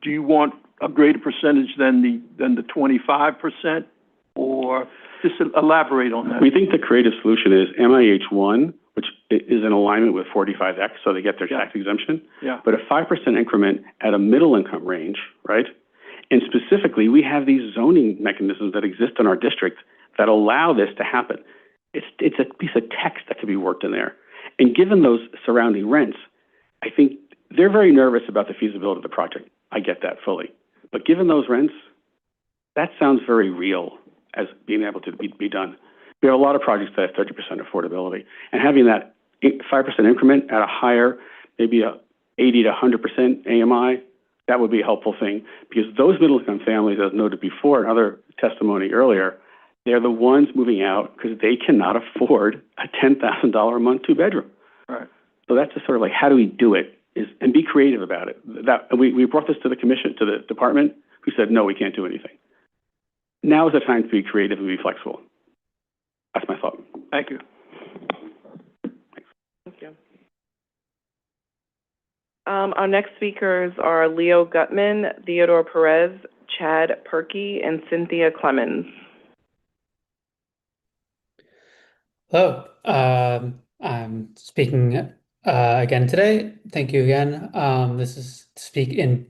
Do you want a greater percentage than the 25%, or just elaborate on that? We think the creative solution is MIH1, which is in alignment with 45X, so they get their tax exemption. Yeah. But a 5% increment at a middle income range, right? And specifically, we have these zoning mechanisms that exist in our district that allow this to happen. It's a piece of text that can be worked in there. And given those surrounding rents, I think they're very nervous about the feasibility of the project. I get that fully. But given those rents, that sounds very real as being able to be done. We have a lot of projects that have 30% affordability. And having that 5% increment at a higher, maybe a 80 to 100% AMI, that would be a helpful thing. Because those middle-income families, as noted before in other testimony earlier, they're the ones moving out because they cannot afford a $10,000 a month two-bedroom. Right. So that's just sort of like, how do we do it? And be creative about it. We brought this to the commission, to the department, who said, no, we can't do anything. Now is the time to be creative and be flexible. That's my thought. Thank you. Thank you. Our next speakers are Leo Gutman, Theodore Perez, Chad Perky, and Cynthia Clemens. Hello. I'm speaking again today. Thank you again. This is to speak in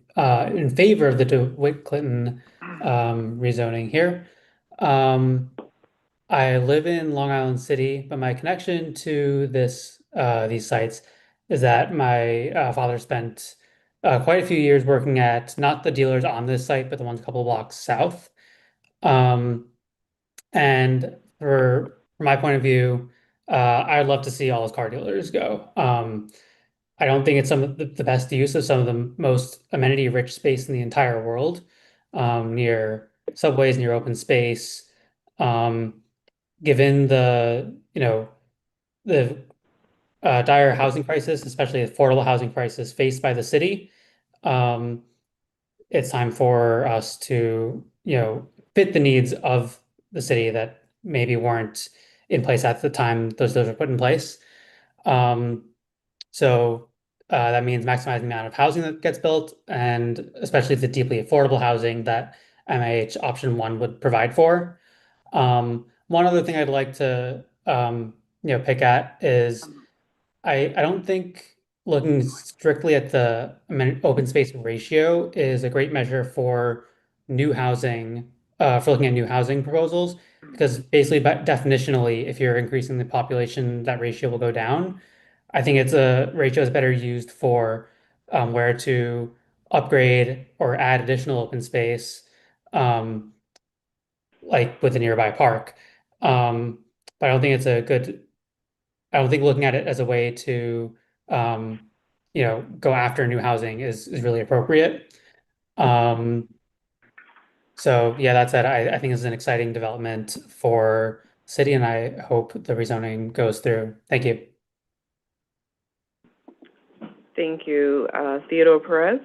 favor of the Dwight Clinton rezoning here. I live in Long Island City, but my connection to these sites is that my father spent quite a few years working at not the dealers on this site, but the ones a couple of blocks south. And from my point of view, I'd love to see all those car dealers go. I don't think it's some of the best use of some of the most amenity-rich space in the entire world, near subways, near open space. Given the dire housing crisis, especially the affordable housing crisis faced by the city, it's time for us to fit the needs of the city that maybe weren't in place at the time those were put in place. So that means maximizing the amount of housing that gets built, and especially the deeply affordable housing that MIH option 1 would provide for. One other thing I'd like to pick at is I don't think looking strictly at the open space ratio is a great measure for new housing, for looking at new housing proposals, because basically, definitionally, if you're increasing the population, that ratio will go down. I think it's a ratio is better used for where to upgrade or add additional open space, like with a nearby park. But I don't think I don't think looking at it as a way to go after new housing is really appropriate. So yeah, that said, I think this is an exciting development for the city, and I hope the rezoning goes through. Thank you. Thank you. Theodore Perez.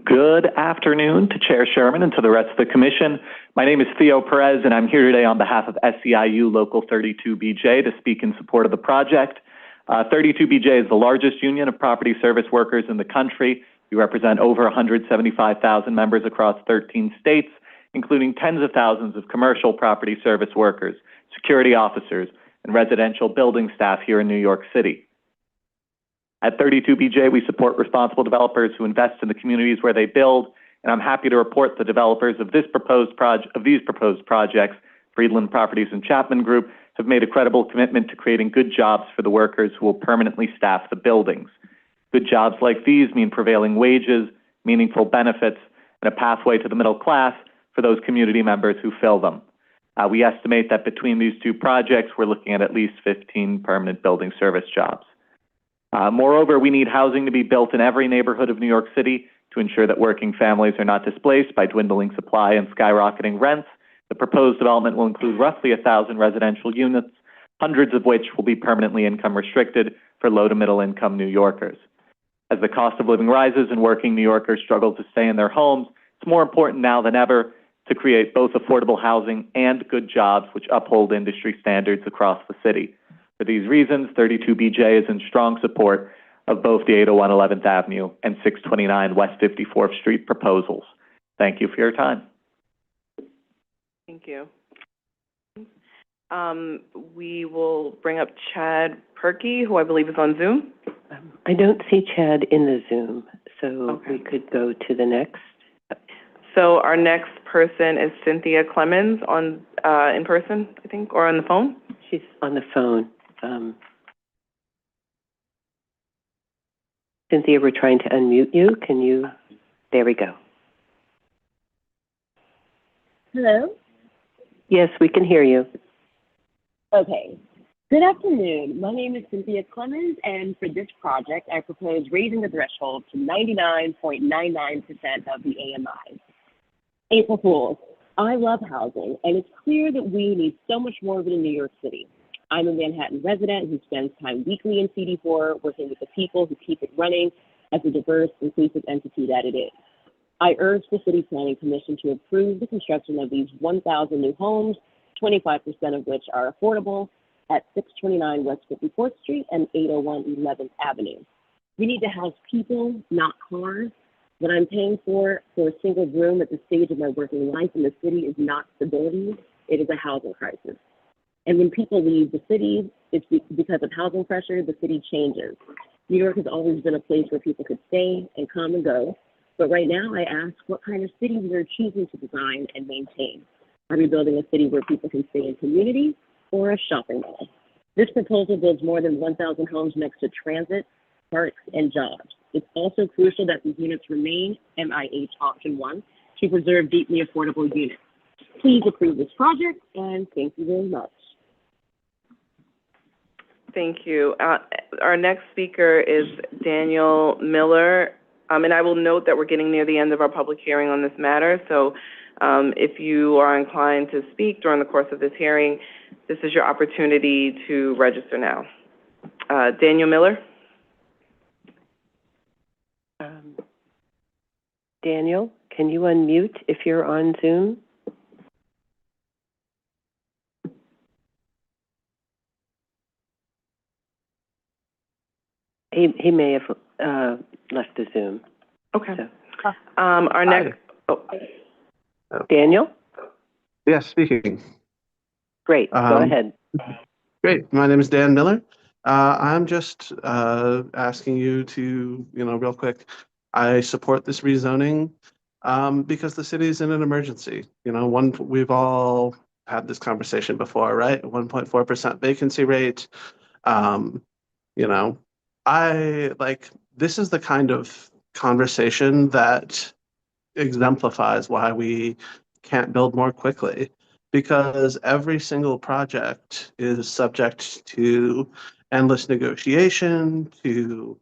Good afternoon to Chair Sherman and to the rest of the commission. My name is Theo Perez, and I'm here today on behalf of SEIU Local 32BJ to speak in support of the project. 32BJ is the largest union of property service workers in the country. We represent over 175,000 members across 13 states, including tens of thousands of commercial property service workers, security officers, and residential building staff here in New York City. At 32BJ, we support responsible developers who invest in the communities where they build, and I'm happy to report the developers of these proposed projects, Friedland Properties and Chapman Group, have made a credible commitment to creating good jobs for the workers who will permanently staff the buildings. Good jobs like these mean prevailing wages, meaningful benefits, and a pathway to the middle class for those community members who fill them. We estimate that between these two projects, we're looking at least 15 permanent building service jobs. Moreover, we need housing to be built in every neighborhood of New York City to ensure that working families are not displaced by dwindling supply and skyrocketing rents. The proposed development will include roughly 1,000 residential units, hundreds of which will be permanently income restricted for low to middle income New Yorkers. As the cost of living rises and working New Yorkers struggle to stay in their homes, it's more important now than ever to create both affordable housing and good jobs which uphold industry standards across the city. For these reasons, 32BJ is in strong support of both the 801 11th Avenue and 629 West 54th Street proposals. Thank you for your time. Thank you. We will bring up Chad Perky, who I believe is on Zoom. I don't see Chad in the Zoom, so we could go to the next. So our next person is Cynthia Clemens on in person, I think, or on the phone? She's on the phone. Cynthia, we're trying to unmute you. Can you? There we go. Hello? Yes, we can hear you. Okay. Good afternoon. My name is Cynthia Clemens, and for this project, I propose raising the threshold to 99.99% of the AMI. April Fools. I love housing, and it's clear that we need so much more of it in New York City. I'm a Manhattan resident who spends time weekly in CD4 working with the people who keep it running as a diverse, inclusive entity that it is. I urge the City Planning Commission to approve the construction of these 1,000 new homes, 25% of which are affordable, at 629 West 54th Street and 801 11th Avenue. We need to house people, not cars. What I'm paying for a single room at the stage of my working life in the city is not stability, it is a housing crisis. And when people leave the city, it's because of housing pressure, the city changes. New York has always been a place where people could stay and come and go. But right now I ask what kind of city we are choosing to design and maintain. Are we building a city where people can stay in community or a shopping mall? This proposal builds more than 1,000 homes next to transit, parks, and jobs. It's also crucial that these units remain MIH option 1 to preserve deeply affordable units. Please approve this project, and thank you very much. Thank you. Our next speaker is Daniel Miller. And I will note that we're getting near the end of our public hearing on this matter. So if you are inclined to speak during the course of this hearing, this is your opportunity to register now. Daniel Miller. Daniel, can you unmute if you're on Zoom? He may have left the Zoom. Okay. So. Our next, Daniel? Yes, speaking. Great, go ahead. Great, my name is Dan Miller. I'm just asking you to, real quick, I support this rezoning because the city is in an emergency. We've all had this conversation before, right? 1.4% vacancy rate. This is the kind of conversation that exemplifies why we can't build more quickly, because every single project is subject to endless negotiation, to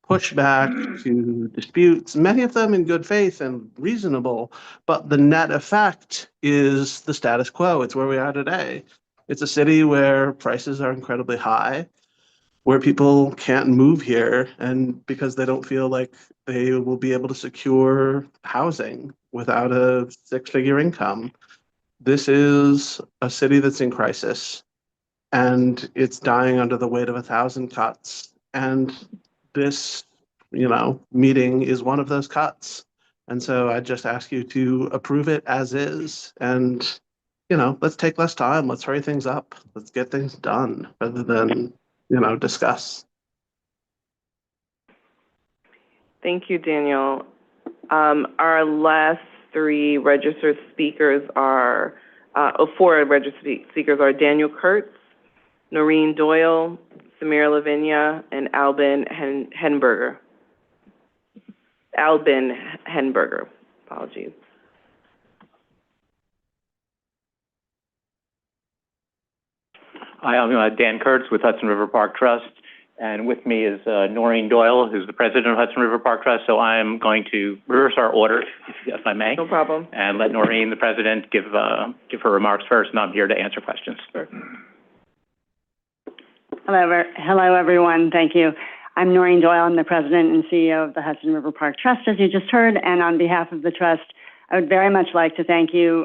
pushback, to disputes, many of them in good faith and reasonable, but the net effect is the status quo. It's where we are today. It's a city where prices are incredibly high. where people can't move here and because they don't feel like they will be able to secure housing without a six-figure income. This is a city that's in crisis and it's dying under the weight of 1,000 cuts. And this, meeting is one of those cuts. And so I just ask you to approve it as is. And, let's take less time. Let's hurry things up. Let's get things done rather than, discuss. Thank you, Daniel. Our last three registered speakers are, four registered speakers are Daniel Kurtz, Noreen Doyle, Samira Lavinia, and Albin Henberger. Apologies. Hi, I'm Dan Kurtz with Hudson River Park Trust, and with me is Noreen Doyle, who's the president of Hudson River Park Trust. So I'm going to reverse our order, if I may. No problem. And let Noreen, the president, give her remarks first, and I'm here to answer questions. Hello, everyone. Thank you. I'm Noreen Doyle. I'm the president and CEO of the Hudson River Park Trust, as you just heard. And on behalf of the trust, I would very much like to thank you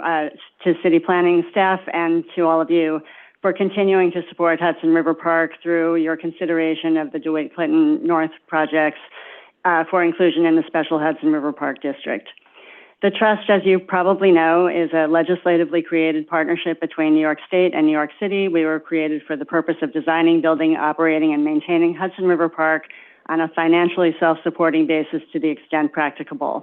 to city planning staff and to all of you for continuing to support Hudson River Park through your consideration of the Dwight Clinton North projects for inclusion in the special Hudson River Park District. The trust, as you probably know, is a legislatively created partnership between New York State and New York City. We were created for the purpose of designing, building, operating, and maintaining Hudson River Park on a financially self-supporting basis to the extent practicable.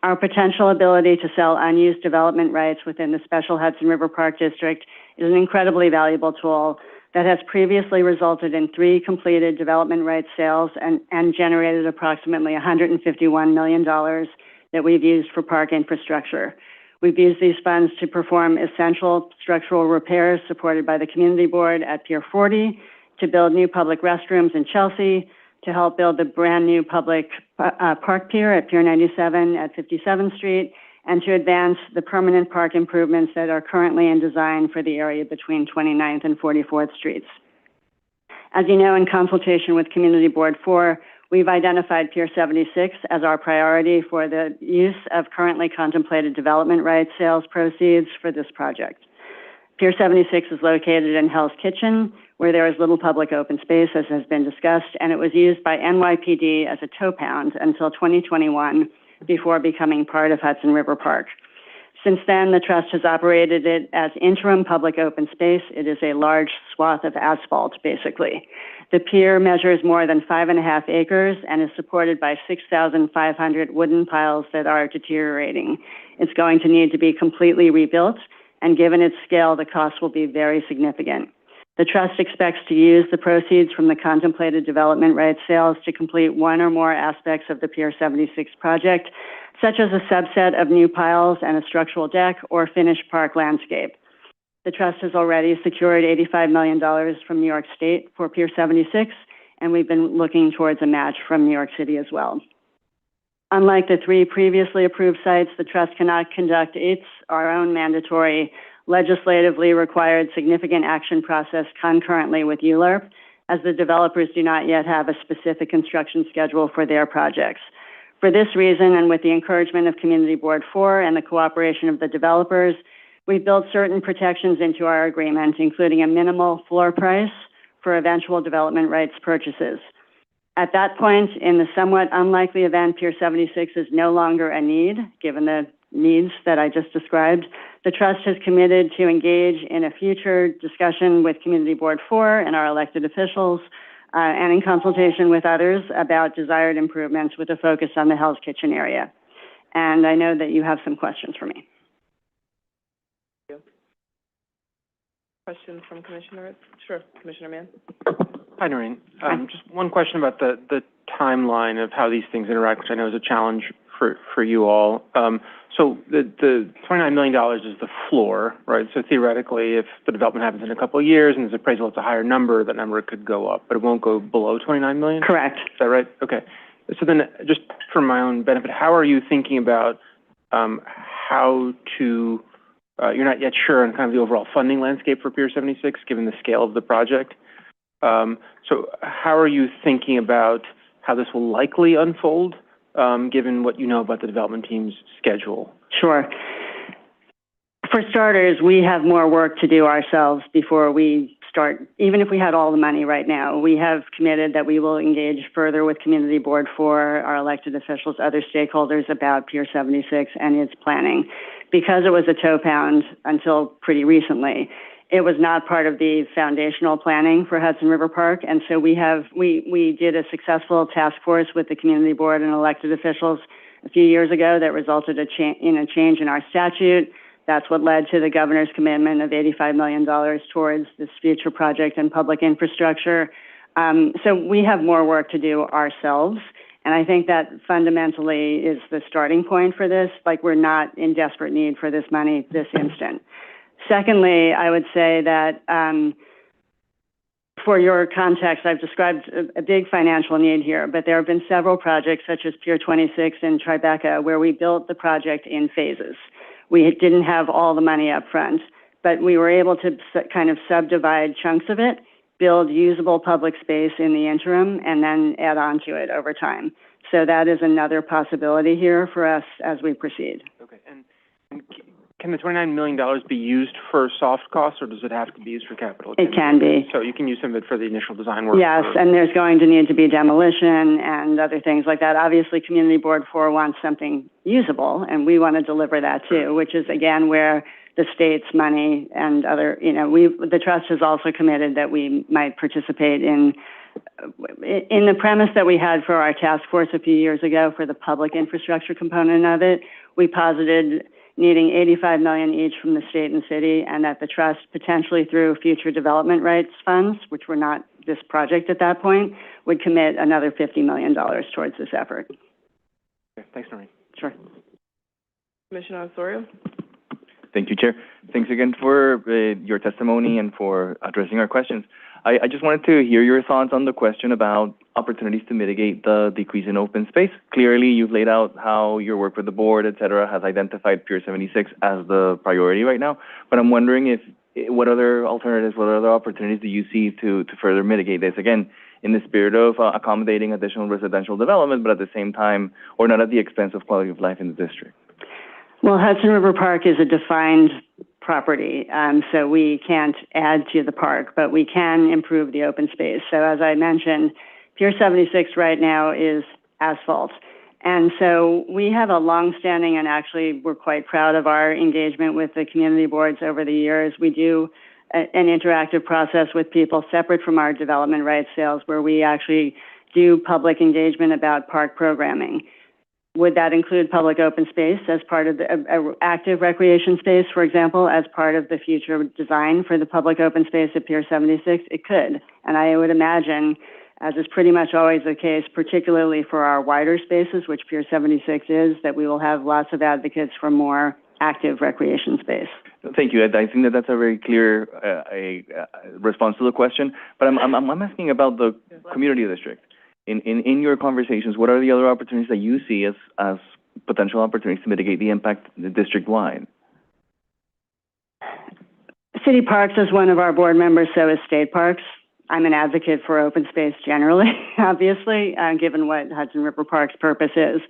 Our potential ability to sell unused development rights within the special Hudson River Park District is an incredibly valuable tool that has previously resulted in 3 completed development rights sales and generated approximately $151 million that we've used for park infrastructure. We've used these funds to perform essential structural repairs supported by the Community Board at Pier 40, to build new public restrooms in Chelsea, to help build the brand new public park pier at Pier 97 at 57th Street, and to advance the permanent park improvements that are currently in design for the area between 29th and 44th Streets. As you know, in consultation with Community Board 4, we've identified Pier 76 as our priority for the use of currently contemplated development rights sales proceeds for this project. Pier 76 is located in Hell's Kitchen, where there is little public open space, as has been discussed, and it was used by NYPD as a tow pound until 2021 before becoming part of Hudson River Park. Since then, the trust has operated it as interim public open space. It is a large swath of asphalt, basically. The pier measures more than 5.5 acres and is supported by 6,500 wooden piles that are deteriorating. It's going to need to be completely rebuilt, and given its scale, the cost will be very significant. The trust expects to use the proceeds from the contemplated development rights sales to complete one or more aspects of the Pier 76 project, such as a subset of new piles and a structural deck or finished park landscape. The trust has already secured $85 million from New York State for Pier 76, and we've been looking towards a match from New York City as well. Unlike the 3 previously approved sites, the trust cannot conduct our own mandatory legislatively required significant action process concurrently with ULURP, as the developers do not yet have a specific construction schedule for their projects. For this reason, and with the encouragement of Community Board 4 and the cooperation of the developers, we've built certain protections into our agreement, including a minimal floor price for eventual development rights purchases. At that point, in the somewhat unlikely event Pier 76 is no longer a need, given the needs that I just described, the trust has committed to engage in a future discussion with Community Board 4 and our elected officials, and in consultation with others about desired improvements with a focus on the Hell's Kitchen area. And I know that you have some questions for me. Questions from commissioners? Sure, Commissioner Mann. Hi, Noreen. Just one question about the timeline of how these things interact, which I know is a challenge for you all. So the $29 million is the floor, right? So theoretically, if the development happens in a couple of years and there's appraisal, it's a higher number, that number could go up, but it won't go below $29 million? Correct. Is that right? Okay. So then, just for my own benefit, how are you thinking about how to, you're not yet sure on kind of the overall funding landscape for Pier 76, given the scale of the project. So how are you thinking about how this will likely unfold, given what you know about the development team's schedule? Sure. For starters, we have more work to do ourselves before we start. Even if we had all the money right now, we have committed that we will engage further with Community Board 4, our elected officials, other stakeholders about Pier 76 and its planning. Because it was a toe pound until pretty recently, it was not part of the foundational planning for Hudson River Park. And so we did a successful task force with the Community Board and elected officials a few years ago that resulted in a change in our statute. That's what led to the governor's commitment of $85 million towards this future project and public infrastructure. So we have more work to do ourselves. And I think that fundamentally is the starting point for this. Like, we're not in desperate need for this money this instant. Secondly, I would say that for your context, I've described a big financial need here, but there have been several projects such as Pier 26 in Tribeca where we built the project in phases. We didn't have all the money up front, but we were able to kind of subdivide chunks of it, build usable public space in the interim, and then add on to it over time. So that is another possibility here for us as we proceed. Okay, and can the $29 million be used for soft costs, or does it have to be used for capital? It can be. So you can use some of it for the initial design work? Yes, and there's going to need to be demolition and other things like that. Obviously, Community Board 4 wants something usable, and we want to deliver that too, which is, again, where the state's money and other, the trust has also committed that we might participate in the premise that we had for our task force a few years ago for the public infrastructure component of it. We posited needing $85 million each from the state and city, and that the trust, potentially through future development rights funds, which were not this project at that point, would commit another $50 million towards this effort. Okay, thanks, Noreen. Sure. Commissioner Osorio? Thank you, Chair. Thanks again for your testimony and for addressing our questions. I just wanted to hear your thoughts on the question about opportunities to mitigate the decrease in open space. Clearly, you've laid out how your work with the board, et cetera, has identified Pier 76 as the priority right now. But I'm wondering what other alternatives, what other opportunities do you see to further mitigate this? Again, in the spirit of accommodating additional residential development, but at the same time, or not at the expense of quality of life in the district. Well, Hudson River Park is a defined property, so we can't add to the park, but we can improve the open space. So as I mentioned, Pier 76 right now is asphalt. And so we have a longstanding, and actually we're quite proud of our engagement with the community boards over the years. We do an interactive process with people separate from our development rights sales, where we actually do public engagement about park programming. Would that include public open space as part of the active recreation space, for example, as part of the future design for the public open space at Pier 76? It could. And I would imagine, as is pretty much always the case, particularly for our wider spaces, which Pier 76 is, that we will have lots of advocates for more active recreation space. Thank you. I think that's a very clear response to the question. But I'm asking about the community district. In your conversations, what are the other opportunities that you see as potential opportunities to mitigate the impact district-wide? City Parks is one of our board members, so is State Parks. I'm an advocate for open space generally, obviously, given what Hudson River Park's purpose is.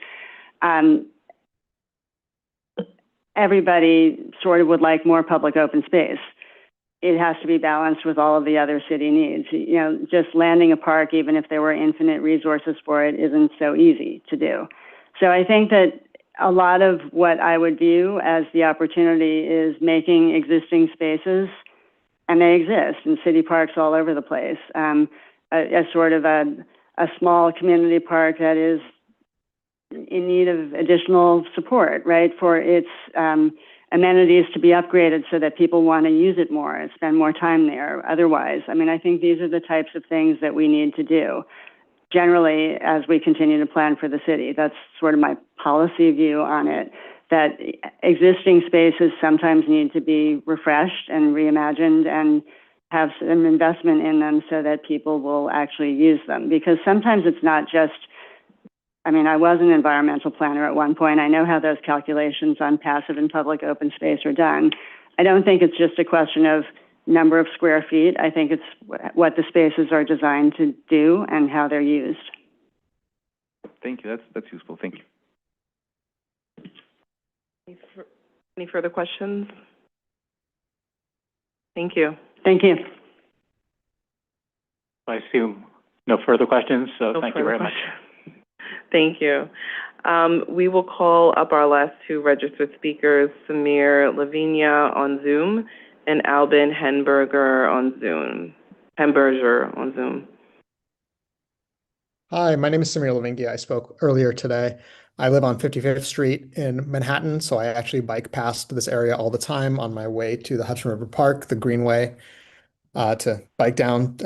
Everybody sort of would like more public open space. It has to be balanced with all of the other city needs. Just landing a park, even if there were infinite resources for it, isn't so easy to do. So I think that a lot of what I would view as the opportunity is making existing spaces, and they exist in city parks all over the place, as sort of a small community park that is in need of additional support, right, for its amenities to be upgraded so that people want to use it more and spend more time there otherwise. I mean, I think these are the types of things that we need to do generally as we continue to plan for the city. That's sort of my policy view on it, that existing spaces sometimes need to be refreshed and reimagined and have some investment in them so that people will actually use them. Because sometimes it's not just, I was an environmental planner at one point. I know how those calculations on passive and public open space are done. I don't think it's just a question of number of square feet. I think it's what the spaces are designed to do and how they're used. Thank you. That's useful. Thank you. Any further questions? Thank you. Thank you. I assume no further questions, so No thank you further very much. questions. Thank you. We will call up our last two registered speakers, Samir Lavinia on Zoom and Albin Henberger on Zoom. Hi, my name is Samir Lavingia. I spoke earlier today. I live on 55th Street in Manhattan, so I actually bike past this area all the time on my way to the Hudson River Park, the Greenway, to bike down,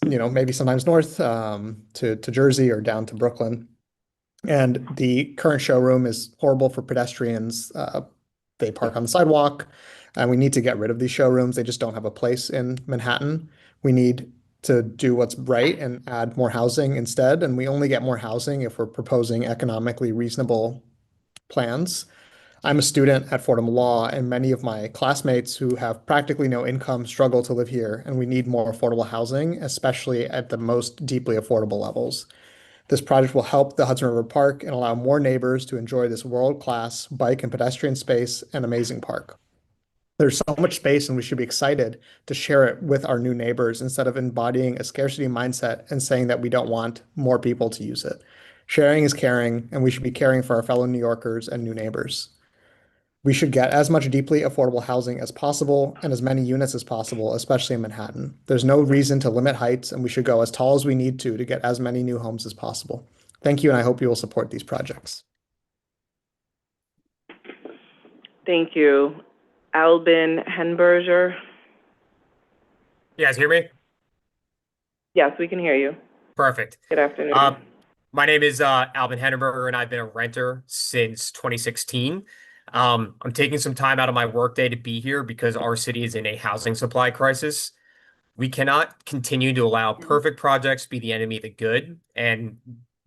maybe sometimes north to Jersey or down to Brooklyn. And the current showroom is horrible for pedestrians. They park on the sidewalk, and we need to get rid of these showrooms. They just don't have a place in Manhattan. We need to do what's right and add more housing instead. And we only get more housing if we're proposing economically reasonable plans. I'm a student at Fordham Law, and many of my classmates who have practically no income struggle to live here, and we need more affordable housing, especially at the most deeply affordable levels. This project will help the Hudson River Park and allow more neighbors to enjoy this world-class bike and pedestrian space and amazing park. There's so much space, and we should be excited to share it with our new neighbors instead of embodying a scarcity mindset and saying that we don't want more people to use it. Sharing is caring, and we should be caring for our fellow New Yorkers and new neighbors. We should get as much deeply affordable housing as possible and as many units as possible, especially in Manhattan. There's no reason to limit heights, and we should go as tall as we need to get as many new homes as possible. Thank you, and I hope you will support these projects. Thank you. Albin Henberger. You guys hear me? Yes, we can hear you. Perfect. Good afternoon. My name is Albin Henberger, and I've been a renter since 2016. I'm taking some time out of my workday to be here because our city is in a housing supply crisis. We cannot continue to allow perfect projects be the enemy of the good, and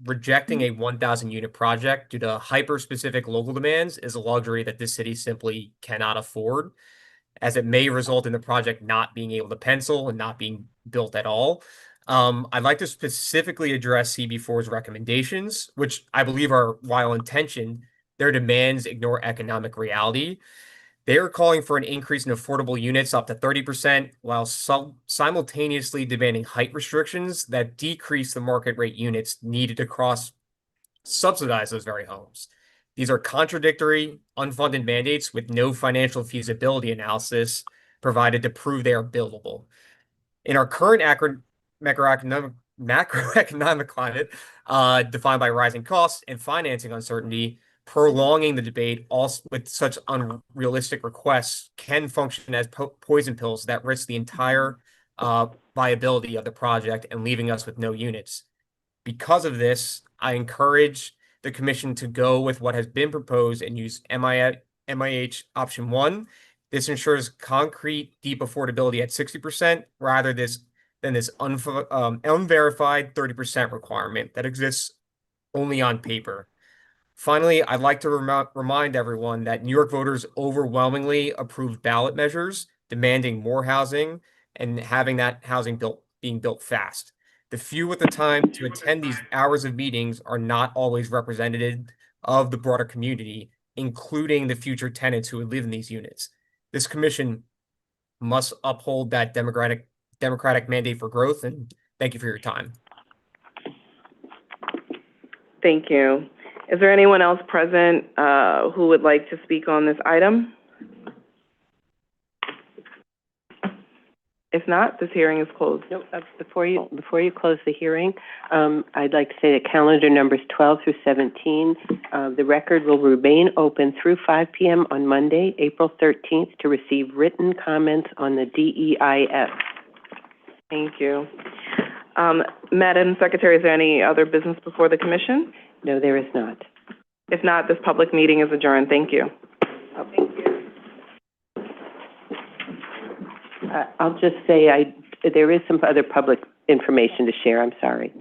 rejecting a 1,000 unit project due to hyper-specific local demands is a luxury that this city simply cannot afford, as it may result in the project not being able to pencil and not being built at all. I'd like to specifically address CB4's recommendations, which I believe are well-intentioned. Their demands ignore economic reality. They are calling for an increase in affordable units up to 30%, while simultaneously demanding height restrictions that decrease the market rate units needed to cross-subsidize those very homes. These are contradictory, unfunded mandates with no financial feasibility analysis provided to prove they are buildable. In our current macroeconomic climate, defined by rising costs and financing uncertainty, prolonging the debate also with such unrealistic requests can function as poison pills that risk the entire viability of the project and leaving us with no units. Because of this, I encourage the commission to go with what has been proposed and use MIH option 1. This ensures concrete deep affordability at 60% rather than this unverified 30% requirement that exists only on paper. Finally, I'd like to remind everyone that New York voters overwhelmingly approved ballot measures demanding more housing and having that housing being built fast. The few with the time to attend these hours of meetings are not always representative of the broader community, including the future tenants who would live in these units. This commission must uphold that democratic mandate for growth, and thank you for your time. Thank you. Is there anyone else present who would like to speak on this item? If not, this hearing is closed. No, before you close the hearing, I'd like to say that calendar numbers 12 through 17, the record will remain open through 5 p.m. on Monday, April 13th, to receive written comments on the DEIS. Thank you. Madam Secretary, is there any other business before the commission? No, there is not. If not, this public meeting is adjourned. Thank you. Thank you. I'll just say there is some other public information to share. I'm sorry.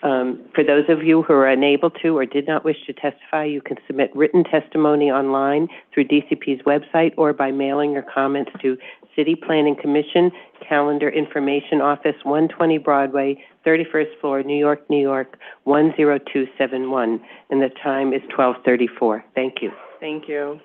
For those of you who are unable to or did not wish to testify, you can submit written testimony online through DCP's website or by mailing your comments to City Planning Commission, Calendar Information Office, 120 Broadway, 31st floor, New York, New York, 10271, and the time is 12:34. Thank you. Thank you.